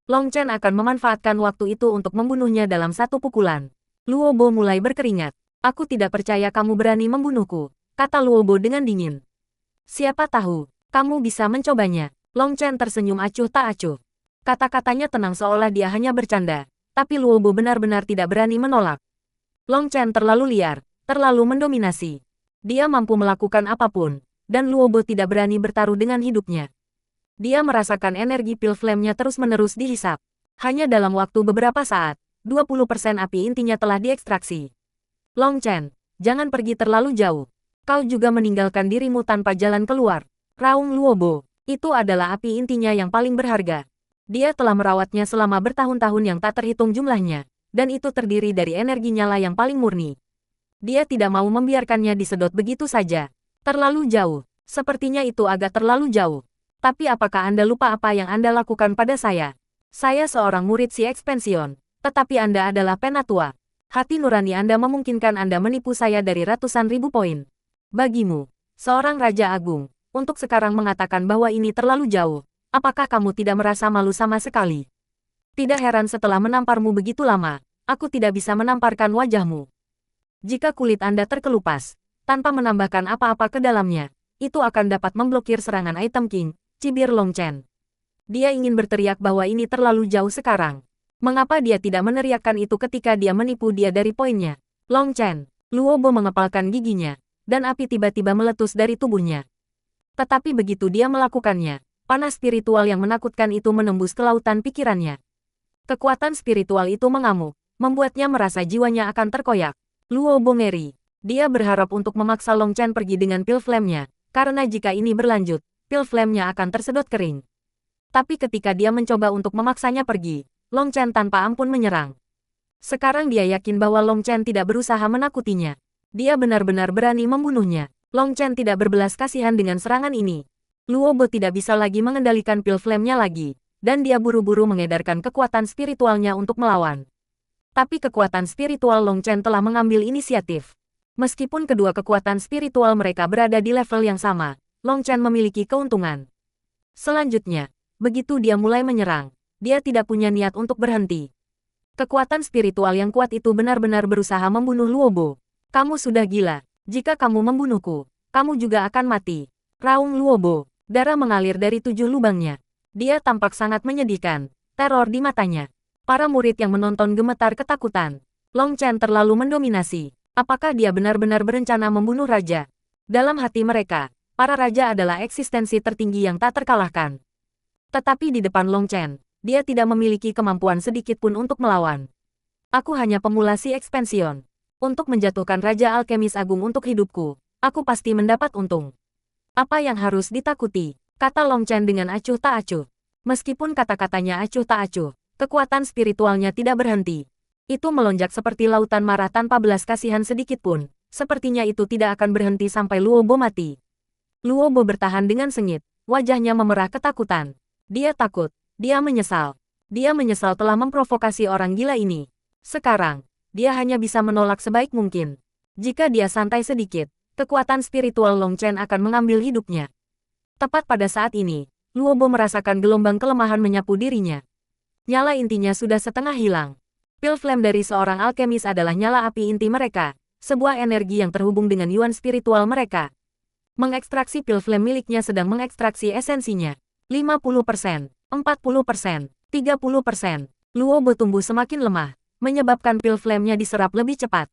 Long Chen akan memanfaatkan waktu itu untuk membunuhnya dalam satu pukulan. Luobo mulai berkeringat. Aku tidak percaya kamu berani membunuhku, kata Luobo dengan dingin. Siapa tahu, kamu bisa mencobanya. Long Chen tersenyum acuh tak acuh. Kata-katanya tenang seolah dia hanya bercanda, tapi Luobo benar-benar tidak berani menolak. Long Chen terlalu liar, terlalu mendominasi. Dia mampu melakukan apapun, dan Luobo tidak berani bertaruh dengan hidupnya. Dia merasakan energi pil flame-nya terus-menerus dihisap. Hanya dalam waktu beberapa saat, 20% api intinya telah diekstraksi. Long Chen, jangan pergi terlalu jauh. Kau juga meninggalkan dirimu tanpa jalan keluar. Raung Luobo, itu adalah api intinya yang paling berharga. Dia telah merawatnya selama bertahun-tahun yang tak terhitung jumlahnya, dan itu terdiri dari energi nyala yang paling murni. Dia tidak mau membiarkannya disedot begitu saja. Terlalu jauh. Sepertinya itu agak terlalu jauh. Tapi apakah Anda lupa apa yang Anda lakukan pada saya? Saya seorang murid si Expansion, tetapi Anda adalah penatua. Hati nurani Anda memungkinkan Anda menipu saya dari ratusan ribu poin. Bagimu, seorang Raja Agung, untuk sekarang mengatakan bahwa ini terlalu jauh, apakah kamu tidak merasa malu sama sekali? Tidak heran setelah menamparmu begitu lama, aku tidak bisa menamparkan wajahmu. Jika kulit Anda terkelupas, tanpa menambahkan apa-apa ke dalamnya, itu akan dapat memblokir serangan item King, cibir Long Chen. Dia ingin berteriak bahwa ini terlalu jauh sekarang. Mengapa dia tidak meneriakkan itu ketika dia menipu dia dari poinnya? Long Chen, Luobo mengepalkan giginya, dan api tiba-tiba meletus dari tubuhnya. Tetapi begitu dia melakukannya, panas spiritual yang menakutkan itu menembus ke lautan pikirannya. Kekuatan spiritual itu mengamuk, membuatnya merasa jiwanya akan terkoyak. Luobo ngeri. Dia berharap untuk memaksa Long Chen pergi dengan pil flame-nya, karena jika ini berlanjut, pil flame-nya akan tersedot kering. Tapi ketika dia mencoba untuk memaksanya pergi, Long Chen tanpa ampun menyerang. Sekarang dia yakin bahwa Long Chen tidak berusaha menakutinya. Dia benar-benar berani membunuhnya. Long Chen tidak berbelas kasihan dengan serangan ini. Luobo tidak bisa lagi mengendalikan pil flame-nya lagi, dan dia buru-buru mengedarkan kekuatan spiritualnya untuk melawan. Tapi kekuatan spiritual Long Chen telah mengambil inisiatif. Meskipun kedua kekuatan spiritual mereka berada di level yang sama, Long Chen memiliki keuntungan. Selanjutnya, begitu dia mulai menyerang, dia tidak punya niat untuk berhenti. Kekuatan spiritual yang kuat itu benar-benar berusaha membunuh Luobo. Kamu sudah gila. Jika kamu membunuhku, kamu juga akan mati. Raung Luobo, darah mengalir dari 7 lubangnya. Dia tampak sangat menyedihkan, teror di matanya. Para murid yang menonton gemetar ketakutan. Long Chen terlalu mendominasi. Apakah dia benar-benar berencana membunuh raja? Dalam hati mereka, para raja adalah eksistensi tertinggi yang tak terkalahkan. Tetapi di depan Long Chen, dia tidak memiliki kemampuan sedikit pun untuk melawan. Aku hanya pemula si Expansion. Untuk menjatuhkan Raja Alkemis Agung untuk hidupku, aku pasti mendapat untung. Apa yang harus ditakuti? Kata Long Chen dengan acuh tak acuh. Meskipun kata-katanya acuh tak acuh, kekuatan spiritualnya tidak berhenti. Itu melonjak seperti lautan marah tanpa belas kasihan sedikit pun. Sepertinya itu tidak akan berhenti sampai Luobo mati. Luobo bertahan dengan sengit, wajahnya memerah ketakutan. Dia takut, dia menyesal. Dia menyesal telah memprovokasi orang gila ini. Sekarang, dia hanya bisa menolak sebaik mungkin. Jika dia santai sedikit, kekuatan spiritual Long Chen akan mengambil hidupnya. Tepat pada saat ini, Luobo merasakan gelombang kelemahan menyapu dirinya. Nyala intinya sudah setengah hilang. Pil flame dari seorang alkemis adalah nyala api inti mereka, sebuah energi yang terhubung dengan yuan spiritual mereka. Mengekstraksi pil flame miliknya sedang mengekstraksi esensinya. 50%, 40%, 30%. Luobo tumbuh semakin lemah, menyebabkan pil flame-nya diserap lebih cepat.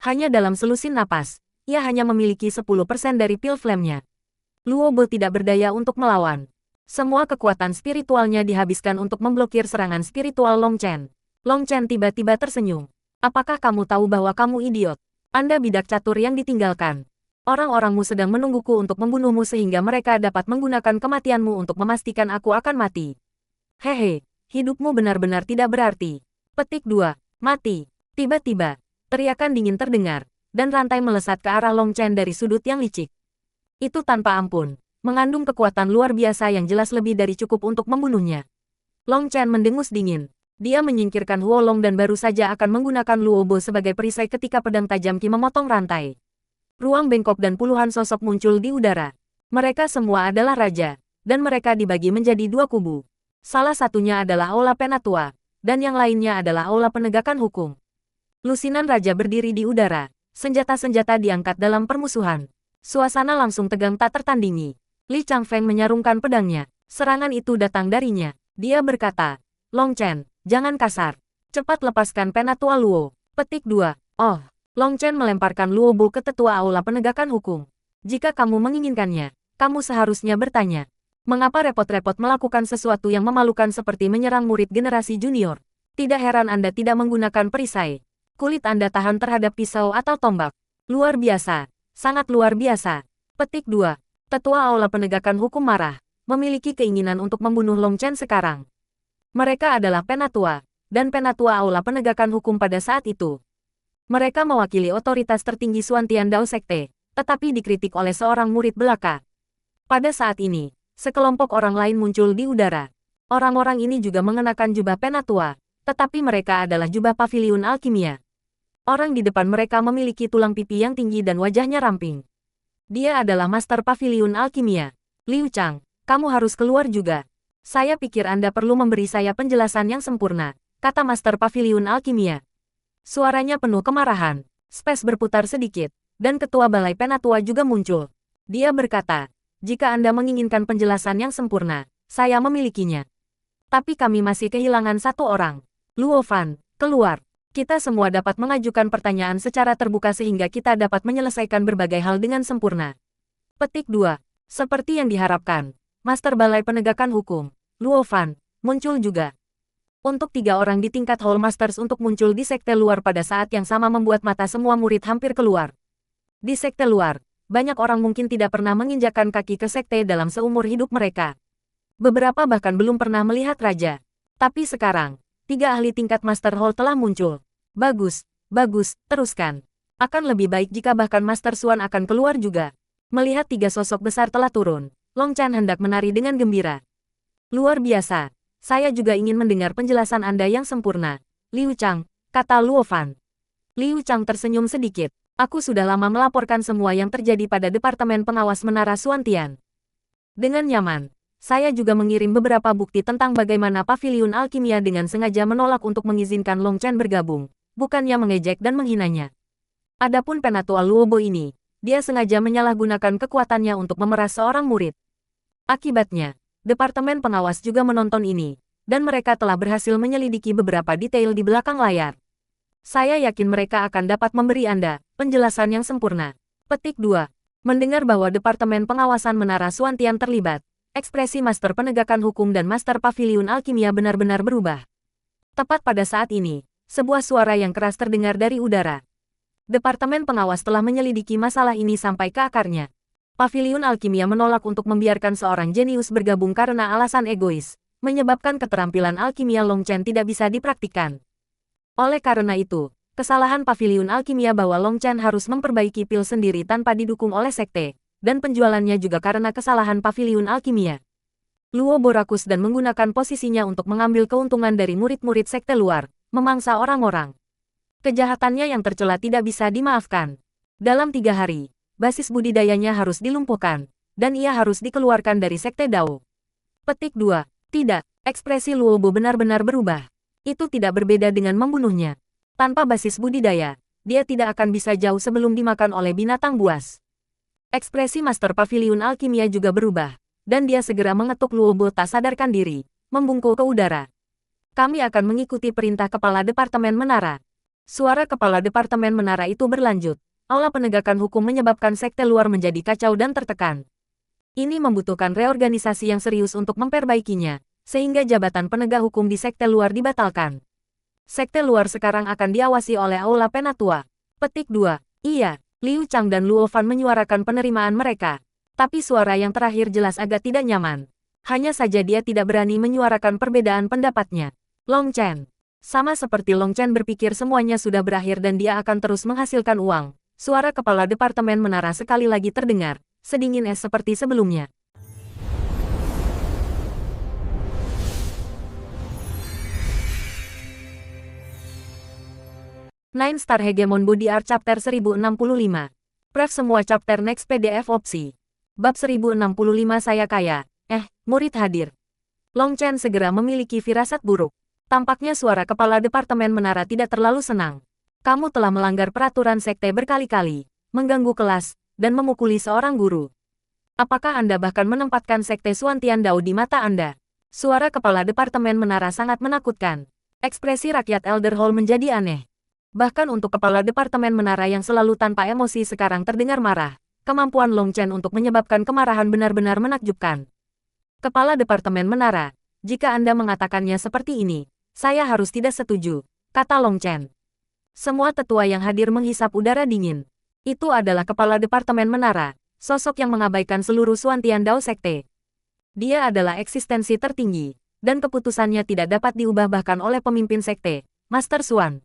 Hanya dalam selusin napas, ia hanya memiliki 10% dari pil flame-nya. Luobo tidak berdaya untuk melawan. Semua kekuatan spiritualnya dihabiskan untuk memblokir serangan spiritual Long Chen. Long Chen tiba-tiba tersenyum. Apakah kamu tahu bahwa kamu idiot? Anda bidak catur yang ditinggalkan. Orang-orangmu sedang menungguku untuk membunuhmu sehingga mereka dapat menggunakan kematianmu untuk memastikan aku akan mati. Hehe, hidupmu benar-benar tidak berarti. Petik 2. Mati. Tiba-tiba, teriakan dingin terdengar, dan rantai melesat ke arah Long Chen dari sudut yang licik. Itu tanpa ampun, mengandung kekuatan luar biasa yang jelas lebih dari cukup untuk membunuhnya. Long Chen mendengus dingin. Dia menyingkirkan Huolong dan baru saja akan menggunakan Luobo sebagai perisai ketika pedang tajam Qi memotong rantai. Ruang bengkok dan puluhan sosok muncul di udara. Mereka semua adalah raja, dan mereka dibagi menjadi 2 kubu. Salah satunya adalah Aula Penatua, dan yang lainnya adalah Aula Penegakan Hukum. Lusinan raja berdiri di udara, senjata-senjata diangkat dalam permusuhan. Suasana langsung tegang tak tertandingi. Li Changfeng menyarungkan pedangnya. Serangan itu datang darinya. Dia berkata, Long Chen, jangan kasar. Cepat lepaskan Penatua Luo. Petik 2. Oh. Long Chen melemparkan Luobo ke tetua Aula Penegakan Hukum. Jika kamu menginginkannya, kamu seharusnya bertanya. Mengapa repot-repot melakukan sesuatu yang memalukan seperti menyerang murid generasi junior? Tidak heran Anda tidak menggunakan perisai. Kulit Anda tahan terhadap pisau atau tombak. Luar biasa. Sangat luar biasa. Petik 2. Tetua Aula Penegakan Hukum marah, memiliki keinginan untuk membunuh Long Chen sekarang. Mereka adalah penatua, dan penatua Aula Penegakan Hukum pada saat itu. Mereka mewakili otoritas tertinggi Xuantian Dao Sekte, tetapi dikritik oleh seorang murid belaka. Pada saat ini, sekelompok orang lain muncul di udara. Orang-orang ini juga mengenakan jubah penatua, tetapi mereka adalah jubah paviliun alkimia. Orang di depan mereka memiliki tulang pipi yang tinggi dan wajahnya ramping. Dia adalah Master Paviliun Alkimia. Liu Chang, kamu harus keluar juga. Saya pikir Anda perlu memberi saya penjelasan yang sempurna, kata Master Paviliun Alkimia. Suaranya penuh kemarahan. Space berputar sedikit, dan ketua Balai Penatua juga muncul. Dia berkata, jika Anda menginginkan penjelasan yang sempurna, saya memilikinya. Tapi kami masih kehilangan satu orang. Luo Fan, keluar. Kita semua dapat mengajukan pertanyaan secara terbuka sehingga kita dapat menyelesaikan berbagai hal dengan sempurna. Petik 2. Seperti yang diharapkan, Master Balai Penegakan Hukum, Luo Fan, muncul juga. Untuk 3 orang di tingkat Hall Masters untuk muncul di sekte luar pada saat yang sama membuat mata semua murid hampir keluar. Di sekte luar, banyak orang mungkin tidak pernah menginjakkan kaki ke sekte dalam seumur hidup mereka. Beberapa bahkan belum pernah melihat raja. Tapi sekarang, 3 ahli tingkat Master Hall telah muncul. Bagus, bagus, teruskan. Akan lebih baik jika bahkan Master Xuan akan keluar juga. Melihat 3 sosok besar telah turun, Long Chen hendak menari dengan gembira. Luar biasa. Saya juga ingin mendengar penjelasan Anda yang sempurna, Liu Chang, kata Luo Fan. Liu Chang tersenyum sedikit. Aku sudah lama melaporkan semua yang terjadi pada Departemen Pengawas Menara Xuantian. Dengan nyaman, saya juga mengirim beberapa bukti tentang bagaimana Paviliun Alkimia dengan sengaja menolak untuk mengizinkan Long Chen bergabung, bukannya mengejek dan menghinanya. Adapun penatua Luobo ini, dia sengaja menyalahgunakan kekuatannya untuk memeras seorang murid. Akibatnya, Departemen Pengawas juga menonton ini, dan mereka telah berhasil menyelidiki beberapa detail di belakang layar. Saya yakin mereka akan dapat memberi Anda penjelasan yang sempurna. Petik 2. Mendengar bahwa Departemen Pengawasan Menara Xuantian terlibat, ekspresi Master Penegakan Hukum dan Master Paviliun Alkimia benar-benar berubah. Tepat pada saat ini, sebuah suara yang keras terdengar dari udara. Departemen Pengawas telah menyelidiki masalah ini sampai ke akarnya. Paviliun Alkimia menolak untuk membiarkan seorang jenius bergabung karena alasan egois, menyebabkan keterampilan alkimia Long Chen tidak bisa dipraktikkan. Oleh karena itu, kesalahan Paviliun Alkimia bahwa Long Chen harus memperbaiki pil sendiri tanpa didukung oleh sekte, dan penjualannya juga karena kesalahan Paviliun Alkimia. Luo Borakus dan menggunakan posisinya untuk mengambil keuntungan dari murid-murid sekte luar, memangsa orang-orang. Kejahatannya yang tercela tidak bisa dimaafkan. Dalam 3 hari, basis budidayanya harus dilumpuhkan, dan ia harus dikeluarkan dari sekte Dao. Petik 2. Tidak, ekspresi Luobo benar-benar berubah. Itu tidak berbeda dengan membunuhnya. Tanpa basis budidaya, dia tidak akan bisa jauh sebelum dimakan oleh binatang buas. Ekspresi Master Paviliun Alkimia juga berubah, dan dia segera mengetuk Luobo tak sadarkan diri, membungkuk ke udara. Kami akan mengikuti perintah Kepala Departemen Menara. Suara Kepala Departemen Menara itu berlanjut. Aula Penegakan Hukum menyebabkan sekte luar menjadi kacau dan tertekan. Ini membutuhkan reorganisasi yang serius untuk memperbaikinya, sehingga jabatan penegak hukum di sekte luar dibatalkan. Sekte luar sekarang akan diawasi oleh Aula Penatua. Petik 2. Iya. Liu Chang dan Luo Fan menyuarakan penerimaan mereka. Tapi suara yang terakhir jelas agak tidak nyaman. Hanya saja dia tidak berani menyuarakan perbedaan pendapatnya. Long Chen. Sama seperti Long Chen berpikir semuanya sudah berakhir dan dia akan terus menghasilkan uang. Suara Kepala Departemen Menara sekali lagi terdengar, sedingin es seperti sebelumnya. Nine Star Hegemon Body Art Chapter 1065. Pref semua chapter next PDF opsi. Bab 1065 saya kaya. Murid hadir. Long Chen segera memiliki firasat buruk. Tampaknya suara Kepala Departemen Menara tidak terlalu senang. Kamu telah melanggar peraturan sekte berkali-kali, mengganggu kelas, dan memukuli seorang guru. Apakah Anda bahkan menempatkan sekte Xuantian Dao di mata Anda? Suara Kepala Departemen Menara sangat menakutkan. Ekspresi rakyat Elder Hall menjadi aneh. Bahkan untuk Kepala Departemen Menara yang selalu tanpa emosi sekarang terdengar marah. Kemampuan Long Chen untuk menyebabkan kemarahan benar-benar menakjubkan. Kepala Departemen Menara, jika Anda mengatakannya seperti ini, saya harus tidak setuju, kata Long Chen. Semua tetua yang hadir menghisap udara dingin. Itu adalah kepala Departemen Menara, sosok yang mengabaikan seluruh Suantian Dao Sekte. Dia adalah eksistensi tertinggi, dan keputusannya tidak dapat diubah bahkan oleh pemimpin sekte, Master Xuan.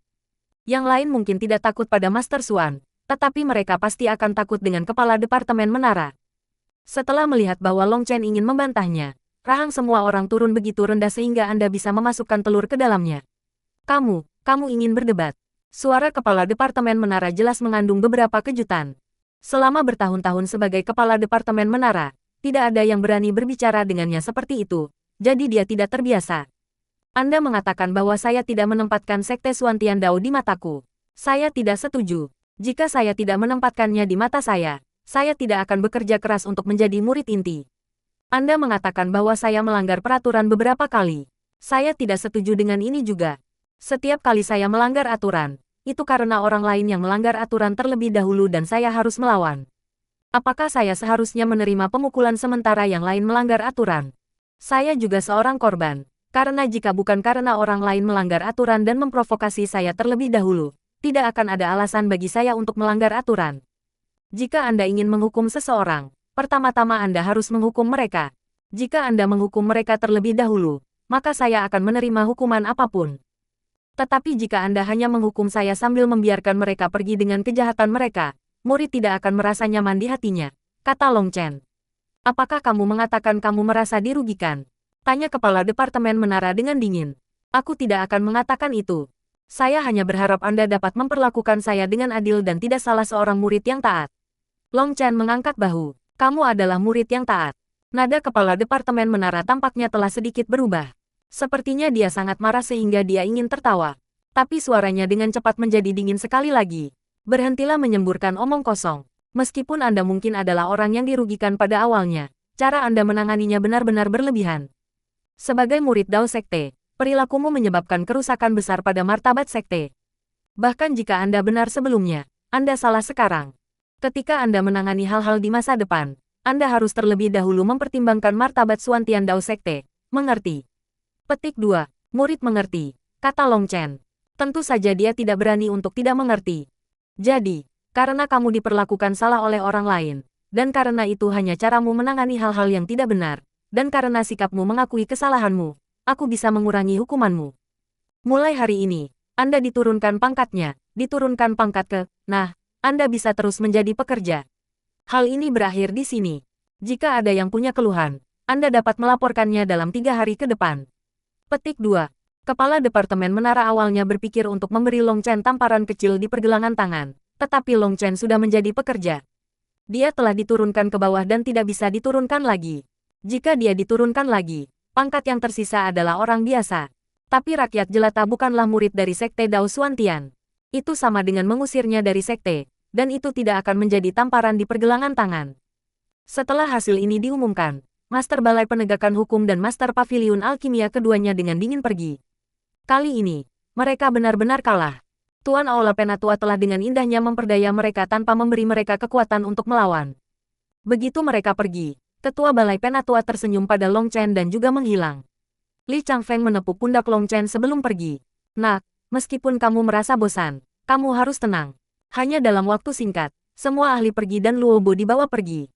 Yang lain mungkin tidak takut pada Master Xuan, tetapi mereka pasti akan takut dengan kepala Departemen Menara. Setelah melihat bahwa Long Chen ingin membantahnya, rahang semua orang turun begitu rendah sehingga Anda bisa memasukkan telur ke dalamnya. Kamu ingin berdebat. Suara kepala Departemen Menara jelas mengandung beberapa kejutan. Selama bertahun-tahun sebagai kepala Departemen Menara, tidak ada yang berani berbicara dengannya seperti itu, jadi dia tidak terbiasa. Anda mengatakan bahwa saya tidak menempatkan Sekte Suantian Dao di mataku. Saya tidak setuju. Jika saya tidak menempatkannya di mata saya tidak akan bekerja keras untuk menjadi murid inti. Anda mengatakan bahwa saya melanggar peraturan beberapa kali. Saya tidak setuju dengan ini juga. Setiap kali saya melanggar aturan, itu karena orang lain yang melanggar aturan terlebih dahulu dan saya harus melawan. Apakah saya seharusnya menerima pemukulan sementara yang lain melanggar aturan? Saya juga seorang korban, karena jika bukan karena orang lain melanggar aturan dan memprovokasi saya terlebih dahulu, tidak akan ada alasan bagi saya untuk melanggar aturan. Jika Anda ingin menghukum seseorang, pertama-tama Anda harus menghukum mereka. Jika Anda menghukum mereka terlebih dahulu, maka saya akan menerima hukuman apapun. Tetapi jika Anda hanya menghukum saya sambil membiarkan mereka pergi dengan kejahatan mereka, murid tidak akan merasa nyaman di hatinya, kata Long Chen. Apakah kamu mengatakan kamu merasa dirugikan? Tanya kepala Departemen Menara dengan dingin. Aku tidak akan mengatakan itu. Saya hanya berharap Anda dapat memperlakukan saya dengan adil dan tidak salah seorang murid yang taat. Long Chen mengangkat bahu. Kamu adalah murid yang taat. Nada kepala Departemen Menara tampaknya telah sedikit berubah. Sepertinya dia sangat marah sehingga dia ingin tertawa. Tapi suaranya dengan cepat menjadi dingin sekali lagi. Berhentilah menyemburkan omong kosong. Meskipun Anda mungkin adalah orang yang dirugikan pada awalnya, cara Anda menanganinya benar-benar berlebihan. Sebagai murid Dao Sekte, perilakumu menyebabkan kerusakan besar pada martabat Sekte. Bahkan jika Anda benar sebelumnya, Anda salah sekarang. Ketika Anda menangani hal-hal di masa depan, Anda harus terlebih dahulu mempertimbangkan martabat Suantian Dao Sekte. Mengerti? Petik 2. Murid mengerti, kata Long Chen. Tentu saja dia tidak berani untuk tidak mengerti. Jadi, karena kamu diperlakukan salah oleh orang lain, dan karena itu hanya caramu menangani hal-hal yang tidak benar, dan karena sikapmu mengakui kesalahanmu, aku bisa mengurangi hukumanmu. Mulai hari ini, Anda diturunkan pangkatnya, diturunkan pangkat ke, Anda bisa terus menjadi pekerja. Hal ini berakhir di sini. Jika ada yang punya keluhan, Anda dapat melaporkannya dalam 3 hari ke depan. Petik 2. Kepala Departemen Menara awalnya berpikir untuk memberi Long Chen tamparan kecil di pergelangan tangan, tetapi Long Chen sudah menjadi pekerja. Dia telah diturunkan ke bawah dan tidak bisa diturunkan lagi. Jika dia diturunkan lagi, pangkat yang tersisa adalah orang biasa. Tapi rakyat jelata bukanlah murid dari Sekte Dao Suantian. Itu sama dengan mengusirnya dari sekte, dan itu tidak akan menjadi tamparan di pergelangan tangan. Setelah hasil ini diumumkan, Master Balai Penegakan Hukum dan Master Paviliun Alkimia keduanya dengan dingin pergi. Kali ini, mereka benar-benar kalah. Tuan Aula Penatua telah dengan indahnya memperdaya mereka tanpa memberi mereka kekuatan untuk melawan. Begitu mereka pergi, Ketua Balai Penatua tersenyum pada Long Chen dan juga menghilang. Li Changfeng menepuk pundak Long Chen sebelum pergi. Nak, meskipun kamu merasa bosan, kamu harus tenang. Hanya dalam waktu singkat, semua ahli pergi dan Luobo dibawa pergi.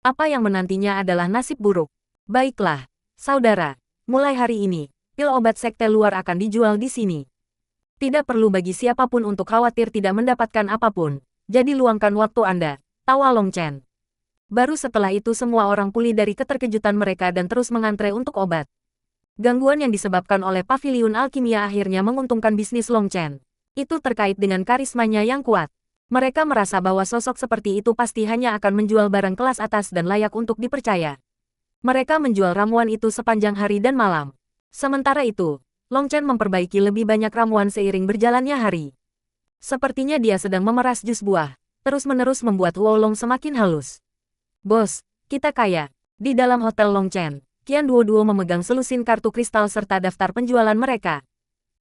Apa yang menantinya adalah nasib buruk. Baiklah, saudara, mulai hari ini, pil obat sekte luar akan dijual di sini. Tidak perlu bagi siapapun untuk khawatir tidak mendapatkan apapun, jadi luangkan waktu Anda, tawa Long Chen. Baru setelah itu semua orang pulih dari keterkejutan mereka dan terus mengantre untuk obat. Gangguan yang disebabkan oleh Paviliun Alkimia akhirnya menguntungkan bisnis Long Chen. Itu terkait dengan karismanya yang kuat. Mereka merasa bahwa sosok seperti itu pasti hanya akan menjual barang kelas atas dan layak untuk dipercaya. Mereka menjual ramuan itu sepanjang hari dan malam. Sementara itu, Long Chen memperbaiki lebih banyak ramuan seiring berjalannya hari. Sepertinya dia sedang memeras jus buah, terus-menerus membuat Wolong semakin halus. Bos, kita kaya. Di dalam hotel Long Chen, Qian Duo memegang selusin kartu kristal serta daftar penjualan mereka.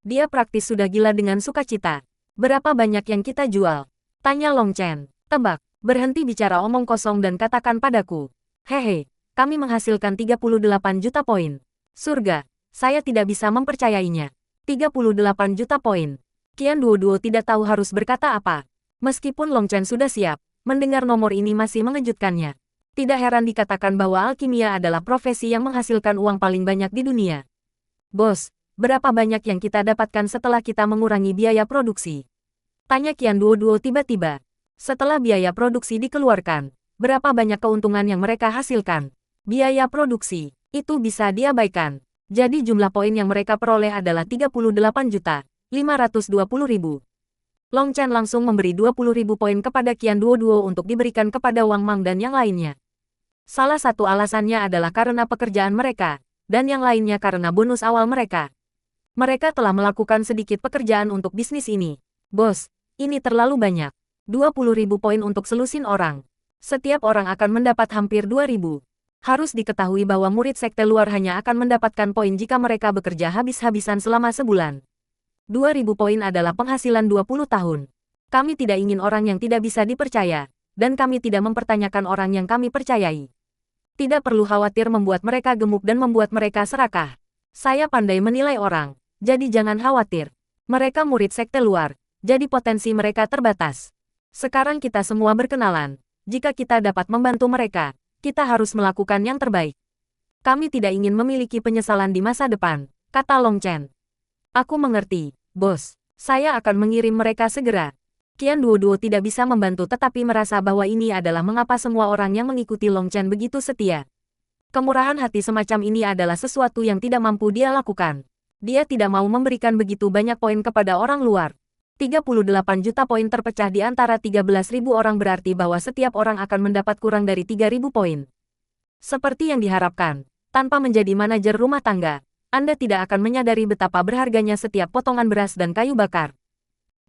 Dia praktis sudah gila dengan sukacita. Berapa banyak yang kita jual? Tanya Long Chen. Tebak, berhenti bicara omong kosong dan katakan padaku. Hehe, kami menghasilkan 38 juta poin. Surga, saya tidak bisa mempercayainya. 38 juta poin. Qian Duo tidak tahu harus berkata apa. Meskipun Long Chen sudah siap, mendengar nomor ini masih mengejutkannya. Tidak heran dikatakan bahwa alkimia adalah profesi yang menghasilkan uang paling banyak di dunia. Bos, berapa banyak yang kita dapatkan setelah kita mengurangi biaya produksi? Tanya Qian Duo tiba-tiba. Setelah biaya produksi dikeluarkan, berapa banyak keuntungan yang mereka hasilkan? Biaya produksi, itu bisa diabaikan. Jadi jumlah poin yang mereka peroleh adalah 38.520.000. Long Chen langsung memberi 20.000 poin kepada Qian Duo untuk diberikan kepada Wang Mang dan yang lainnya. Salah satu alasannya adalah karena pekerjaan mereka, dan yang lainnya karena bonus awal mereka. Mereka telah melakukan sedikit pekerjaan untuk bisnis ini. Bos, ini terlalu banyak. 20.000 poin untuk selusin orang. Setiap orang akan mendapat hampir 2.000. Harus diketahui bahwa murid sekte luar hanya akan mendapatkan poin jika mereka bekerja habis-habisan selama sebulan. 2.000 poin adalah penghasilan 20 tahun. Kami tidak ingin orang yang tidak bisa dipercaya, dan kami tidak mempertanyakan orang yang kami percayai. Tidak perlu khawatir membuat mereka gemuk dan membuat mereka serakah. Saya pandai menilai orang, jadi jangan khawatir. Mereka murid sekte luar, jadi potensi mereka terbatas. Sekarang kita semua berkenalan. Jika kita dapat membantu mereka, kita harus melakukan yang terbaik. Kami tidak ingin memiliki penyesalan di masa depan, kata Long Chen. Aku mengerti, bos. Saya akan mengirim mereka segera. Qian Duo tidak bisa membantu tetapi merasa bahwa ini adalah mengapa semua orang yang mengikuti Long Chen begitu setia. Kemurahan hati semacam ini adalah sesuatu yang tidak mampu dia lakukan. Dia tidak mau memberikan begitu banyak poin kepada orang luar. 38 juta poin terpecah di antara 13.000 orang berarti bahwa setiap orang akan mendapat kurang dari 3.000 poin. Seperti yang diharapkan, tanpa menjadi manajer rumah tangga, Anda tidak akan menyadari betapa berharganya setiap potongan beras dan kayu bakar.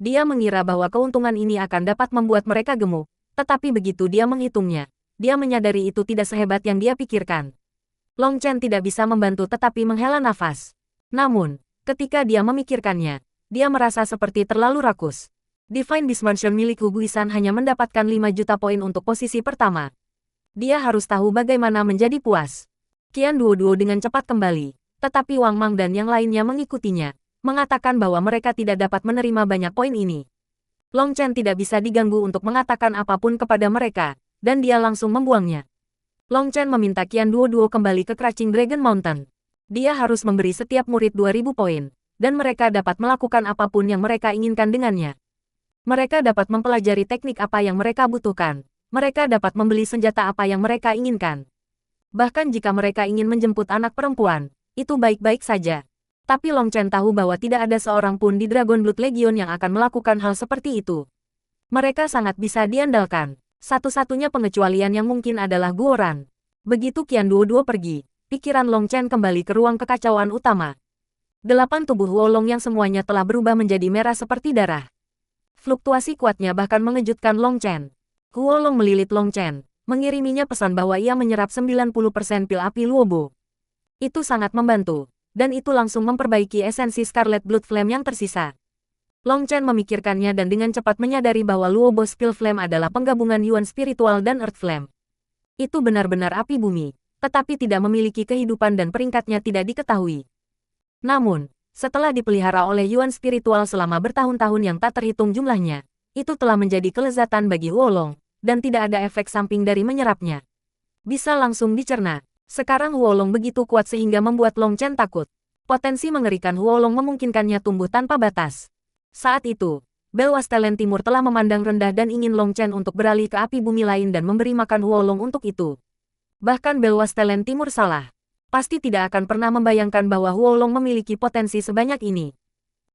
Dia mengira bahwa keuntungan ini akan dapat membuat mereka gemuk, tetapi begitu dia menghitungnya, dia menyadari itu tidak sehebat yang dia pikirkan. Long Chen tidak bisa membantu tetapi menghela nafas. Namun, ketika dia memikirkannya, dia merasa seperti terlalu rakus. Divine Dismansion milik Hu Guisan hanya mendapatkan 5 juta poin untuk posisi pertama. Dia harus tahu bagaimana menjadi puas. Qian Duo dengan cepat kembali. Tetapi Wang Mang dan yang lainnya mengikutinya, mengatakan bahwa mereka tidak dapat menerima banyak poin ini. Long Chen tidak bisa diganggu untuk mengatakan apapun kepada mereka, dan dia langsung membuangnya. Long Chen meminta Qian Duo kembali ke Crouching Dragon Mountain. Dia harus memberi setiap murid 2.000 poin, dan mereka dapat melakukan apapun yang mereka inginkan dengannya. Mereka dapat mempelajari teknik apa yang mereka butuhkan. Mereka dapat membeli senjata apa yang mereka inginkan. Bahkan jika mereka ingin menjemput anak perempuan, itu baik-baik saja. Tapi Long Chen tahu bahwa tidak ada seorang pun di Dragon Blood Legion yang akan melakukan hal seperti itu. Mereka sangat bisa diandalkan. Satu-satunya pengecualian yang mungkin adalah Guoran. Begitu Qian Duo pergi, pikiran Long Chen kembali ke ruang kekacauan utama. 8 tubuh Wolong yang semuanya telah berubah menjadi merah seperti darah. Fluktuasi kuatnya bahkan mengejutkan Long Chen. Wolong melilit Long Chen, mengiriminya pesan bahwa ia menyerap 90% pil api Luobo. Itu sangat membantu, dan itu langsung memperbaiki esensi Scarlet Blood Flame yang tersisa. Long Chen memikirkannya dan dengan cepat menyadari bahwa Luobo Spill Flame adalah penggabungan Yuan Spiritual dan Earth Flame. Itu benar-benar api bumi, tetapi tidak memiliki kehidupan dan peringkatnya tidak diketahui. Namun, setelah dipelihara oleh Yuan Spiritual selama bertahun-tahun yang tak terhitung jumlahnya, itu telah menjadi kelezatan bagi Wolong, dan tidak ada efek samping dari menyerapnya. Bisa langsung dicerna. Sekarang Wolong begitu kuat sehingga membuat Long Chen takut. Potensi mengerikan Wolong memungkinkannya tumbuh tanpa batas. Saat itu, Bel Wastelen Timur telah memandang rendah dan ingin Long Chen untuk beralih ke api bumi lain dan memberi makan Wolong untuk itu. Bahkan Bel Wastelen Timur salah. Pasti tidak akan pernah membayangkan bahwa Wolong memiliki potensi sebanyak ini.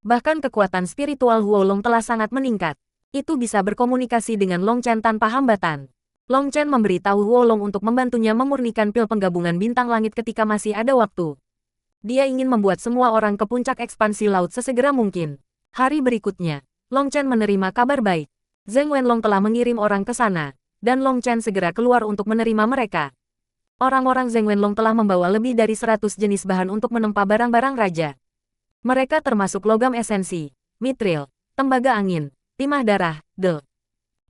Bahkan kekuatan spiritual Wolong telah sangat meningkat. Itu bisa berkomunikasi dengan Long Chen tanpa hambatan. Long Chen memberitahu Wolong untuk membantunya memurnikan pil penggabungan bintang langit ketika masih ada waktu. Dia ingin membuat semua orang ke puncak ekspansi laut sesegera mungkin. Hari berikutnya, Long Chen menerima kabar baik. Zheng Wenlong telah mengirim orang ke sana, dan Long Chen segera keluar untuk menerima mereka. Orang-orang Zheng Wenlong telah membawa lebih dari 100 jenis bahan untuk menempa barang-barang raja. Mereka termasuk logam esensi, mitril, tembaga angin, timah darah,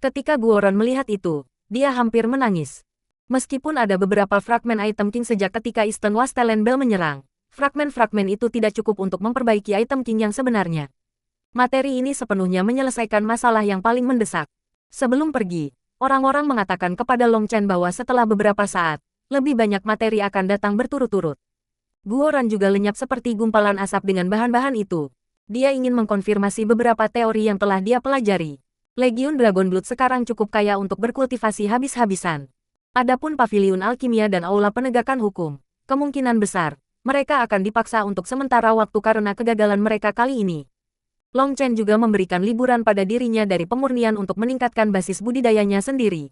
Ketika Guoran melihat itu, dia hampir menangis. Meskipun ada beberapa fragmen item King sejak ketika Eastern Wastelen Bell menyerang, fragmen-fragmen itu tidak cukup untuk memperbaiki item King yang sebenarnya. Materi ini sepenuhnya menyelesaikan masalah yang paling mendesak. Sebelum pergi, orang-orang mengatakan kepada Long Chen bahwa setelah beberapa saat, lebih banyak materi akan datang berturut-turut. Guoran juga lenyap seperti gumpalan asap dengan bahan-bahan itu. Dia ingin mengkonfirmasi beberapa teori yang telah dia pelajari. Legiun Dragon Blood sekarang cukup kaya untuk berkultivasi habis-habisan. Adapun paviliun alkimia dan aula penegakan hukum, kemungkinan besar, mereka akan dipaksa untuk sementara waktu karena kegagalan mereka kali ini. Long Chen juga memberikan liburan pada dirinya dari pemurnian untuk meningkatkan basis budidayanya sendiri.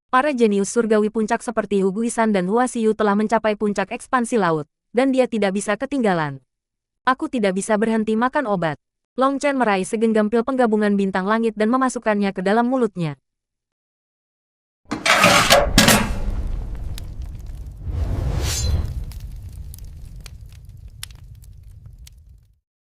Para jenius surgawi puncak seperti Hu Guisan dan Hua Xiu telah mencapai puncak ekspansi laut, dan dia tidak bisa ketinggalan. Aku tidak bisa berhenti makan obat. Long Chen meraih segenggam pil penggabungan bintang langit dan memasukkannya ke dalam mulutnya.